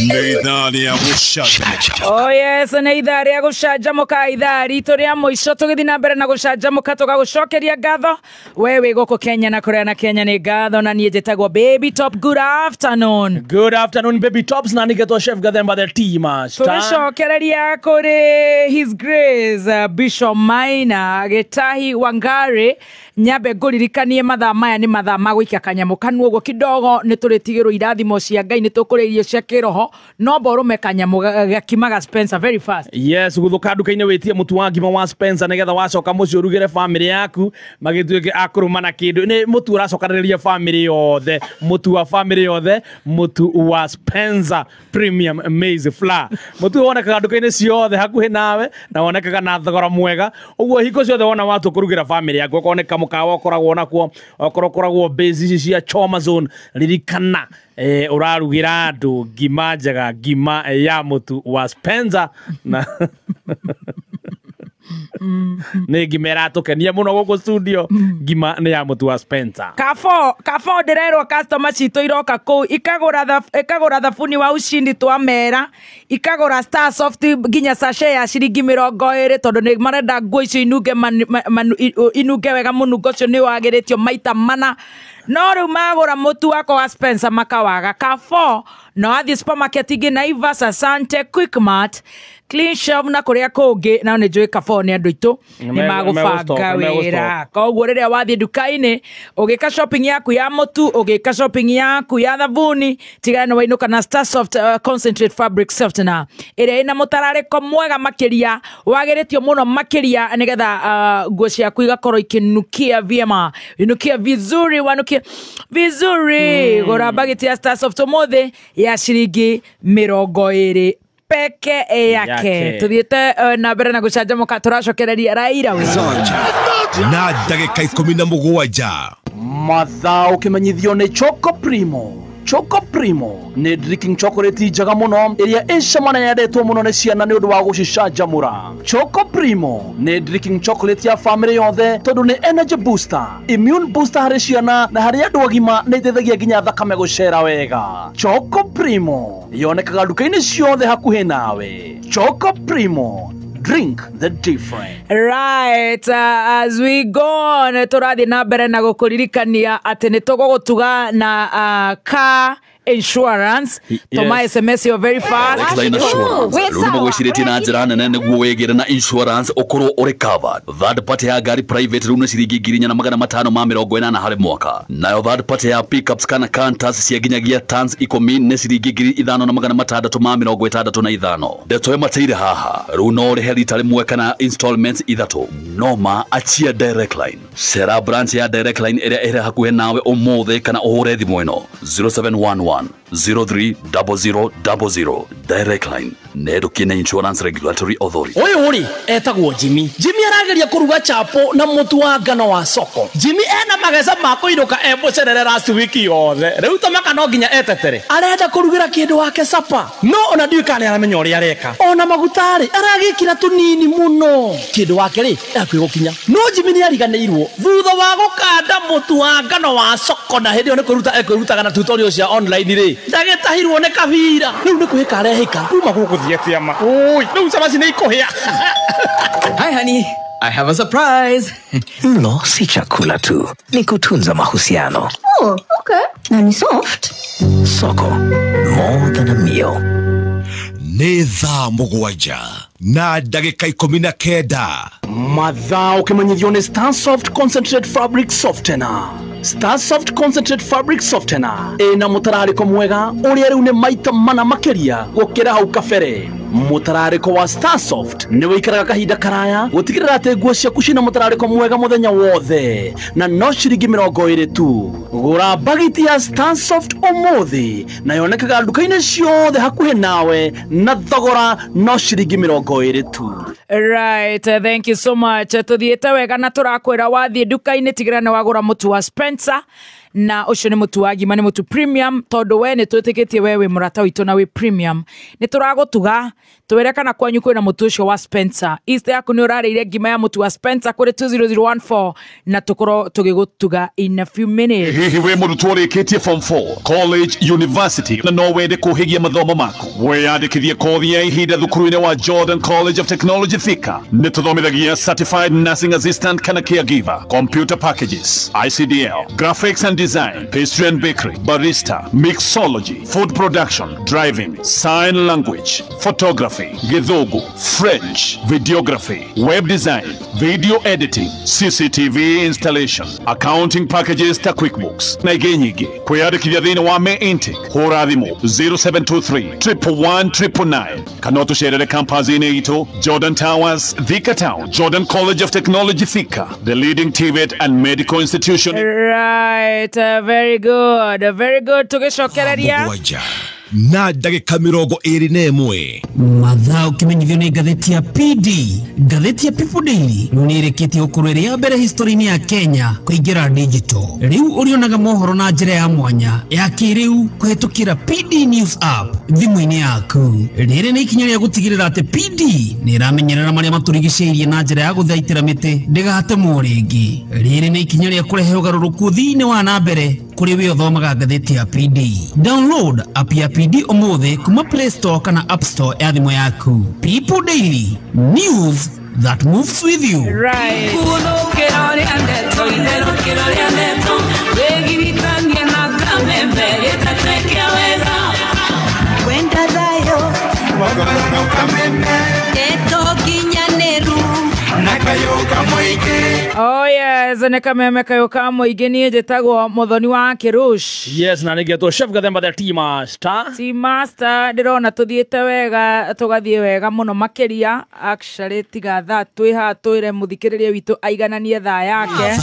nĩ ithaa rĩa gũcanjamũka. Oh yes, nĩ ithaa rĩa gũcanjamũka, ithaa ritũ rĩa mũico tũgĩthiĩ na mbere na gũcanjamũka tũgagũcokeria ngatho wewe gũkũ Kenya na kũrĩa na Kenya nĩ ngatho na niĩ njĩtagwo Baby Top. Good afternoon. Good afternoon Baby Tops na nĩgetwo Chef Gathemba the team. Tũgĩcokereria kũrĩ His Grace Bishop Maina Gĩtahi Wangari Nyambe ngũririkanie mathaa maya nĩ mathaa ma gũikia kanyamũ kanu ũguo kidogo nĩ tũrĩtigĩrwo irathimo cia Ngai nĩ tũkũrĩirie cia kĩroho no borume kanyamũ gakimaga Spencer very fast. Yes, gũthũka nduka-inĩ wĩtie mũtu wa ngima wa Spencer nĩgetha wacoka mũciĩ ũrugĩre family yaku magĩtuĩke akũrũmana kĩndũ nĩ mũtu ũracokanĩrĩria family yothe mũtu wa family yothe mũtu wa Spencer premium maize flour mũtu wonekaga nduka-inĩ ciothe hakuhĩ nawe na wonekaga na thogora mwega ũguo hingo ciothe wona watu kũrugĩra family yaku ũkoneka mũkawa ũkoragwo nakuo ũkoragwo base cia Choma Zone ririkana ũrarugĩra andũ ngima njega ngima ya mũtu wa Spencer na nĩ ngima ĩratũkenia mũno gũkũ studio ngima nĩ ya mũtu wa Spencer. Kafo ndĩrerwo customer citũ iroka kũu ikagũra thabuni wa Ushindi twamera ikagũra Star Soft nginya sachet ya ciringi 20 tondũ nĩ marenda nguo icio inunge wega mũnungo ũcio nĩ wagĩrĩtio maita mana no rĩu magũra mũtu wako wa Spencer makawaga. Kafo no athiĩ supermarket ingĩ Naivas, Asante, Quickmart, Clean Shelf na kũrĩa kũngĩ na nĩ njũĩ Kafo nĩ andũ aitũ nĩ magũbanga wĩra koguo rĩrĩa wathiĩ nduka-inĩ ũgĩka shopping yaku ya mũtu ũgĩka shopping yaku ya thabuni tigana wainũka na Star Soft concentrate fabric softener ĩrĩa ĩna mũtararĩko mwega makĩria wagĩrĩtio mũno makĩria nĩgetha nguo ciaku igakorwo ikinukia vyema inukia vizuri wanukia vizuri gũra bageti ya Star Soft ũmũthĩ ya ciringi 20 peke yake. Tuthiĩte na mbere na gũcanjamũka tũracokereria Raila na ndagĩka 17 mathaa ũkĩmenyithio nĩ Choco Primo. Choco Primo nĩ drinking chocolate njega mũno ĩrĩa ĩcama yendetwo mũno nĩ ciana nĩ ũndũ wa gũcicanjamũra. Choco Primo nĩ drinking chocolate ya family yothe tondũ nĩ energy booster, immune booster harĩ ciana na harĩ andũ agima nĩ ĩteithagia nginya thakame gũcera wega. Choco Primo yonekaga nduka-inĩ ciothe hakuhĩ nawe. Choco Primo, drink the different. Right, as we go on tũrathiĩ na mbere na gũkũririkania atĩ nĩ tũgũgũtuga na car insurance. Toma SMS yo very fast. Rũrĩma gwĩcirĩtie na njĩra nene nĩguo wĩgĩre na insurance ũkorwo ũrĩ covered. Third party ya ngari private rĩu nĩ ciringi 4,540 harĩ mwaka. Nayo third party ya pickups kana canters cia nginyagia tons 10 nĩ ciringi 5,665. Ndeto ĩmateire haha rĩu no ũrĩhe rita rĩmwe kana installments ithatũ. Noma achia Direct Line. Cera branch ya Direct Line ĩrĩa ĩrĩ hakuhĩ nawe ũmũthĩ kana ũhũre thimũ ĩno 0711 0721030000. Direct line Nero Kenya Insurance Regulatory Authority. Uri etagwo Jimmy arageria kuruga chapo na mutu wa ngano wa soko. Jimmy ena mageza mako iruka embocerere last week yothe. Riu tamaka no nginya etetere arenda kurugira kindu wake sapa no ona ndiukane aramenya uri areka ona magutari aragikira tunini muno kindu wake ri akwigukinya no Jimmy ni ariganirwo thutha wa gukanda mutu wa ngano wa soko na hindi one kwirutaga na tutorial cia online ri ndagitahirwo ne kabira riu ni kuhika arehika kuma gukuthie tiama oi riu sabasi ni ikuhia. Hi honey, I have a surprise. No, si chakula tu, ni kutunza mahusiano. Oh, okay. Na ni soft. Soko, more than a meal. Nĩ thaa mũgwanja na ndagĩka 19. Mathaa ũkĩmenyithio nĩ Star Soft Concentrate Fabric Softener. Star Soft Concentrate Fabric Softener ĩna mũtararĩko mwega ũrĩa rĩu nĩ maita mana makĩria gũkĩra hau kabere. Mũtararĩko wa Star Soft nĩ wĩikaraga kahinda karaya gũtigĩrĩra atĩ nguo ciaku ciĩna mũtararĩko mwega mũthenya wothe na no ciringi 20 tu. Gũra bagiti ya Star Soft ũmũthĩ na yonekaga nduka-inĩ ciothe hakuhĩ nawe na thogora no ciringi 20 tu. Right, thank you so much. Tuthiĩte wega na tũrakwĩra wathiĩ nduka-inĩ tigĩrĩra nĩ wagũra mũtu wa Spencer na ucio nĩ mũtu wa ngima, nĩ mũtu premium tondũ we nĩ twĩtĩkĩtie we wĩ mũrata witũ na wĩ premium. Nĩ tũragũtuga twĩre kana kwanyu kwĩna mũtu ũcio wa Spencer. East yaku nĩ ũrarĩire ngima ya mũtu wa Spencer kũrĩ 20014 na tũkorwo tũgĩgũtuga in a few minutes. Hihi we mũrutwo ũrĩkĩtie form 4 college university na no wende kũhĩgia mathomo maku weyandĩkithie kothi ya ihinda thukuru-inĩ wa Jordan College of Technology Thika. Nĩ tũthomithagia certified nursing assistant kana caregiver, computer packages, ICDL, graphics and design, pastry and bakery, barista, mixology, food production, driving, sign language, photography, Githogo, French, videography, web design, video editing, CCTV installation, accounting packages ta QuickBooks. Na ingĩ nyingĩ kwĩyandĩkithia thĩinĩ wa May intake hũra thimũ 0723 111 999 kana ũtũcerere campus-inĩ itũ Jordan Towers, Thika Town, Jordan College of Technology Thika, the leading TVET and medical institution. Right, very good, very good. Tũgĩcokereria na ndagĩka 21. Mathaa ũkĩmenyithio nĩ ngathĩti ya PD. Ngathĩti ya People Daily nĩ ĩrĩkĩtie ũkũrũ ĩrĩa mbere history-inĩ ya Kenya kũingĩra digital. Rĩu ũrĩonaga mohoro na njĩra ya mwanya ya kĩrĩu kũhetũkĩra PD News app thimũ-inĩ yaku. Rĩrĩ nĩ ikinya rĩa gũtigĩrĩra atĩ PD nĩ ĩramenyerera marĩa matũrigicĩirie na njĩra ya gũthaitĩra mĩtĩ ndĩgatemwo rĩngĩ. Rĩrĩ nĩ ikinya rĩa kũrehe ũgarũrũku thĩinĩ wa na mbere kũrĩ we ũthomaga ngathĩti ya PD. Download app ya PD ũmũthĩ kuma Play Store kana App Store ya thimũ yaku. People Daily, news that moves with you. Right. Oh yes, nĩ kameme kayoka mũingĩ niĩ njĩtagwo Mũthoni wa Kĩrush. Yes, na nĩgetwo Chef Gathemba the Tea Master. Tea Master ndĩrona tũthiĩte wega, tũgathiĩ wega mũno makĩria. Actually tiga thaa twĩha twĩre mũthikĩrĩria witũ aigananie thaa yake.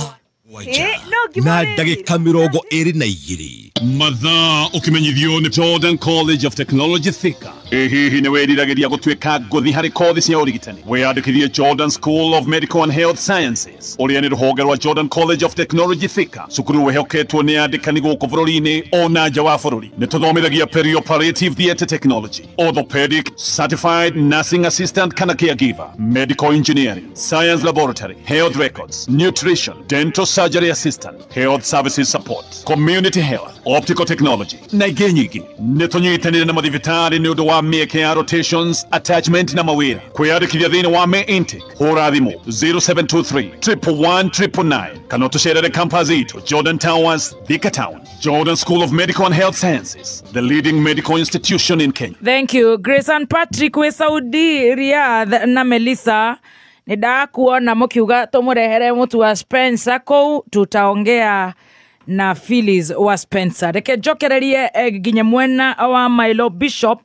Na ndagĩka 22. Mathaa ũkĩmenyithio nĩ Jordan College of Technology Thika. Hihi nĩ weriragĩria gũtuĩka ngũthi harĩ kothi cia ũrigitani weyandĩkithie Jordan School of Medical and Health Sciences ũrĩa nĩ rũhonge rwa Jordan College of Technology Thika. Cukuru wehoketwo nĩ andĩkani gũkũ bũrũri-inĩ ona nja wa bũrũri. Nĩ tũthomithagia perioperative theatre technology, orthopedic, certified nursing assistant kana caregiver, medical engineering, science laboratory, health records, nutrition, dental surgery assistant, health services support, community health, optical technology. Na ingĩ nyingĩ nĩ tũnyitanĩire na mathibitarĩ nĩ ũndũ wa mĩeke ya rotations, attachment na mawĩra. Kwĩyandĩkithia thĩinĩ wa May intake hũra thimũ 0723 111 999 kana ũtũcerere campus itũ Jordan Towers, Thika Town, Jordan School of Medical and Health Sciences, the leading medical institution in Kenya. Thank you. Grace and Patrick we Saudi Riyadh na Melissa nidakuona mũkiuga tũmũrehere mũtu wa Spencer kũu tutaongea na Phyllis wa Spencer. Reke njokererie nginya mwena wa Milo Bishop,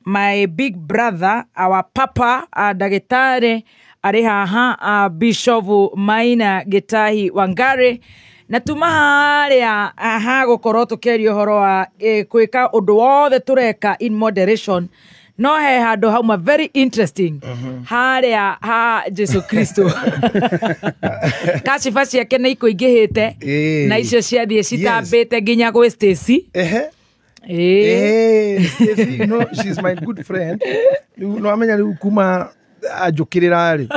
my big brother, our papa, ndagĩtarĩ arĩ haha Bishop Maina Gitahi Wangari na tuma haria aha gukorwo tukerio horo wa kwika undu wothe tureka in moderation no he handu hauma very interesting haria ha Jesu Kristo kashifa ciake nĩ ikuingĩhĩte na icio ciathiĩ citambĩte nginya gwĩ Stacy Stacy, no, she's my good friend. No amenya riu kuma ajukirira ri.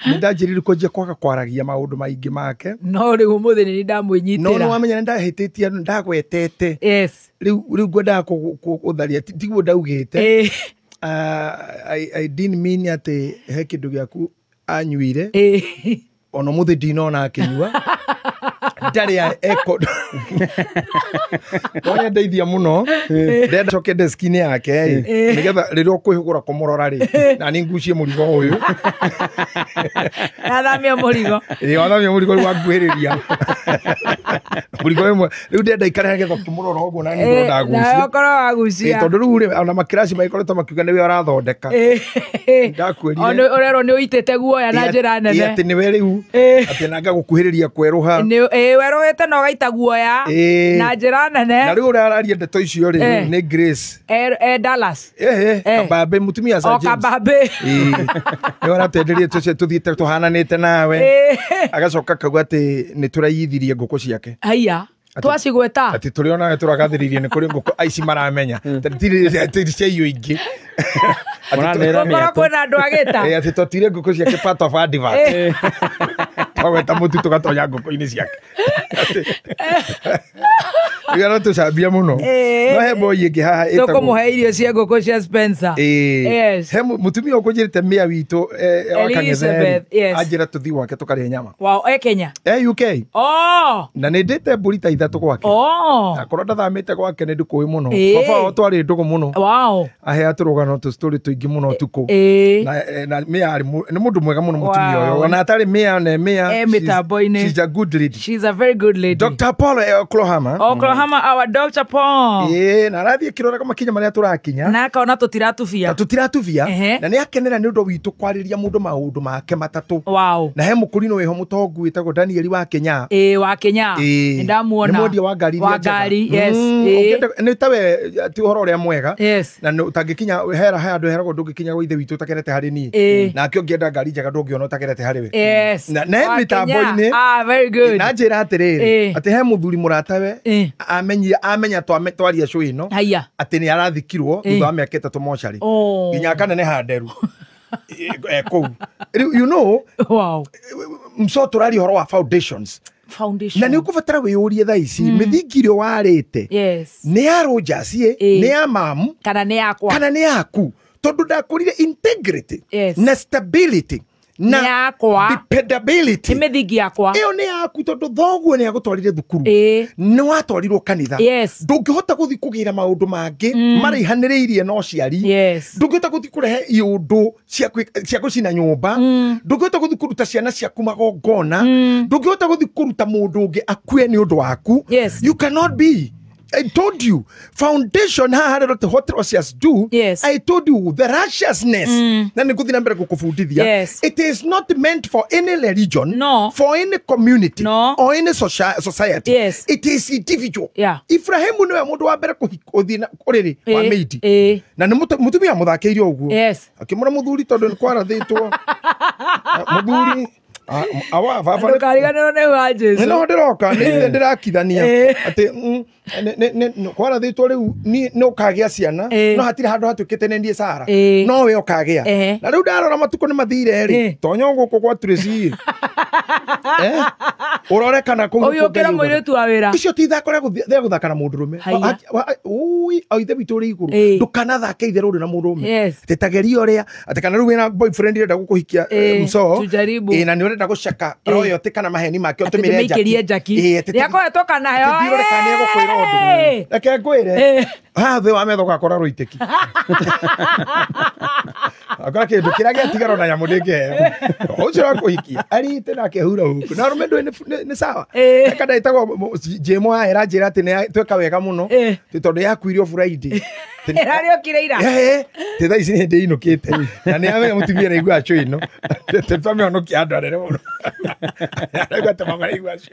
Nindajirire ko je kwaka kwaragia maundu maingi make. No riu muthi ni ndamwinyitira. No amenya ndahititie ndagwetete. Yes. Riu ngwenda kutharia tiguo ndaugite. I didn't mean ati he kindu giaku anyuire. Ono muthi ndinona akinyua. Ndari ya echo. Oya ndeithia muno. Ndenda coke desk-ini yake nigetha riria ukwihugura kumurora ri na ni ngucie murigo uyu. Athamia murigo. Athamia murigo wa nguhiriria. Murigo imwe riu ndenda ikare nigetha kumurora uguo na ni ndenda ngucie. Na okoro wagucia. Tondu riu ri ona makirasi maikoretwo makiuga niwe arathondeka. Ndakwirire. Ono orero ni uitete guoya na njira nene. Ati niwe riu. Ati nanga gukuhiriria kweruha. Weroete no gaita guoya na njira nene. Na riu urararia ndeto icio ri ni Grace. Dallas. Kababe mutumia sa James. Kababe. Ni waratenderie tuthiite tuhananite nawe. Agacoka kauga ati ni turayithirie nguku ciake. Haya. Twacigweta. Ati turiona turagathiririe ni kuri nguku aici maramenya. Tiri cio ingi. Okoro kwina andu agita. Ati totire nguku ciake part of advert. Twagweta mutu tugatonya nguku-ini ciake. Igaro tucambia muno. No he boy ingi haha etagwo. Tukumuhe irio cia nguku cia Spencer. Yes. He mutumia ukujirite mia witu Elizabeth. Yes. Ajira tuthi wake tukari nyama. Wow, Kenya. UK. Oh. Na ni ndite mburi ta ithatu gwake. Oh. Akorwo ndathamite gwake ni ndukui muno. Baba o twari ndugu muno. Wow. Ahe aturugano tu story tuingi muno tuku. Na mia ni mundu mwega muno mutumia uyo. Ona atari mia na mia. She's a good lady. She's a very good lady. Dr. Paul Oklahoma. Oklahoma, our Dr. Paul. Na rathie kirora kama kinya maria turakinya. Na akaona tutiratuvia. Tutiratuvia. Na ni akenera ni undu witu kwariria mundu maundu make matatu. Wow. Na he mukuri no weho mutongu witagwo Daniel wa Kenya. Wa Kenya. Ndamuona. Ni mwendia wa ngari. Wa ngari, yes. Ni tawe ti uhoro uria mwega. Yes. Na utangikinya hera handu heragwo ndungikinya gwa ithe witu utakerete hari ni. Na akio ngienda ngari njega ndungiona utakerete hari we. Yes. Na mitambo-ini. Very good. Na njira atiriri ati he muthuri muratawe amenya twaria show ino ati ni arathikirwo thutha wa miaka 3 mochari nginya kanene handeru kou you know. Wow. Mso turari horo wa foundations. Na ni ukubatara wiyurie tha ici mithingirio warite ni ya Rogers ni ya mam kana ni yakwa kana ni yaku tondu ndakurire integrity na stability na dependability imethingi yakwa iyo ni yaku tondu thoguo ni agutwarire thukuru ni watwarirwo kanitha ndungihota guthi kugira maundu mangi maraihaniriirie no ciari ndungihota guthi kurehe iundu cia gucina nyumba ndungihota guthi kuruta ciana ciaku magongona ndungihota guthi kuruta mundu ungi akue ni undu waku. You cannot be. I told you, foundation what Russians do. I told you the righteousness. It is not meant for any religion, for any community, or any society. It is individual. Ibrahimu niwe mundu wa mbere kuthina kuriri wa meidi. Na ni mutumia muthakiire uguo. Akimura muthuri tondu ni kwarathitwo. Muthuri awa baba ndukariganirwo ni wa Jesu no ndiroka ni ndirakithania ati kwarathitwo riu ni ukagia ciana no hatire handu hatukite ni ndie Sara no we ukagia na riu ndarora matuko ni mathire ri tonyo guku kwa Tracy urorekana ku uyu kira muiritu wa wira icio ti thako ria guthaka na mundu rume ui aithe bitu ri iguru ndukanathake ithe ruri na mundu rume tetageria uria ati kana riu wina boyfriend irenda gukuhikia mso na ni urenda gucaka royo tikana maheni make utumire jaki riakohetwo kana yo reke ngwire hathe wa metho gakora ruiteki akora kindu kiria giatigaro na nyamu ndingeheo ucio rakuhikia arite nake hura huku na rume ndwe ni sawa reka ndaitagwo jemo ahera njira ati ni tweka wega muno tondu yakuirio Friday erario kire ira te thaa ici ni ndinukite na ni amenya mutumia raigua acho ino te twame ono ki andu arere muno araigua te mama raigua acho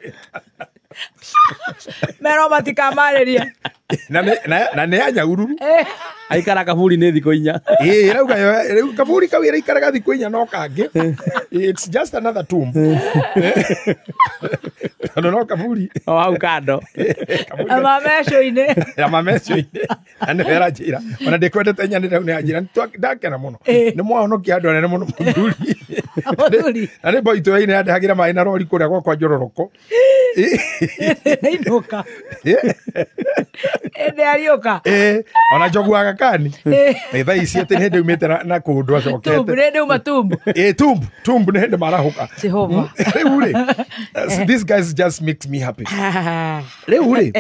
Mero matikamareria. Na ne anya ururu. Aikara kaburi ne thiko inya. Rau kaburi kawira ikaraga thiko inya no kange. It's just another tomb. No kaburi. Au kando. Amamesho-ine. Amamesho-ine. Ane vera njira. Ona ndikwendete nyani rau ne njira. Ndakena muno. Ni mwahonokia andu anene muno muthuri. Na ni boy to ine ndahagira mai na rori kuria kwa njororoko. Inoka. Ende arioka. Ona jogu agakani. Tha ici ati hende umite na kundu acokete. Tumbu rende umatumbu. Tumbu ne hende marahuka. Jehova. Ule. These guys just makes me happy. Ule.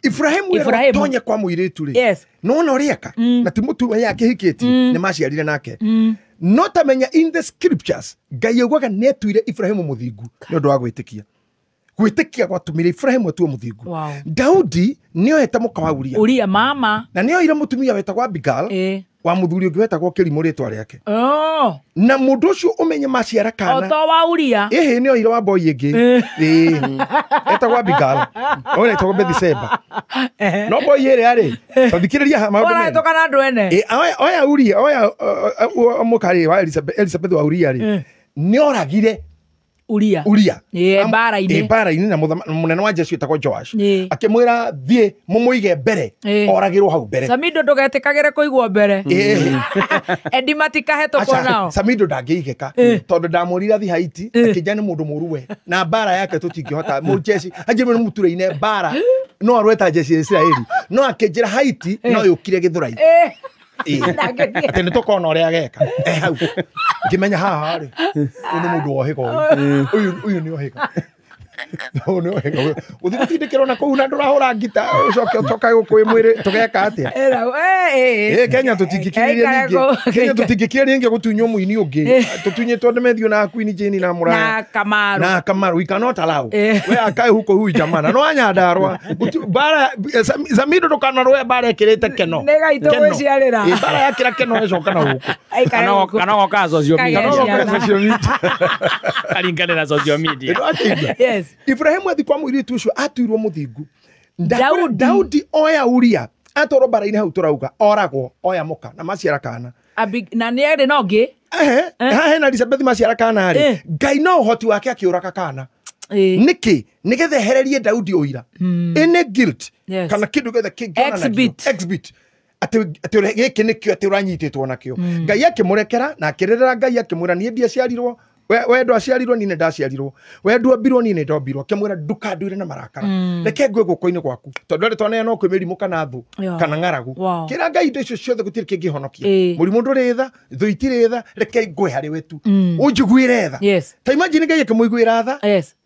Ibrahimu tonya kwa muiritu ri. Yes. Nona uriaka na timutu yake hiketi ni maciarire nake. No tamenya in the scriptures Ngai augaga netuire Ibrahimu muthingu ni undu wa gwitikia. Gwitikia gwatumire Ibrahimu tu muthingu. Daudi nioete muka wa Uria mama na nioire mutumia wetagwa Abigail wa muthuri ungi wetagwo Kirimu ritwa riake. Na mundu ucio umenye maciara kana oto wa Uria nioire wa boy ingi etagwa Abigail ona etagwo Bethsheba. No boy ere ari thikiriria ha maundu ora etoka na andu ene oya Uria oya mukari wa Elizabeth wa Uria ri nioragire Uria bara-ini na munene wa Jesu etagwo Joash akimwira thie mumuige mbere oragirwo hau mbere. Samido ndugetikagire kuigwo mbere. Endi matikahetũkwo nao. Samido ndangĩigĩka tondu ndamũrira thi Haiti akĩnja nĩ mũndũ mũru we na mbara yake tũtingĩhota Jesse anjĩrĩmwe nĩ mũtũrĩ-inĩ mbara no arweta Jesse Israeli no akĩnjĩra Haiti no yũkire Gĩthũrai. Ati nä tå kona å rä a geka hau ngimenya haha rä å nä må ndå wohä å yå nä ohä ga å thiä gå tindä kä rona kå u na ndå rahå ra ngita å coke å coka gå kwä mwä rä tå geka atä a Kenya tå tingä kä rä ngä gå tunywo må ini å ngä tå tunyä two Ndemethio na Queen Jane na må na Kamaru we cannot allow we akae huko hui jamana no anyandarwa bara Samido ndå kanarwe bara ä kä rä te keno nä gaitå gwä ciarä ra bara yakä ra keno ä coka na gå kå kana goka social media aringanä na social media. Ibrahimu athi kwa muiritu ucio atuirwo muthingu. Daudi oya Uria atoro bara-ini hau turauga oragwo oya muka na maciara kana na nä erä no ngä hena Elizabeth maciara kana rĩ Ngai no ũhoti wake akĩũraga kana nĩkĩ nĩgetha ehererie Daudi ũira ene guilt kana kĩndũ gĩothe exhibit ati gĩkĩ nĩkĩo ati ũranyitĩtwo nakĩo Ngai akĩmũrekera na akĩrĩrĩra Ngai akĩmwĩra niĩ ndiaciarirwo we ndo aciarirwo ni ne ndaciarirwo we ndo ambirwo ni ne ndombirwo akĩmwĩra ndukandũire na marakara reke ngwe guoko-inĩ gwaku tondũ rĩ twana no kwĩ mĩrimũ kana thũ kana ng'aragu kĩra Ngai indo icio ciothe gũtirĩ kĩngĩhonokia mũrimũ ndũrĩ tha thũ itirĩ tha reke ngwe harĩ we tu ũnjiguĩre tha ta imagine Ngai akĩmũiguĩra tha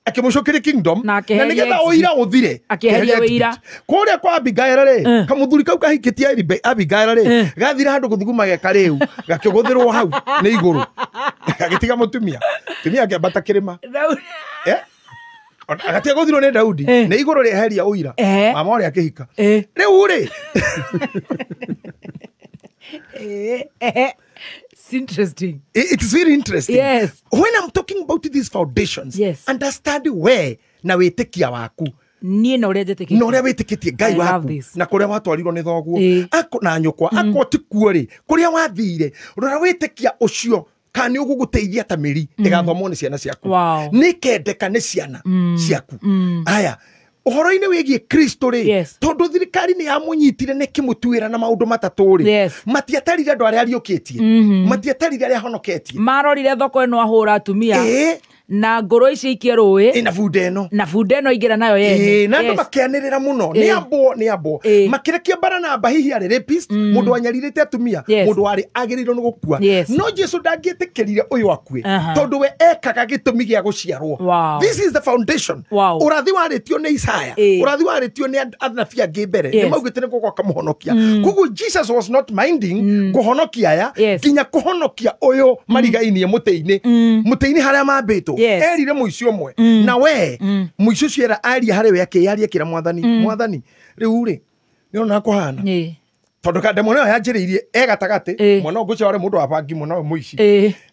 akĩmũcokeria kingdom na nĩgetha ũira ũthire akĩeheria wĩira kũrĩa kwa Abigail rĩ kamũthuri kau kahikĩtie Abigail rĩ gathira handũ gũthuguma geka rĩu gakĩgũthĩrwo hau nĩ igũrũ gagĩtiga mũtumia akĩambata kĩrĩma agatiga gũthirwo nĩ Daudi nĩ igũrũ rĩeheria ũira mama ũrĩa akĩhika rĩu rĩ It's interesting. It is very interesting. Yes. When I'm talking about these foundations, understand where na wĩtĩkia waku niĩ na ũrĩa njĩtĩkĩtie na ũrĩa wĩtĩkĩtie Ngai waku na kũrĩa watwarirwo nĩ thoguo na nyũkwa akwo ti kuo rĩ kũrĩa wathire rora wĩtĩkia ũcio kana nĩ ũgũgũteithia ta mĩri ĩgathomwo nĩ ciana ciaku nĩ kendeka nĩ ciana ciaku aya ũhoro-inĩ wĩgiĩ Kristo rĩ tondũ thirikari nĩ yamũnyitire nĩ kĩmũtuĩra na maũndũ matatũ rĩ matiatarire andũ arĩa ariũkĩtie matiatarire arĩa ahonoketie marorire thoko ĩno ahũra atumia na ngoro ici ikie rũĩ na bunda ĩno ingĩra nayo yene na andũ makĩanĩrĩra mũno nĩ ambwo makĩrekia Baranaba hihi arĩ rapist mũndũ wanyarirĩte atumia mũndũ warĩ agĩrĩirwo nĩ gũkua no Jesu ndangĩtĩkĩrire ũyũ akue tondũ we ekaga gĩtũmi gĩa gũciarwo. This is the foundation. Ũrathi warĩtio nĩ Isaya ũrathi warĩtio nĩ anabii angĩ mbere nĩ maugĩte nĩ gũgoka mũhonokia koguo Jesus was not minding kũhonokia aya nginya kũhonokia ũyũ marigainie mũtĩ-inĩ harĩa mambĩtwo erire mũici ũmwe na we mũici ũcio era aria harĩ we akĩyaria kĩra mwathani rĩu rĩ nĩ ona kũhana tondũ kandemona ĩyo yanjĩrĩirie gatagatĩ mwana ũngĩ ũcio warĩ mũndũ wa bangi mwana ũyũ mũici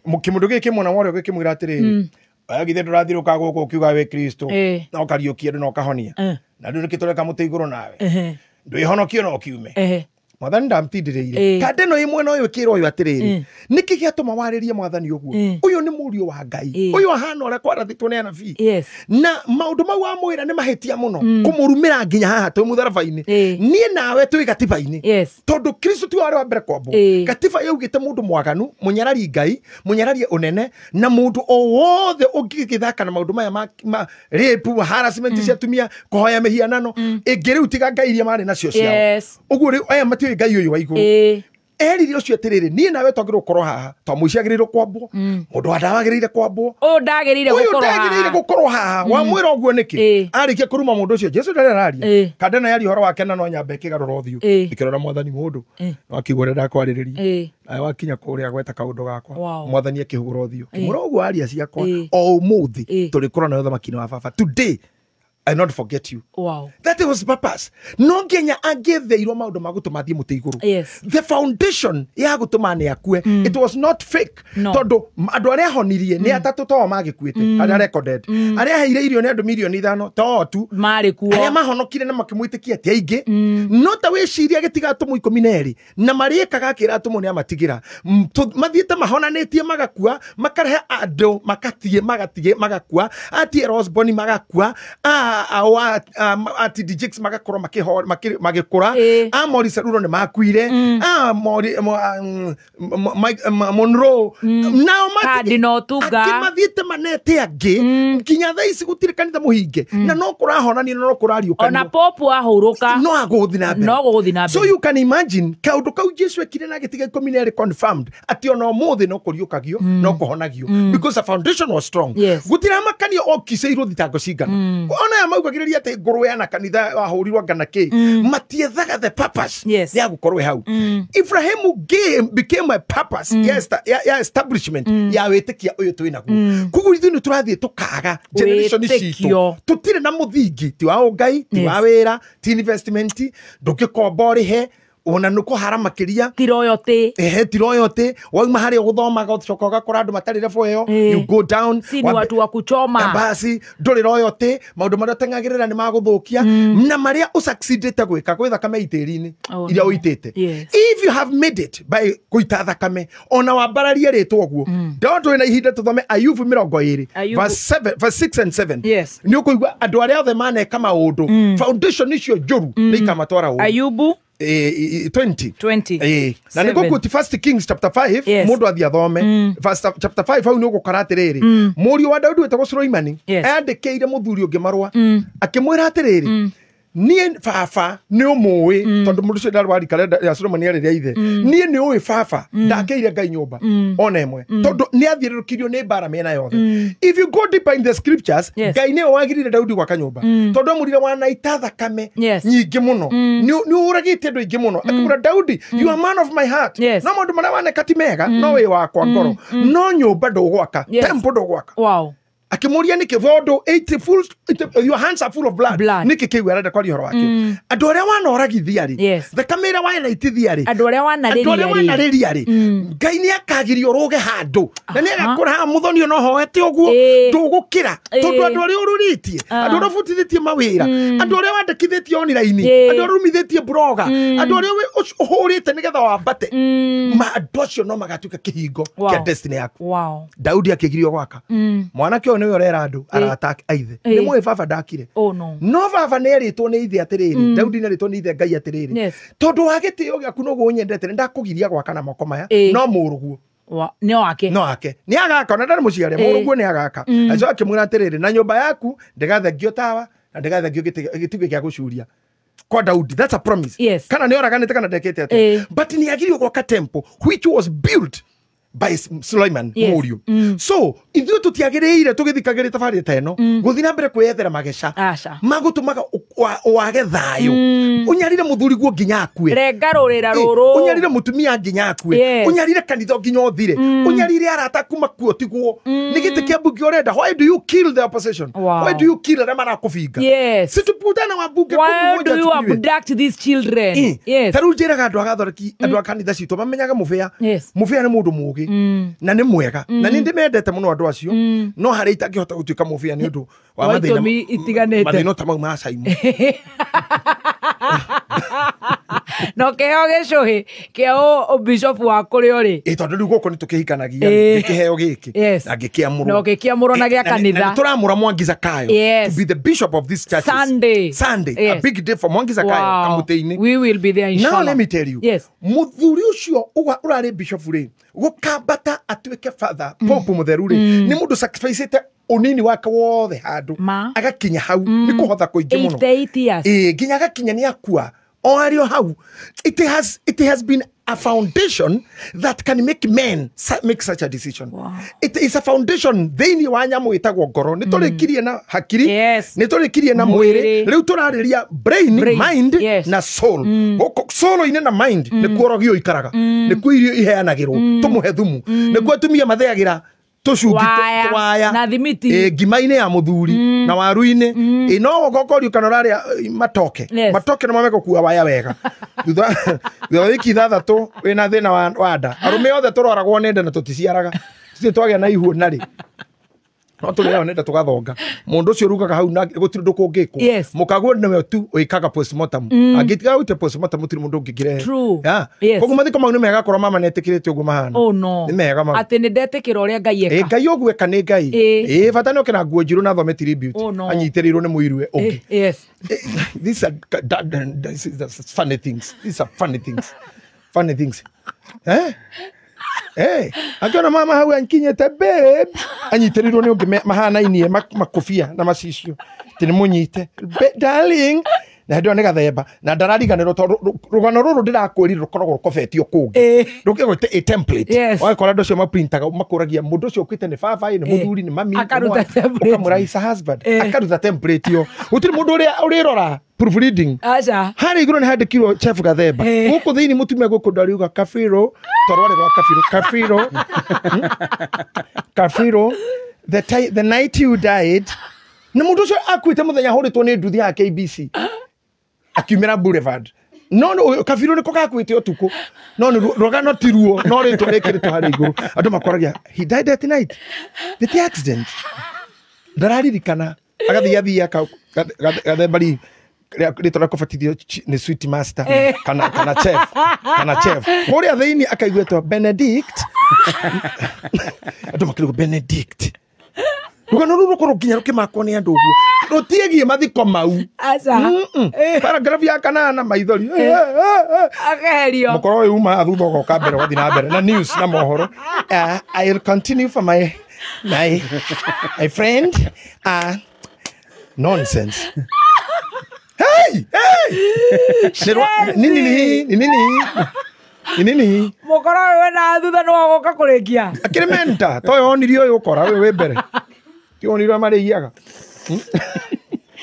kĩmũndũ gĩkĩ mwana warĩ gĩkĩmwĩra atĩrĩrĩ Agithe ndũrathiũrũka gũkũ ũkiuga wĩ Kristo na ũkariũkia andũ na ũkahonia na rĩu nĩkĩ tũreka mũtĩ igũrũ nawe ndwĩhonokie no kiume Mwathani ndamtindĩrĩire kandi ĩno ĩmwe no ĩkĩrwo ũyũ atĩrĩrĩ nĩkĩ gĩatũma warĩrie Mwathani ũguo ũyũ nĩ mũriũ wa Ngai ũyũ ahana ũrĩa kwarathĩtwo nĩ anabii na maũndũ mau wamwĩra nĩ mahĩtia mũno kũmũrumĩra nginya haha twĩ mũtharaba-inĩ niĩ nawe twĩ gatiba-inĩ tondũ Kristo ti warĩ wa mbere kwambwo gatiba yaugĩte mũndũ mwaganu mũnyarari Ngai mũnyararie ũnene na mũndũ o wothe ũngĩgĩthaka na maũndũ maya ma rape harassment cia atumia kũhoya mĩhianano ĩngĩ rĩu tiga Ngai iria marĩ nacio ciao ũguo rĩu aya matiũĩ Ngai ũyũ wa igũrũ erire ũcio atĩrĩrĩ niĩ nawe twagĩrĩirwo gũkorwo haha tondũ mũici agĩrĩirwo kwambwo mũndũ wa ndawa agĩrĩire kwambwo ũyũ ndagĩrĩire gũkorwo haha wamwĩra ũguo nĩkĩ arĩkia kũruma mũndũ ũcio Jesu ndarĩ araria kandi ĩno yari ũhoro wake na no nyambe ĩkĩgarũra ũthiũ ĩkĩrora Mwathani mũndũ no akigua ũrĩa ndakwarĩrĩria nawe wakinya kũrĩa gweta kaũndũ gakwa Mwathani akĩhũgũra ũthiũ mũro ũguo aria ciakwa o ũmũthĩ tũrĩkorwo nawe ũthamaki-inĩ wa baba today I not forget you. Wow. That was purpose. No ngenya agetheirwo maundu magutuma thie muti iguru. The foundation ya gutuma ne akue. It was not fake. Tondu andu aria honirie ni atatu to magikuite. Aria recorded. Aria heire irio ni andu milioni 5 to tu. Mari kuo. Aria mahonokire na makimwitikia ti aingi. No ta wiciria gitigatumwo 12 na mariekaga akira atumo ni amatigira. Mathiete mahonanitie magakua makarehe andu makatie magakua. Ati Roseboni magakua. Ati DJs magakorwo magikura Maurice Ruro ni makuire Monroe nao Cardinal Tuga akimathiete manete angi nginya thaa ici gutire kanitha muhinge na no kurahonania no kurariuka ona popu ahuruka no aguthi na mbere so you can imagine kaundu kau Jesu ekire na gitiga 12 confirmed ati ona umuthi no kuriukagio no kuhonagio because the foundation was strong gutira makania okiseiru thitango cingana ona ya maugagiriria ati ngurwe ana kanitha wahurirwa ngana ki matiethaga the purpose ya gukorwe hau Ibrahim became a purpose ya establishment ya witikia uyu twinaguo kuguo ithu ni turathie tukaga generation citu tutire na muthingi ti wa Ngai ti wa wira ti investment ndugikomba rihe ona nuko haramakiria tiroyote tiroyote wauma hari guthomaga ucoka ugakora andu matari level iyo you go down sini watu wa kuchoma basi nduri royote maundu maria tengagirira ni maguthukia na maria usucceedete gwika gwitha kame itiri-ini iria uitite if you have made it by kuita thakame ona wambararia ritwa oguo ndondo ina ihinda tuthome Ayubu 20 verse 6 and 7 ni ukuigua andu aria othe maneka maundu foundation icio njuru ni ikamatwara u Ayubu 20 na niko kuti First Kings chapter 5 mundu athia thome chapter 5 hau ni ugukora atiriri murio wa Daudi wetagwo Suleimani andikeire muthuri ungi marwa akimwira atiriri nie baba ni umuwi tondu mundu cio ndarwari kalenda ya Suleimani ariria ithe nie ni uwi baba ndakeire Ngai nyumba ona imwe tondu ni athirukirio ni bara mena yothe if you go deeper in the scriptures Ngai ni wagirire Daudi gwaka nyumba tondu amurire wana itatha kame nyingi muno ni uragite andu ingi muno akamura Daudi you are man of my heart no mundu maria waneka ti mega no wi wakwa ngoro no nyumba ndugwaka temple ndugwaka akimuria niki vondo 80 full your hands are full of blood niki kiwe arenda kwari horo wake andu aria wanoragithia ri the camera wana itithia ri andu aria wanariria ri Ngai ni akagirio roge handu na ni agakora ha muthoni no hoete uguo ndugukira tondu andu aria ururitie andu aria futithitie mawira andu aria wandikithitie online andu aria rumithitie bloga andu aria uhurite nigetha wambate ma andu acio no magatuika kihingo kia destiny yaku Daudi akigirio gwaka mwanake ni urera andu aratak aithe ni mwe baba ndakire no baba ni eritwo ni ithe atiriri Daudi ni eritwo ni ithe Ngai atiriri tondu wagitio gyaku no gunyendete ndakugiria gwaka na moko maya no muruguo no wake ni agaka na ndari muciare muruguo ni agaka acio akimwira atiriri na nyumba yaku ndigathegio tawa na ndigathegio gituge gya gucuria kwa Daudi that's a promise kana ni oraganite kana ndekete ate but ni agirio gwaka temple which was built by Suleiman Murio so ithu tutiagiriire tugithikagira tafari teno guthina mbere kwiyethera magesha magutumaga wage thayo unyarire muthuri guo nginya akue rengarurira ruru unyarire mutumia nginya akue unyarire kanitha nginya othire unyarire arata kuma kuo tiguo nigite kia bunge urenda why do you kill the opposition why do you kill them na kufinga situputana wa bunge why do you abduct these children taru njira ga andu agathoreki andu akanitha citu bamenyaga mubea mubea ni mundu mugi na ni mwega na ni ndimendete muno andu acio no hari itangihota gutuika mubea ni undu wa mathina tamau ma Simon no keheo gicuhi keo bishop wa kuri ori tondu riu guko ni tukihikanagia gikiheo giki na gikiamuro no gikiamuro na gia kanitha turamura Mwangi Zakayo to be the bishop of this church Sunday a big day for Mwangi Zakayo kamuteini we will be there inshallah. Now let me tell you muthuri ucio urari bishop ri gukambata atuike father pope mutheru ri ni mundu sacrifice unini wake wothe handu agakinya hau ni kuhotha kuingi muno 8 years ginya agakinya ni akua o ario hau it has been a foundation that can make men make such a decision. It is a foundation thini wa nyamu itagwo ngoro ni turikirie na hakiri ni turikirie na mwiri riu turariria brain mind na soul soul ine na mind ni kuorogio ikaraga ni kuirio iheanagirwo tumuhe thumu ni ku atumia matheagira tucungi twaya na thimiti ngimaine ya muthuri na waru-ine no gokorio kana raria matoke no mameko kuwa waya wega thutha wiki thathatu wina thina wa nda arume othe turoragwo nenda na tuticiaraga tuti twagia na ihu nari no turiao nenda tugathonga mundu ucio rugaga hau na gutiri ndu kungikwo mukaguo niwe tu uikaga postmortem agitiga ute postmortem mutiri mundu ungigire koguo mathiko mau ni mega korwo mama netikirite uguo mahana ni mega mau ati ni ndetikira uria ngai eka ngai ogwe kana ngai bata no kena nguo njiru na thome tribute anyitirirwo ni muirwe ungi these are funny things akiona mama hau ankinyete babe anyitirirwo ni ungi mahana inie makofia na macicio tini munyite darling na ndio gathemba na ndarariganirwo to rugano ruru ndirakwiri rukoragwo rukobetio kungi rukigwite a template wakora ndo cio maprintaga makuragia mundu cio kwite ni baba ni muthuri ni mami ukamuraisa husband akaruta template yo utiri mundu urirora proofreading hari iguru ni handikirwo chef gathemba guku thiini mutumia guku ndariuga kafiro torware rwa kafiro the night you died na mundu ucio akwite muthenya huritwo ni nduthi ya KBC akiumira Boulevard no kafiro niko gakwite utuku no rogano tiruo no ritwo rikiritwo hari iguru andu makoragia he died at night the accident ndararirikana agathia gathembari ritwa kubatithio ni sweet master kana chef kuria thiini akaigwetwo Benedict andu makirigo Benedict rugano ruru kurukinya rukimakwo ni andu uguo rutiegie mathiko mau paragraph ya kanana maithori agerio mukoro uyu ma thutha goka mbere wathi na mbere na news na mohoro I'll continue for my friend nonsense nini mukoro we na thutha no goka kurikia akirementa toyo onirio uyu ukora we mbere ti onirio mariaga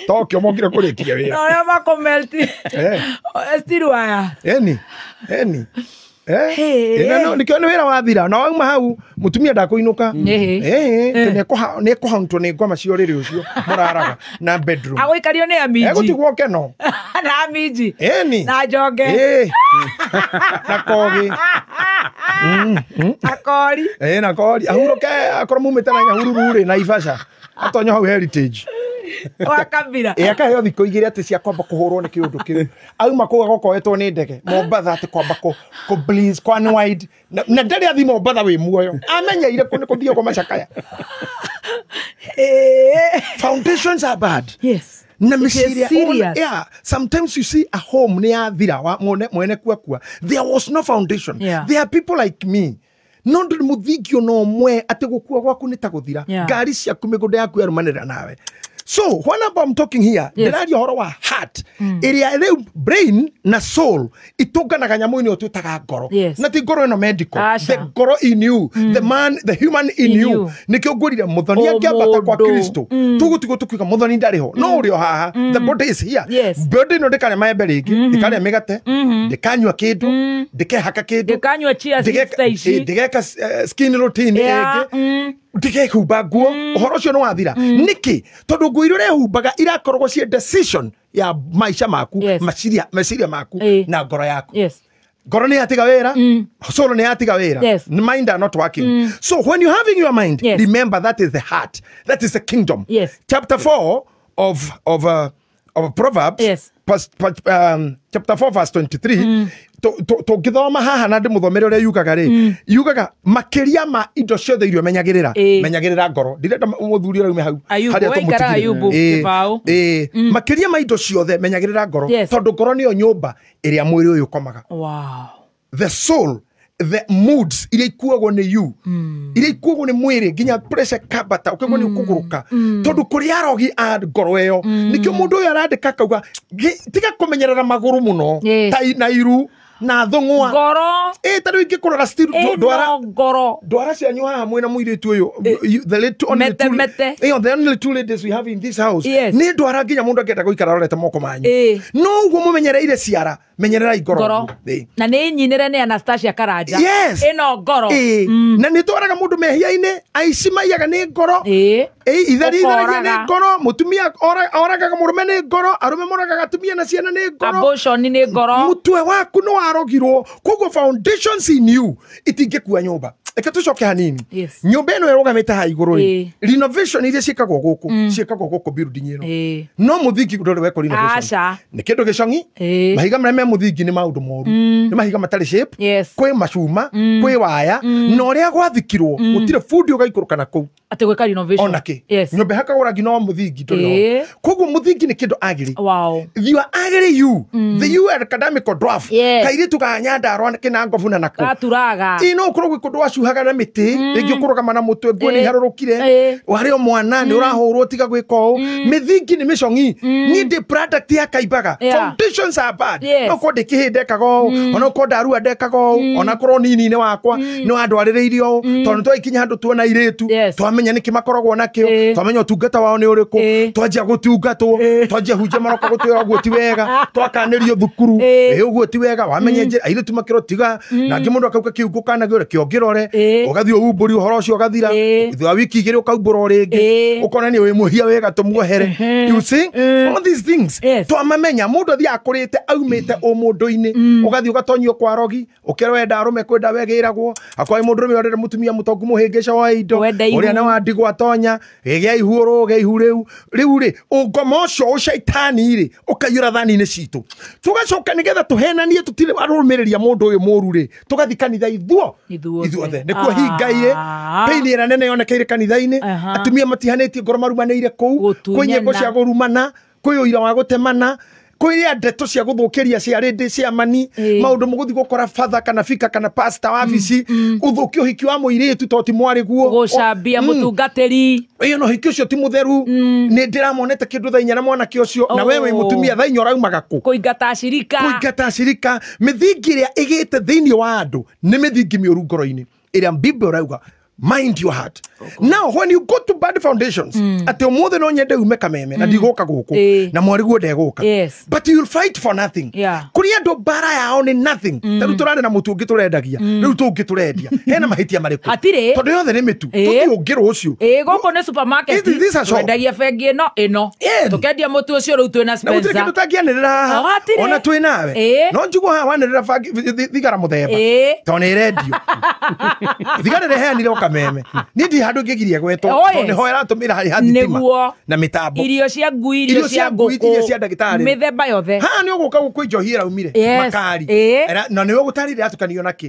tokyo mokire kurikia we no ma commenti still waya eni no nikiona wira wathira na wauma hau mutumia ndakuinuka ne kuhauntwo ni ngoma cio riri ucio muraraga na bedroom agoikario ni amiji gutigwo keno na amiji na njonge na kogi akori na kori ahuruke akora mumite na nyahururu ri na Ivasha atonyo hau heritage wakambira akaheo thikũ igĩrĩ atĩ cia kwamba kũhũrwo nĩ kĩũndũ kĩu auma kũu agokoetwo nĩ ndege Mombatha atĩ kwamba kũ please kwa wide na ndarĩ athi Mombatha wĩ muoyo amenyeire kũ nĩ kũthiĩ kwa macakaya foundations are bad na meciria sometimes you see a home ni athira wa mwene kwa there was no foundation there are people like me no nduri muthingio no mwe ati gukua gwaku ni ta guthira ngari ciaku migunda yaku yarumanira nawe. So when I'm talking here, ndiraria horo wa heart iria reu brain na soul itunganaga nyamu-ini o twitaga ngoro na ti ngoro ino medical, the ngoro in you, the human in you nikio ngurire muthoni angiambata kwa Kristo tugutigo tukiuga muthoni ndariho no urio haha, the body is here. Body no ndikare maembe ringi ndikare migate ndikanywa kindu ndikehaka kindu ndikanywa chia ndikeka skin routine ege ndikehumba nguo uhoro ucio no wathira niki tondu nguo iria urehumbaga irakorwo cie decision ya maisha maku meciria maku na ngoro yaku. Ngoro ni yatiga wira, soul ni yatiga wira, mind are not working. So when you having your mind, remember that is the heart, that is the kingdom. Chapter 4 of Proverbs, chapter 4 verse 23, to githoma haha na ndimuthomere uria yugaga ri yugaga makiria ma indo ciothe irio menyagirira ngoro ndirenda muthuri uria ume hau haria tumutigire makiria ma indo ciothe menyagirira ngoro tondu ngoro niyo nyumba iria mwiri uyu komaga. The soul, the moods iria ikuagwo ni you iria ikuagwo ni mwiri nginya pressure kabata ukagwo ni ukuguruka tondu kuri arogi a ngoro iyo nikio mundu uyu arandika kauga tiga kumenyerera maguru muno na iru na thongwa ngoro tadu ingikurora still ndwara cianyu haha mwina muiritu uyu the little only the only two ladies we have in this house ni ndwara nginya mundu angenda guikara rorete moko manyu no uguo mumenyereire ciara menyerera ngoro na ni nyinire ni Anastasia Karanja ino ngoro na ni twaraga mundu mehia-ine aici maiyaga ni ngoro itharagia ni ngoro mutumia oragaga murume ni ngoro arume moragaga atumia na ciana ni ngoro abortion ni ngoro mutwe waku no arogirwo koguo foundations in you itingikua nyumba eka tucoke hanini nyumba ino irugamite ha iguru renovation iria ciikagwo guku building ino no muthingi ndore weko renovation ni kindu gicongi mahiga mareme muthingi ni maundu moru ni mahiga matari shape kwi macuma kwi waya no uria gwathikirwo gutire fundi ugaikuruka na kuu ati gweka renovation onake nyumba hakagura ngino muthingi ndore koguo muthingi ni kindu agiri you are agiri you the you academic dwarf kairi tukanyanda arwa kina ngofuna nako aturaga ino kuro gwikundu acuhaga na miti ringi ukuruga na mutwe nguo ni harurukire wari o mwana ni urahurwo tiga gwika u mithingi ni micong'i ni the product ya kaibaga foundations are bad no ko ndikihinde kago ona ko ndaru ndekago ona korwo nini ni wakwa no andwaririirio tondu twakinya handu tuona iritu twamenya niki makoragwo nakio twamenya utungata wao ni uriku twanjia gutungatwo twanjia hunje maroko gutwira guo ti wega twakanirio thukuru uguo ti wega wamenya njira iritu makiro tiga na ngi mundu akauka kiungu kana gure kiongirore ugathio umburi uhoro ucio ugathira thwa wiki igiri ukaumbura ringi ukona ni wi muhia wega tumuohere you see all these things twamamenya mundu thia akurite aumite umundu-ini ugathio ugatonyio kwa rogi ukero wenda arume kwenda wegiragwo akwai mundu rume orere mutumia mutongu muhingisha wa indo uria na wandigwa atonya gegia ihuro geihu riu ri ungoma ucio ucaitani ri ukayura thani-ini citu tugacoka nigetha tuhenanie tutire arumiriria mundu uyu muru ri tugathi kanitha ithuothe nikuo hingaire peini ira nene yonekeire kanitha-ini atumia matihanetie ngoro marumanĩire kuu kwĩ nyĩmbo cia gũrumana kwĩ ũira wa gũtemana kwĩ ndeto cia gũthũkĩria cia rĩndĩ cia mani maũndũ mũgũthi gũkora father kana fika kana pastor wa bici ũthũkia ũhiki wa mũirĩtu to ti mwarĩ guo gũcambia mũtungatĩri iyo no hiki ũcio ti mũtheru nĩ ndĩramonete kĩndũ thainya na mwanake ũcio na wewe mũtumia thainya ũraumaga kũ kũingata acirika mĩthingi ĩrĩa ĩgĩte thĩinĩ wa andũ nĩ mĩthingi mĩũru ngoro-inĩ ĩrĩa Bible ũrauga mind your heart. Now when you go to bad foundations ati omothe no nyende ume kameme na ndigoka guku na mwariguo ndeguka but you'll fight for nothing kuri andu bara yao ni nothing taru turare na mutu ungi turendagia riu tungi turendia hena mahitia mariku tondu yothe ni mitu tukiungirwo ucio guku ni supermarket turendagia bengi ino tukendia mutu ucio riu twina Spencer na mutu tutagianirira ona twi nawe no njugo ha wanirira thigara muthemba to ni rendio thigara reheanire kameme ni ndi handu ngigiria gweto ni ho iratumira hari hathitima na mitambo irio cia ngui irio cia nguku irio cia ndagitari mithemba yothe ha ni uguka gukwijohira umire makari na ni ugutarire atukanio naki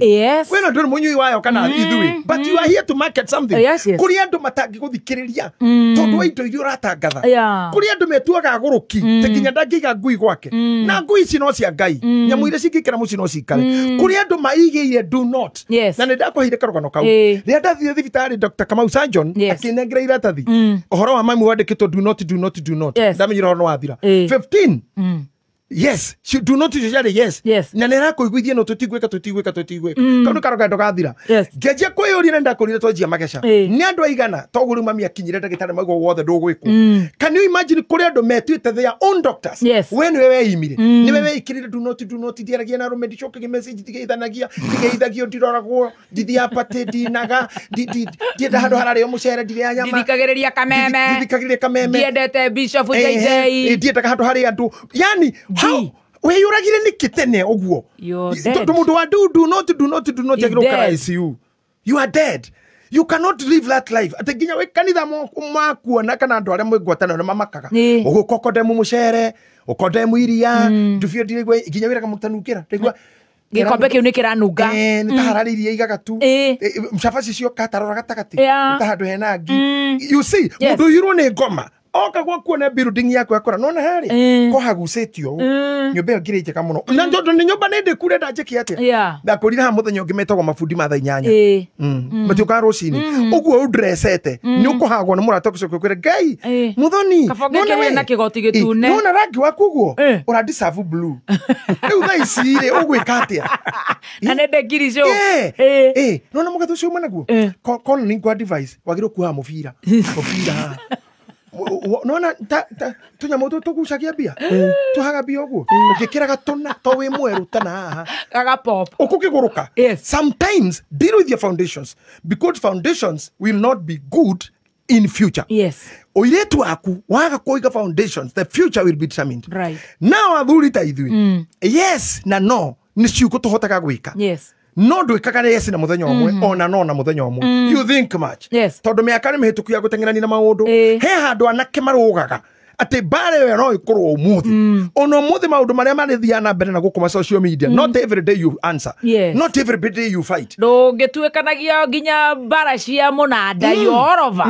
wena ndu munyui wayo kana ithui but you are here to market something kuri andu matangi guthikiriria tondu wa indo irio ratangatha kuri andu metuaga guruki tekinya ndangiga ngui gwake na ngui ici no cia ngai nyamu iria cingikira muci no cikare kuri andu maigiire do not na ni ndakwahire karugano kau ria ndathire thibitari Dr. Kamau Sanjon akinengera iratathi uhoro wa mami wandikitwo do not ndamenyira uhoro wathira 15 yes do not yes na nera kuiguithie no tutigweka kana karogando gathira ngeje kwiyuria na ndakurire twanjia magesha ni andu aigana toguru mami akinyire ndagitari mago wothe ndugwikwo can you imagine kuri andu metuite their own doctors we ni wewe imire ni wewe ikirire do not diaragia na rume ndicoke message digeithanagia ndiroragwo ndithia pate dinaga ndienda handu harare mucere ndire nyama ndikagiriria kameme ndiendete bishop JJ ndienda handu hari andu yani how we yuragire nikitene oguo mundu wa do not agirokara ICU you are dead you cannot live that life ateginya we kanitha makuona kana andu aria mwigwatana na mamakaga ugukoko mucere ukodemu iria ndufio ndirigwe iginya wiraga mutanukira ndigwa gikombe kiu nikiranunga ni taharariria igagatu mcabaci cio katarora gatagati tahandu hena ngi you see mundu yiro ni ngoma oka gwa kuona building yako yakora nona hari ko hagucetio nyumba ngirije kamuno na ndondo ni nyumba nende kure ndajeki atia ndakurira ha muthenya ungimetagwo mafundi matha 8 matuka rocini uguo udresete ni ukuhagwo ni murata kucoka kwire ngai muthoni nona we na kigoti gitune nona rangi waku uguo ura deserve blue riu thaicire ugwika atia na nende ngirico nona mugathu cio managuo kono ni ngwa device wagiro kuha mubira nona tunyamu tugucagia bia tuhaga bia uguo ukikira gatona to wi mweru tana haha gaga pop ukukiguruka sometimes deal with your foundations because foundations will not be good in future oiretu waku waga kuiga foundations the future will be determined now athuri ta ithui yes na no ni ciuko tuhotaga gwika no ndwikaga yes na muthenya omwe ona no na muthenya omwe you think much tondu miaka ni mihituku ya gutengerani na maundu he handu anake marugaga ati bare we no ikorwo umuthi ono umuthi maundu maria marithia na mbere na gukuma social media not every day you answer not every day you fight ndungituikanagia nginya bara cia munanda yorova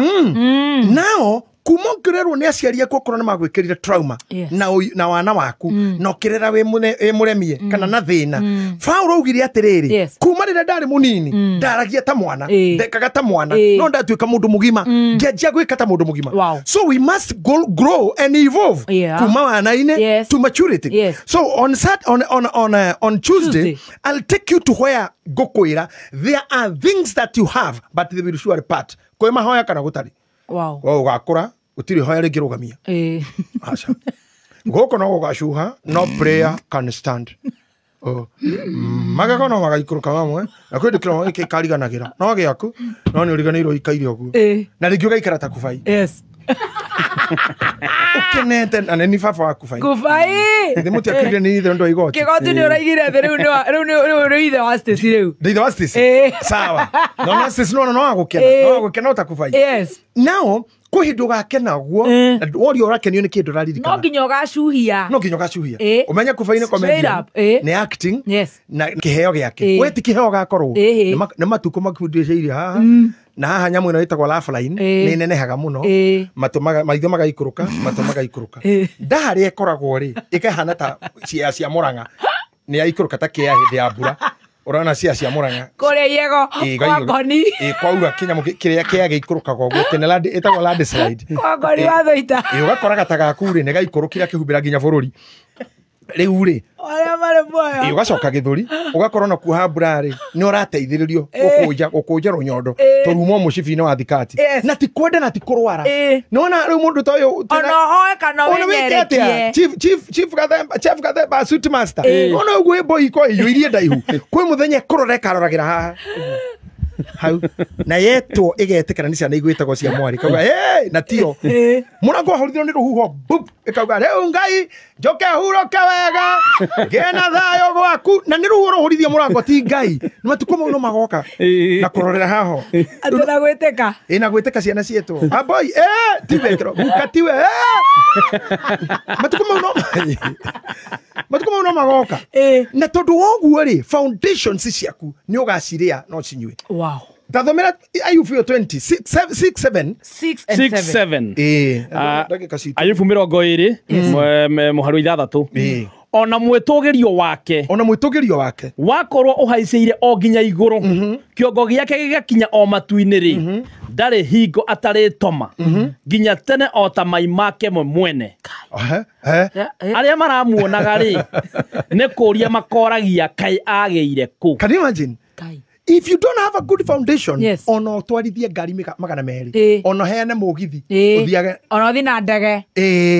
now kumongirerwo ni aciari aku korwo ni magwikirire trauma na wana waku no kirera we muremie kana na thina Paulo ugire atiriri kuma rire ndari munini ndaragia ta mwana ndekaga ta mwana no ndatuika mundu mugima ngeja gwika ta mundu mugima so we must grow and evolve kuma wana-ine to maturity so on Tuesday I'll take you to where gokwira there are things that you have but they will surely part kwa mahoya kana gutari ugakura utiri hoya rigirugamia acha goko no ugashuha no prayer can stand magaga no magaikuruka mamwe na kwendikira mwe kikariganagera no giaku no ni uriganirwo ikaire oguo na ringi ugaikara ta kubai ukenete na ni fafa wa kubai ndimuti akire ni ithe ndo igoti kigoti ni uraigire the riu ithe wa stage riu ithe wa stage sawa no stage no agukena utakubai now kuhindu gakena guo wori urakenio ni kindu raririkana no nginya ugacuhia umenya kubaine comedian ni acting na kiheo giake we ti kiheo gakorwo ni matuko makufundishiire haha na haha nyamu ino itagwo laugh line ni nenehaga muno matumaga maitho magaikuruka ndahari ekoragwo ri ikahana ta cia Murang'a ni yaikuruka ta kia hindi ya mbura urona cia Murang'a kore yego kwa koni kwaura kinya kiria kia giikurukaga guo tene itagwo landslide kwa koni wathoita ugakora gataga kure ne gaikurukira kihumbira nginya bururi riu ri oria mare boya ugacoka githuri ugakorwo na kuha burari ni urateithiririo ukunja runyondo turumo mucibi-ini wa thikati na ti kwenda na ti kurwara nona riu mundu toyo ono hoe kana wenyerekie chief Gathemba suit master ona uguo boy ko iyo irie ndaihu kwi muthenya kurore karoragira haha hau na yeto igetekana ni ciana igwitagwo cia mwari kauga na tio murango horithirio ni ruhuho bup ikauga riu ngai njoke huroke wega gena thayo gwaku na ni ruhuho ruhorithio murango ti ngai ni matuko mau no magoka na kurorera haho atena gwiteka ina gwiteka ciana cietu aboy ti betro mukatiwe matuko mau no magoka na tondu woguo ri foundations ciaku ni ugaciria no cinywe wow Tathomera Ayubu 27 Ayubu 20 muharu 6 ona mwitugirio wake wakorwo uhaiciire o nginya iguru kiongo giake gigakinya o matu-ini ri ndari hingo atari toma nginya tene o ta mai make mwene aria maramuonaga ri ni kuria makoragia kai ageire ku. Can you imagine? If you don't have a good foundation, ono twarithie ngari magana meri, ono heane mugithi, uthiage, ono thi na ndege,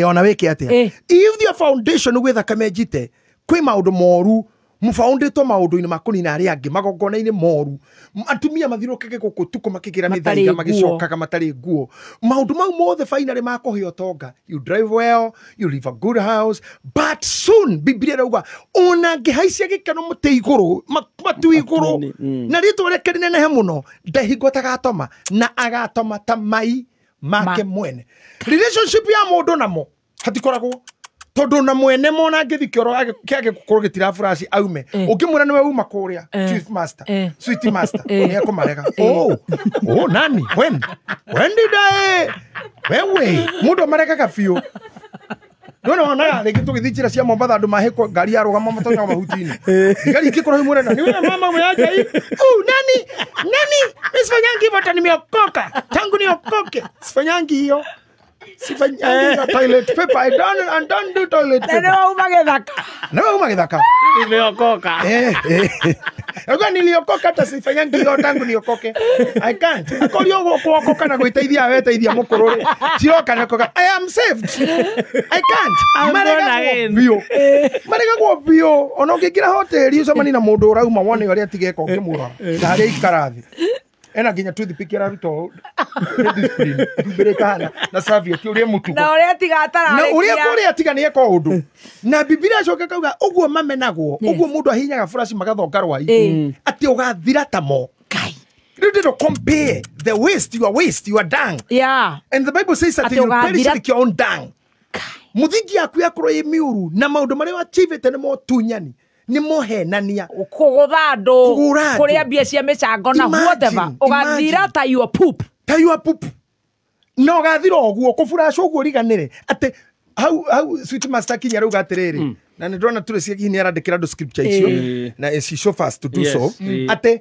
ona weke atia. If your foundation with thakame njite, kwi maundu moru, mufoundetwo maundu-ini makunina aria angi magongona-ini moru, atumia mathirukage guku tuko makigira mithaiga magicokaga matari nguo, maundu mau mothe finally makuheo tonga. You drive well, you live a good house, but soon Biblia rauga ona ngihaicia gikeno muti iguru matu iguru na ritwa reke rinenehe muno ndahingo tagatoma na agatoma ta mai make mwene. Relationship ya mundu namo hatikoragwo tondu na mwene mona ngithi kioro kiage gukorwo gitira furashi aume ukimwira niwe uma kuria chief master sweet master ni akumarega nani when did wewe mundu marega kafio no ona rege tugithijira cia Mombasa andu mahiko ngari arugama matonya mahutini ngari ikikora himu rena niwe mama mwaje nani Sifanyangi vota nimeokoka tangu niokoke Sifanyangi hiyo Sifanyangi toilet paper I don't do toilet paper Newa umagethaka nimeokoka Ego niliokoka hata Sifanyangi hiyo tangu niokoke I can't akolio kuokoka na gwiteithia we teithia mukururi cionka nakoka I am saved I can't marega gwo bio ona ungigira hoteli ucemani na mundu urauma wone uria tigeka ukimura na aria ikarathi ena nginya toothpick ruto discipline mbirikana na serviette uria mutugo na uria tigatara na uria tiga ni eko undu na Biblia acoka kauga uguo mamenagwo uguo mundu ahinyaga furashi magathonga rwai ati ugathira tamo kai you don't compare the waste you are dung and the Bible says that you perish like your own dung muthingi yaku yakorwo i miuru na maundu maria wachivete ni motunyani ni mohenania kugutha andu kuria mbia cia micango na whatever ugathira ta your poop no gathira oguo kufuraca oguo riganire ati how sweet master kinya ruga atiriri na ni ndona tule cia kinya arandikira ndo scripture icio na she show fast to do so ati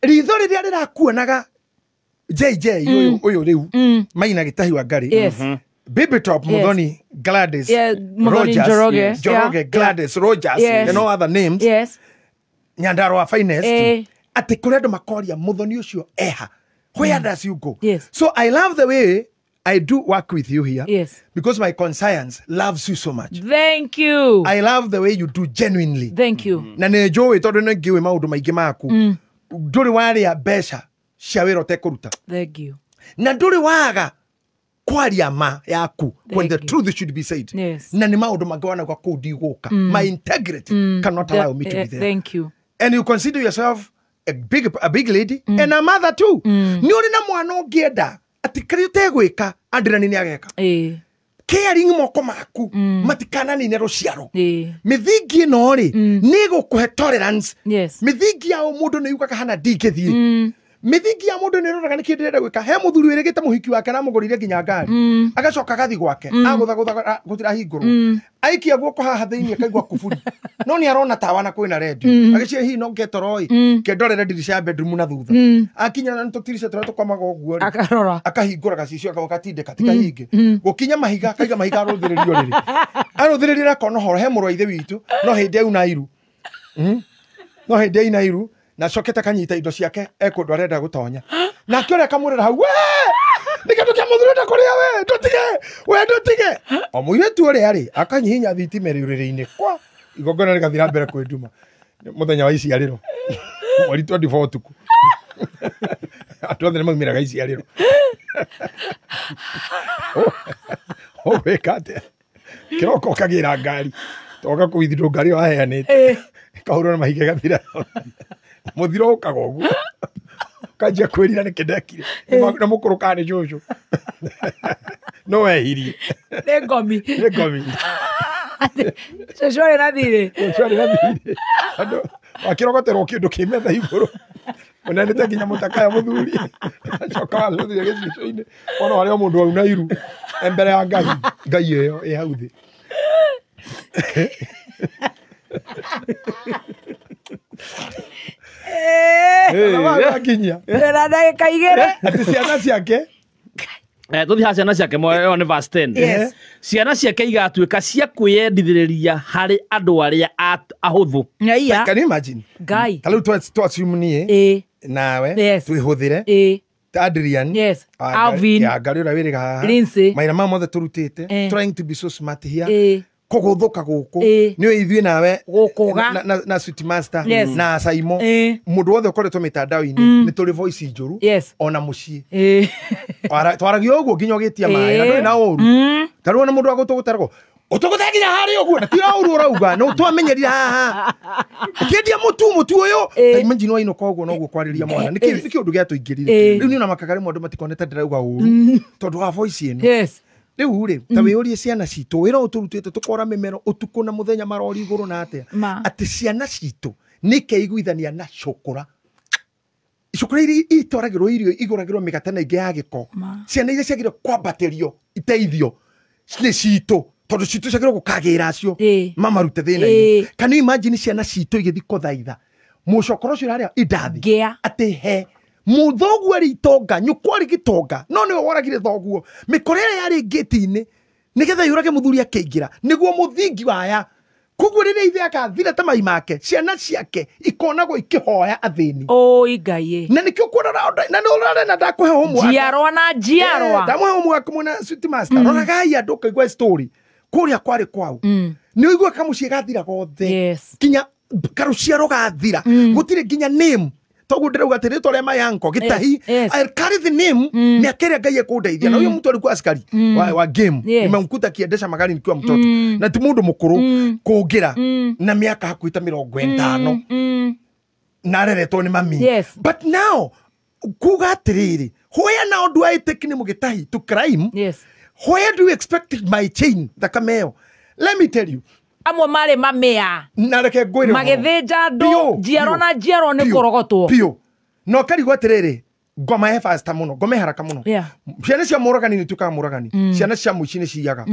ritho riria rirakuonaga JJ uyu riu maina gitahi wa ngari Baby Top, Muthoni, Gladys, Njoroge, Gladys, Rogers, and all other names. Nyandarua Finest. Ati kuredo makoria Muthoni ucio eha. Where does you go? So I love the way I do work with you here. Because my conscience loves you so much. Thank you. I love the way you do genuinely. Thank you. Na nejoe todo no giwe maundu maingi maku. Nduri waria besha cia wira utekuruta. Thank you. Na nduri waga kwaria ma yaku when the truth should be said. Na ni maundu magwana kwa kudigũka. My integrity cannot allow me to be there. Thank you. And you consider yourself a big lady and a mother too. Ni uri na mwana ungienda ati kari utegwika andira nini ageka. Caring moko maku matikana ni ruciaro. Mithingi no ri ni gukuhe tolerance. Mithingi ya mundu ni yukaga hana ndingithie. Mithingi ya mundu ni roraga ni kindu renda gwika he muthuri wirigite muhiki wake na mugurire nginya ngari agacoka gathi gwake agutha gutira hinguru aikia guoko haha thiini akaigua kuburi no ni arona tawa na kwina radio agicie hi no ngetoroi kendorere dirisha bedroom na thutha akinya na tutirice twa kwa magoguo akarora akahingura gacicio akawakatinde katika hingi gukinya mahiga kaiga mahiga aruthiririo riri aruthiriria kono horo he murwa ithe witu no hindi au nairu no hindi ai nairu na coketa kanyita indo ciake ekundu arenda gutonya na kiore kamurira hau we nikindu kia muthurita kuria we ndutige o muiretu uri ari akanyihinya thitimeri uriri-ini kwa igongona rigathira mbere kwenduma muthenya wa iciariro mweri 24 tuku Atuothe nä maumiraga iciarä ro wä atä kä roko kagä ra ngari toka kå ithirwo ngari o aheanä te kahå na mahike gathira må thiro å kaga å guo kanjia kwä rira nä kä ndekire na må kå rå kaga nä cåcå no wehirie nä ngomi nä ngomi cåcå arä na thirä andå akä rogoterwo kä ndå kä metha igå rå onanä te nginya må takaya må thuri coka wacothire gä cico-inä ona harä o må ndå auna iru mbere ya ngai ä yo ä hau thä nginya na ndagä ka igä rä atä ciana ciake tuthi ha ciana ciake moyo nĩ verse 10 ciana ciake igatuĩka cia kwĩyendithĩrĩria harĩ andũ arĩa ahũthũ. Can you imagine ngai ta rĩu twasum niĩ nawe twĩhũthĩre Adrian Alvin ngari ũrĩa wĩrĩga haha maira ma mothe tũrutĩte trying to be so smart here kũgũthũka gũkũ nĩ we ithuĩ nawe na Sweet Master na Saimo mũndũ wothe ũkoretwo mĩtandao-inĩ nĩ tũrĩ voice njũru ona mũciĩ twaragia ũguo nginya ũgĩtia maĩ na ndũrĩ na ũru ta rĩu ona mũndũ agũtũgũtaragwo ũtũgũte nginya harĩa ũguo na ti ũru ũrauga no twamenyerire haha ũkĩendia mũtu ũyũ imagine wainũka ũguo noguo kwarĩria mwana nĩ kĩũndũ gĩatũingĩrire rĩu nĩ ona makaka rĩmwe andũ matikonete ndĩrauga ũru tondũ wa voice ĩno rĩu rĩ ta wĩyũrie ciana citũ wĩra ũtũrutĩte tũkora mĩmero ũtukũ na mũthenya marori igũrũ na atĩa atĩ ciana citũ nĩ keiguithania na cũkũra icũkũra iria itwaragĩrwo irio igũragĩrwo mĩgate na ingĩ ya gĩko ciana iria ciagĩrĩirwo kwambatĩrio iteithio nĩ citũ tondũ citũ ciagĩrĩirwo gũkagĩra cio mamarute thĩna-inĩ can you imagine ciana citũ igĩthiĩ kũthaitha mũcokoro ũcio ũrarĩa indathi atĩ he mũthoguo arĩ itonga nyũkwa arĩ gĩtonga no nĩwe woragire thoguo mĩkora ĩrĩa yarĩ ngĩti-inĩ nĩgetha yũrage mũthuri akĩingĩra nĩguo mũthingi waya koguo rĩrĩa ithe akathire ta mai make ciana ciake ikonagwo ikĩhoya athĩni ngai na nĩkĩo kuona na nĩũrarena ndakũhe homework njiarwa na njiarwa ndamũhe homework mũna Sweet Master roragai andũ kaigua story kũrĩa kwarĩ kwau nĩ ũigua kamũciĩ gathira gothe nginya karũciaro gathira gũtirĩ nginya name toguo ndĩrauga atĩ rĩtwa rĩa mayanko gĩtahi I carry the name mĩaka ĩrĩa ngai ekũndeithia na huyo mtu alikuwa askari wa game nimemkuta akiendesha magari nikiwa mtoto na ti mũndũ mũkũrũ kũngĩra na mĩaka hakuhĩ ta 50 na areretwo nĩ mami but now kuga atĩrĩrĩ hoya na ũndũ wa ĩtĩki nĩ mũgĩtahi to crime where do you expect my chain thakame ĩyo let me tell you amwe marĩ mamĩa na reke ngwĩre magĩthĩnja andũ njiarwa na njiarwa nĩ kũrogotwo piũ no karigwo atĩrĩrĩ ngoma he fasta mũno ngoma haraka mũno ciana cia mũragani nĩ ituĩkaga mũragani ciana cia mũici nĩ ciiyaga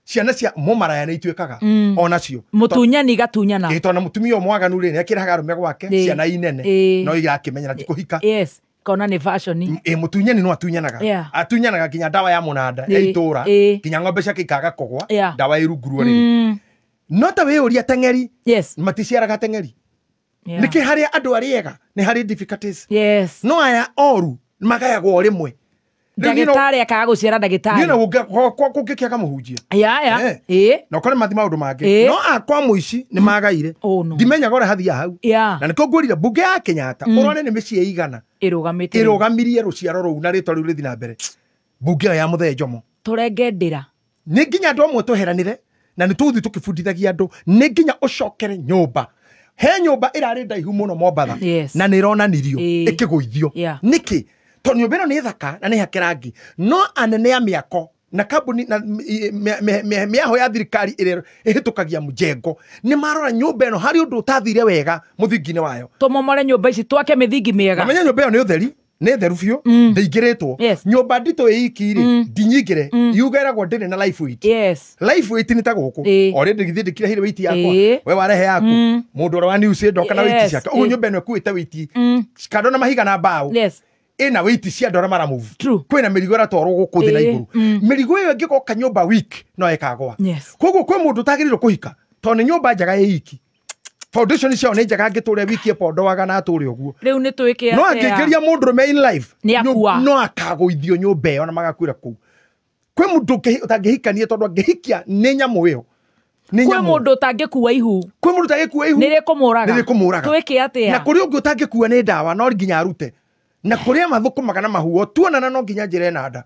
ciana cia mũmaraya nĩ ituĩkaga onacio mũtunyani gatunyana tondũ na mũtumia ũyũ mwaganu rĩ nĩ akĩraga arũme gwake ciana inene no igakĩmenyera ti kũhika kona nĩ fashion mũtunyani no atunyanaga nginya ndawa ya mũnanda ya itũra nginya ng'ombe ciake ikaga kũgwa ndawa ĩrungurwo rĩrĩ no ta wĩyũria teng'eri maticiaraga teng'eri nĩkĩ harĩa andũ arĩega nĩ harĩ difficulties no aya oru magayagwo rĩmwe ndagĩtarĩ akaga gũciara ndagĩtarĩ na kũngĩkĩaga mũhunjia na ũkore mathi maũndũ mangĩ no akwa mũici nĩ magaire ndimenyaga ũrĩa hathia hau na nĩkĩo ngũrire mbunge ya Kenyatta ũrone nĩ mĩciĩ igana ĩrũgamirie rũciaro rũu na rĩtwa rĩu rĩthi na mbere mbunge ĩyo ya Mũthee Jomo tũrenge ndĩra nĩ nginya andũ amwe tweheranire na nĩ tũthi tũkĩbundithagia andũ nĩ nginya ũcokere nyũmba he nyũmba ĩrarĩ ndaihu mũno Mombatha na nĩ ĩronanirio ĩkĩgũithio nĩkĩ tondũ nyũmba ĩno nĩ thaka na nĩ hake rangi no anene a mĩako na kambuni na mĩaho ya thirikari ĩrĩa ĩhĩtũkagia mũjengo nĩ marora nyũmba ĩno harĩ ũndũ ũtathire wega mũthingi-inĩ wayo tũmomore nyũmba ici twake mĩthingi mĩega menya nyũmba ĩyo nĩ ũtheri nĩ theru biũ ndĩingĩrĩtwo nyũmba nditũ ĩiki-rĩ ndinyingĩre yugeragwo ndĩrĩ na life weight life weight nĩ ta gũkũ already githĩ ndĩkirahire weight yakwa we warehe yaku mũndũ ũrĩa wa news ndoka na weight ciake ũguo nyũmba ĩno ĩkuĩte weight kando na mahiga na mbaũ ĩna weight cia andũ arĩa maramove kwĩna mĩrigo ĩratwarwo gũkũ thĩ na igũrũ mĩrigo ĩyo ĩngĩgoka nyũmba week no ĩkagwa koguo kwĩ mũndũ ũtagĩrĩirwo kũhika tondũ nĩ nyũmba njega ĩiki foundation ciao nĩ njega angĩtũrĩa wiki epondoaga na atũrĩ ũguo rĩu nĩ twĩke no angĩkĩria mũndũrũme in life nĩakua no akagũithio nyũmba ĩyo na magakuĩra kũu kwĩ mũndũ ũtangĩhikanie tondũ angĩhikia nĩ nyamũ ĩyo kwĩ mũndũ ũtangĩkua ihu nĩ rĩkũmũraga twĩke atĩa na kũrĩ ũngĩ ũtangĩkua nĩ ndawa no nginya arute na kuria mathukuma kana mahuo tuonana no nginya njire nanda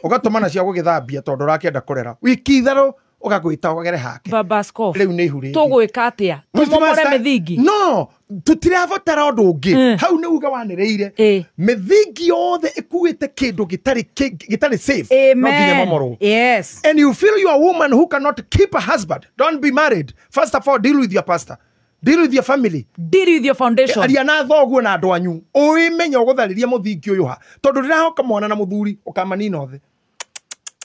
ugatumana cia gugithambia tondu rakienda kurera wiki itharu ugagwita ugagere hake baba skof riu ni ihuri tugwika atia tumomore mithingi no tutirabatara undu ungi hau ni uga wanireire mithingi yothe ikuite kindu gitari safe no nginya momoro yes and you feel you are a woman who cannot keep a husband, don't be married. First of all, deal with your pastor, deal with your family, deal with your foundation. Aria na thoguo na andu anyu uimenya uguthariria muthingi uyu ha tondu rirahoka mwana na muthuri ukamanina othe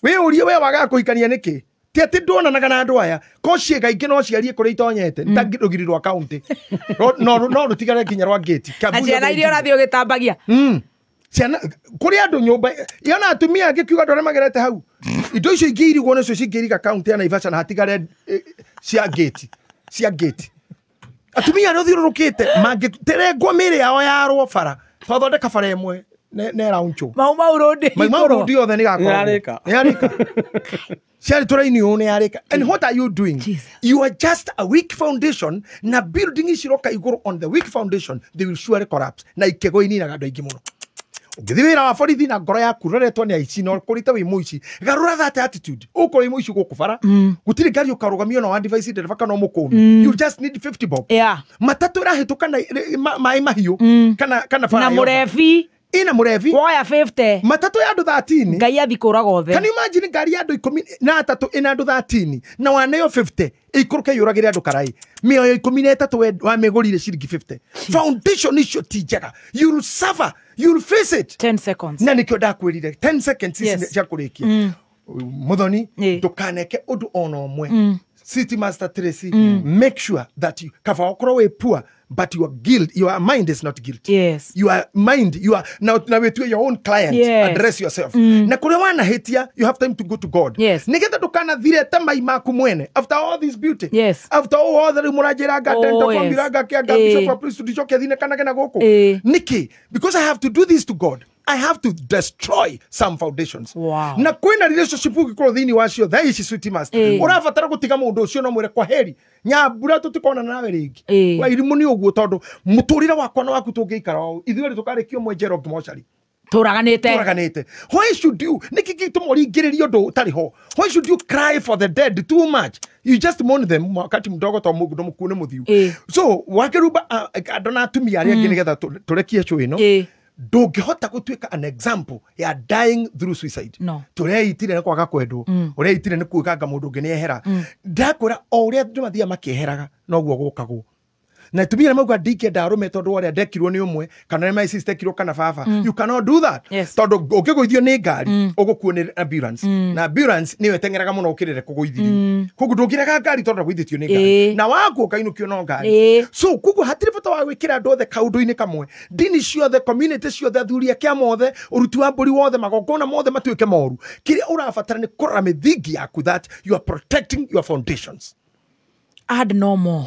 we urie we waga kuikania niki ti ndonanaga na andu aya ko ciega ingi no ciarie kuri itonyete ntagirugirirwo account no rutigare kinya rwa gate aciana irio rathio gitambagia ciana kuri andu nyumba yona atumia angikiuga ndore magerete hau indo icio ingirigwo nicio cingiriga account ya Naivasha na hatigare cia gate atumia no thiururukite mangiterengwo miri yao yarwo bara twathondeka bara imwe ne rauncho maurudi othe ni gakora yarika shari turaini one yarika. And what are you doing? You are just a weak foundation na building ishiroka iguru on the weak foundation they will surely collapse na ikego inina gado ingi muno ugithira wa borithi na ngoro yaku roretwo ni aici no kurita wi muici garura that attitude ukuri muici gukubara gutiri gari ukarugamio na one device driver kana mukumi you just need 50 bob matatu rahituka na mai mahiu kana fara na murevi ina murevi woya 50 matatu ya andu 13 ngai athikuraga othe. Can you imagine gari ya andu 13 ina andu 13 na waneyo 50 ikuruke yuragire andu karai mioyo 13 wa megorire ciringi 50 foundation is your teacher, you'll suffer, you'll face it. 10 seconds na nikyo ndakwirire 10 seconds cia kurikia muthoni tukaneke undu ono mwe City Master Tracy, make sure that you kava okoro we poor but your mind is not guilty. Yes. Your mind, you are now to your own client, address yourself. Na kure wana hitia, you have time to go to God. Yes. Nigeta tukana dhire tamai maku mwene after all this beauty. Yes. After all the murajiraga tento kwambiraga kiaga bishop wa priest tudichoke dhine kana kena goko. Niki, because I have to do this to God, I have to destroy some foundations. Wow. Na kwena relationship ukikoro dhini wasio that is Sweet Master. Urafatara gutiga mundu ucio no mwire kwa heri. Nyambura tutikona nawe ringi. Wa irimu ni uguo tondu muturire wakwa na waku tungiikara o ithuĩ tukarikio mwenjero ngimochari turaganite. Why should you nikikitumoringiririo ndo utariho? Why should you cry for the dead too much? You just mourn them wakati mdogo to mugu ndo mukune muthiu. So wakeruba adona atumia aria ngi nigetha turekie cyo ino ndungihota gutuika an example ya dying through suicide. Tureitire kwaga kwendwo ureitire ni kuikanga mundu ngi ni ehera ndakwira o uria ndu mathia makiheraga no guo gukagwo na tumira mauga ndingenda arume tondu waria ndekirwo ni umwe kana my sister kirwo kana baba you cannot do that tondu ukiguithio ni ngari ugukuo ni ambulance na ambulance niwe tengeraga muno ukirire kuguithio kugu ndungiraga ngari tondu guithitio ni ngari na waku kainukio no ngari so kugu hatiri bata wa gwikira andu othe kaundu-ini kamwe dini ciothe community ciothe athuria kia mothe uruti wa mburi wothe magongona mothe matuike moru kiria urabatara ni kurora mithingi yaku that you are protecting your foundations. Add no more.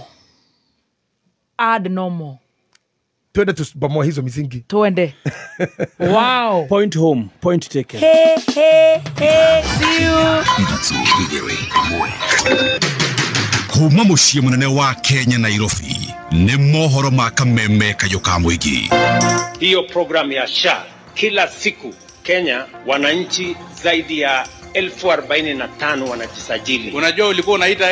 Twende tubomoa hizo misingi. Twende. Wow. Point home. Point taken. Hey. See you. Kuma muciĩ munene wa Kenya Nairobi nĩ mohoro ma kameme kayo ka mũingĩ. Hiyo program ya SHA kila siku Kenya wananchi zaidi ya 45,000 wanajisajili. Unajua ulikuwa unaita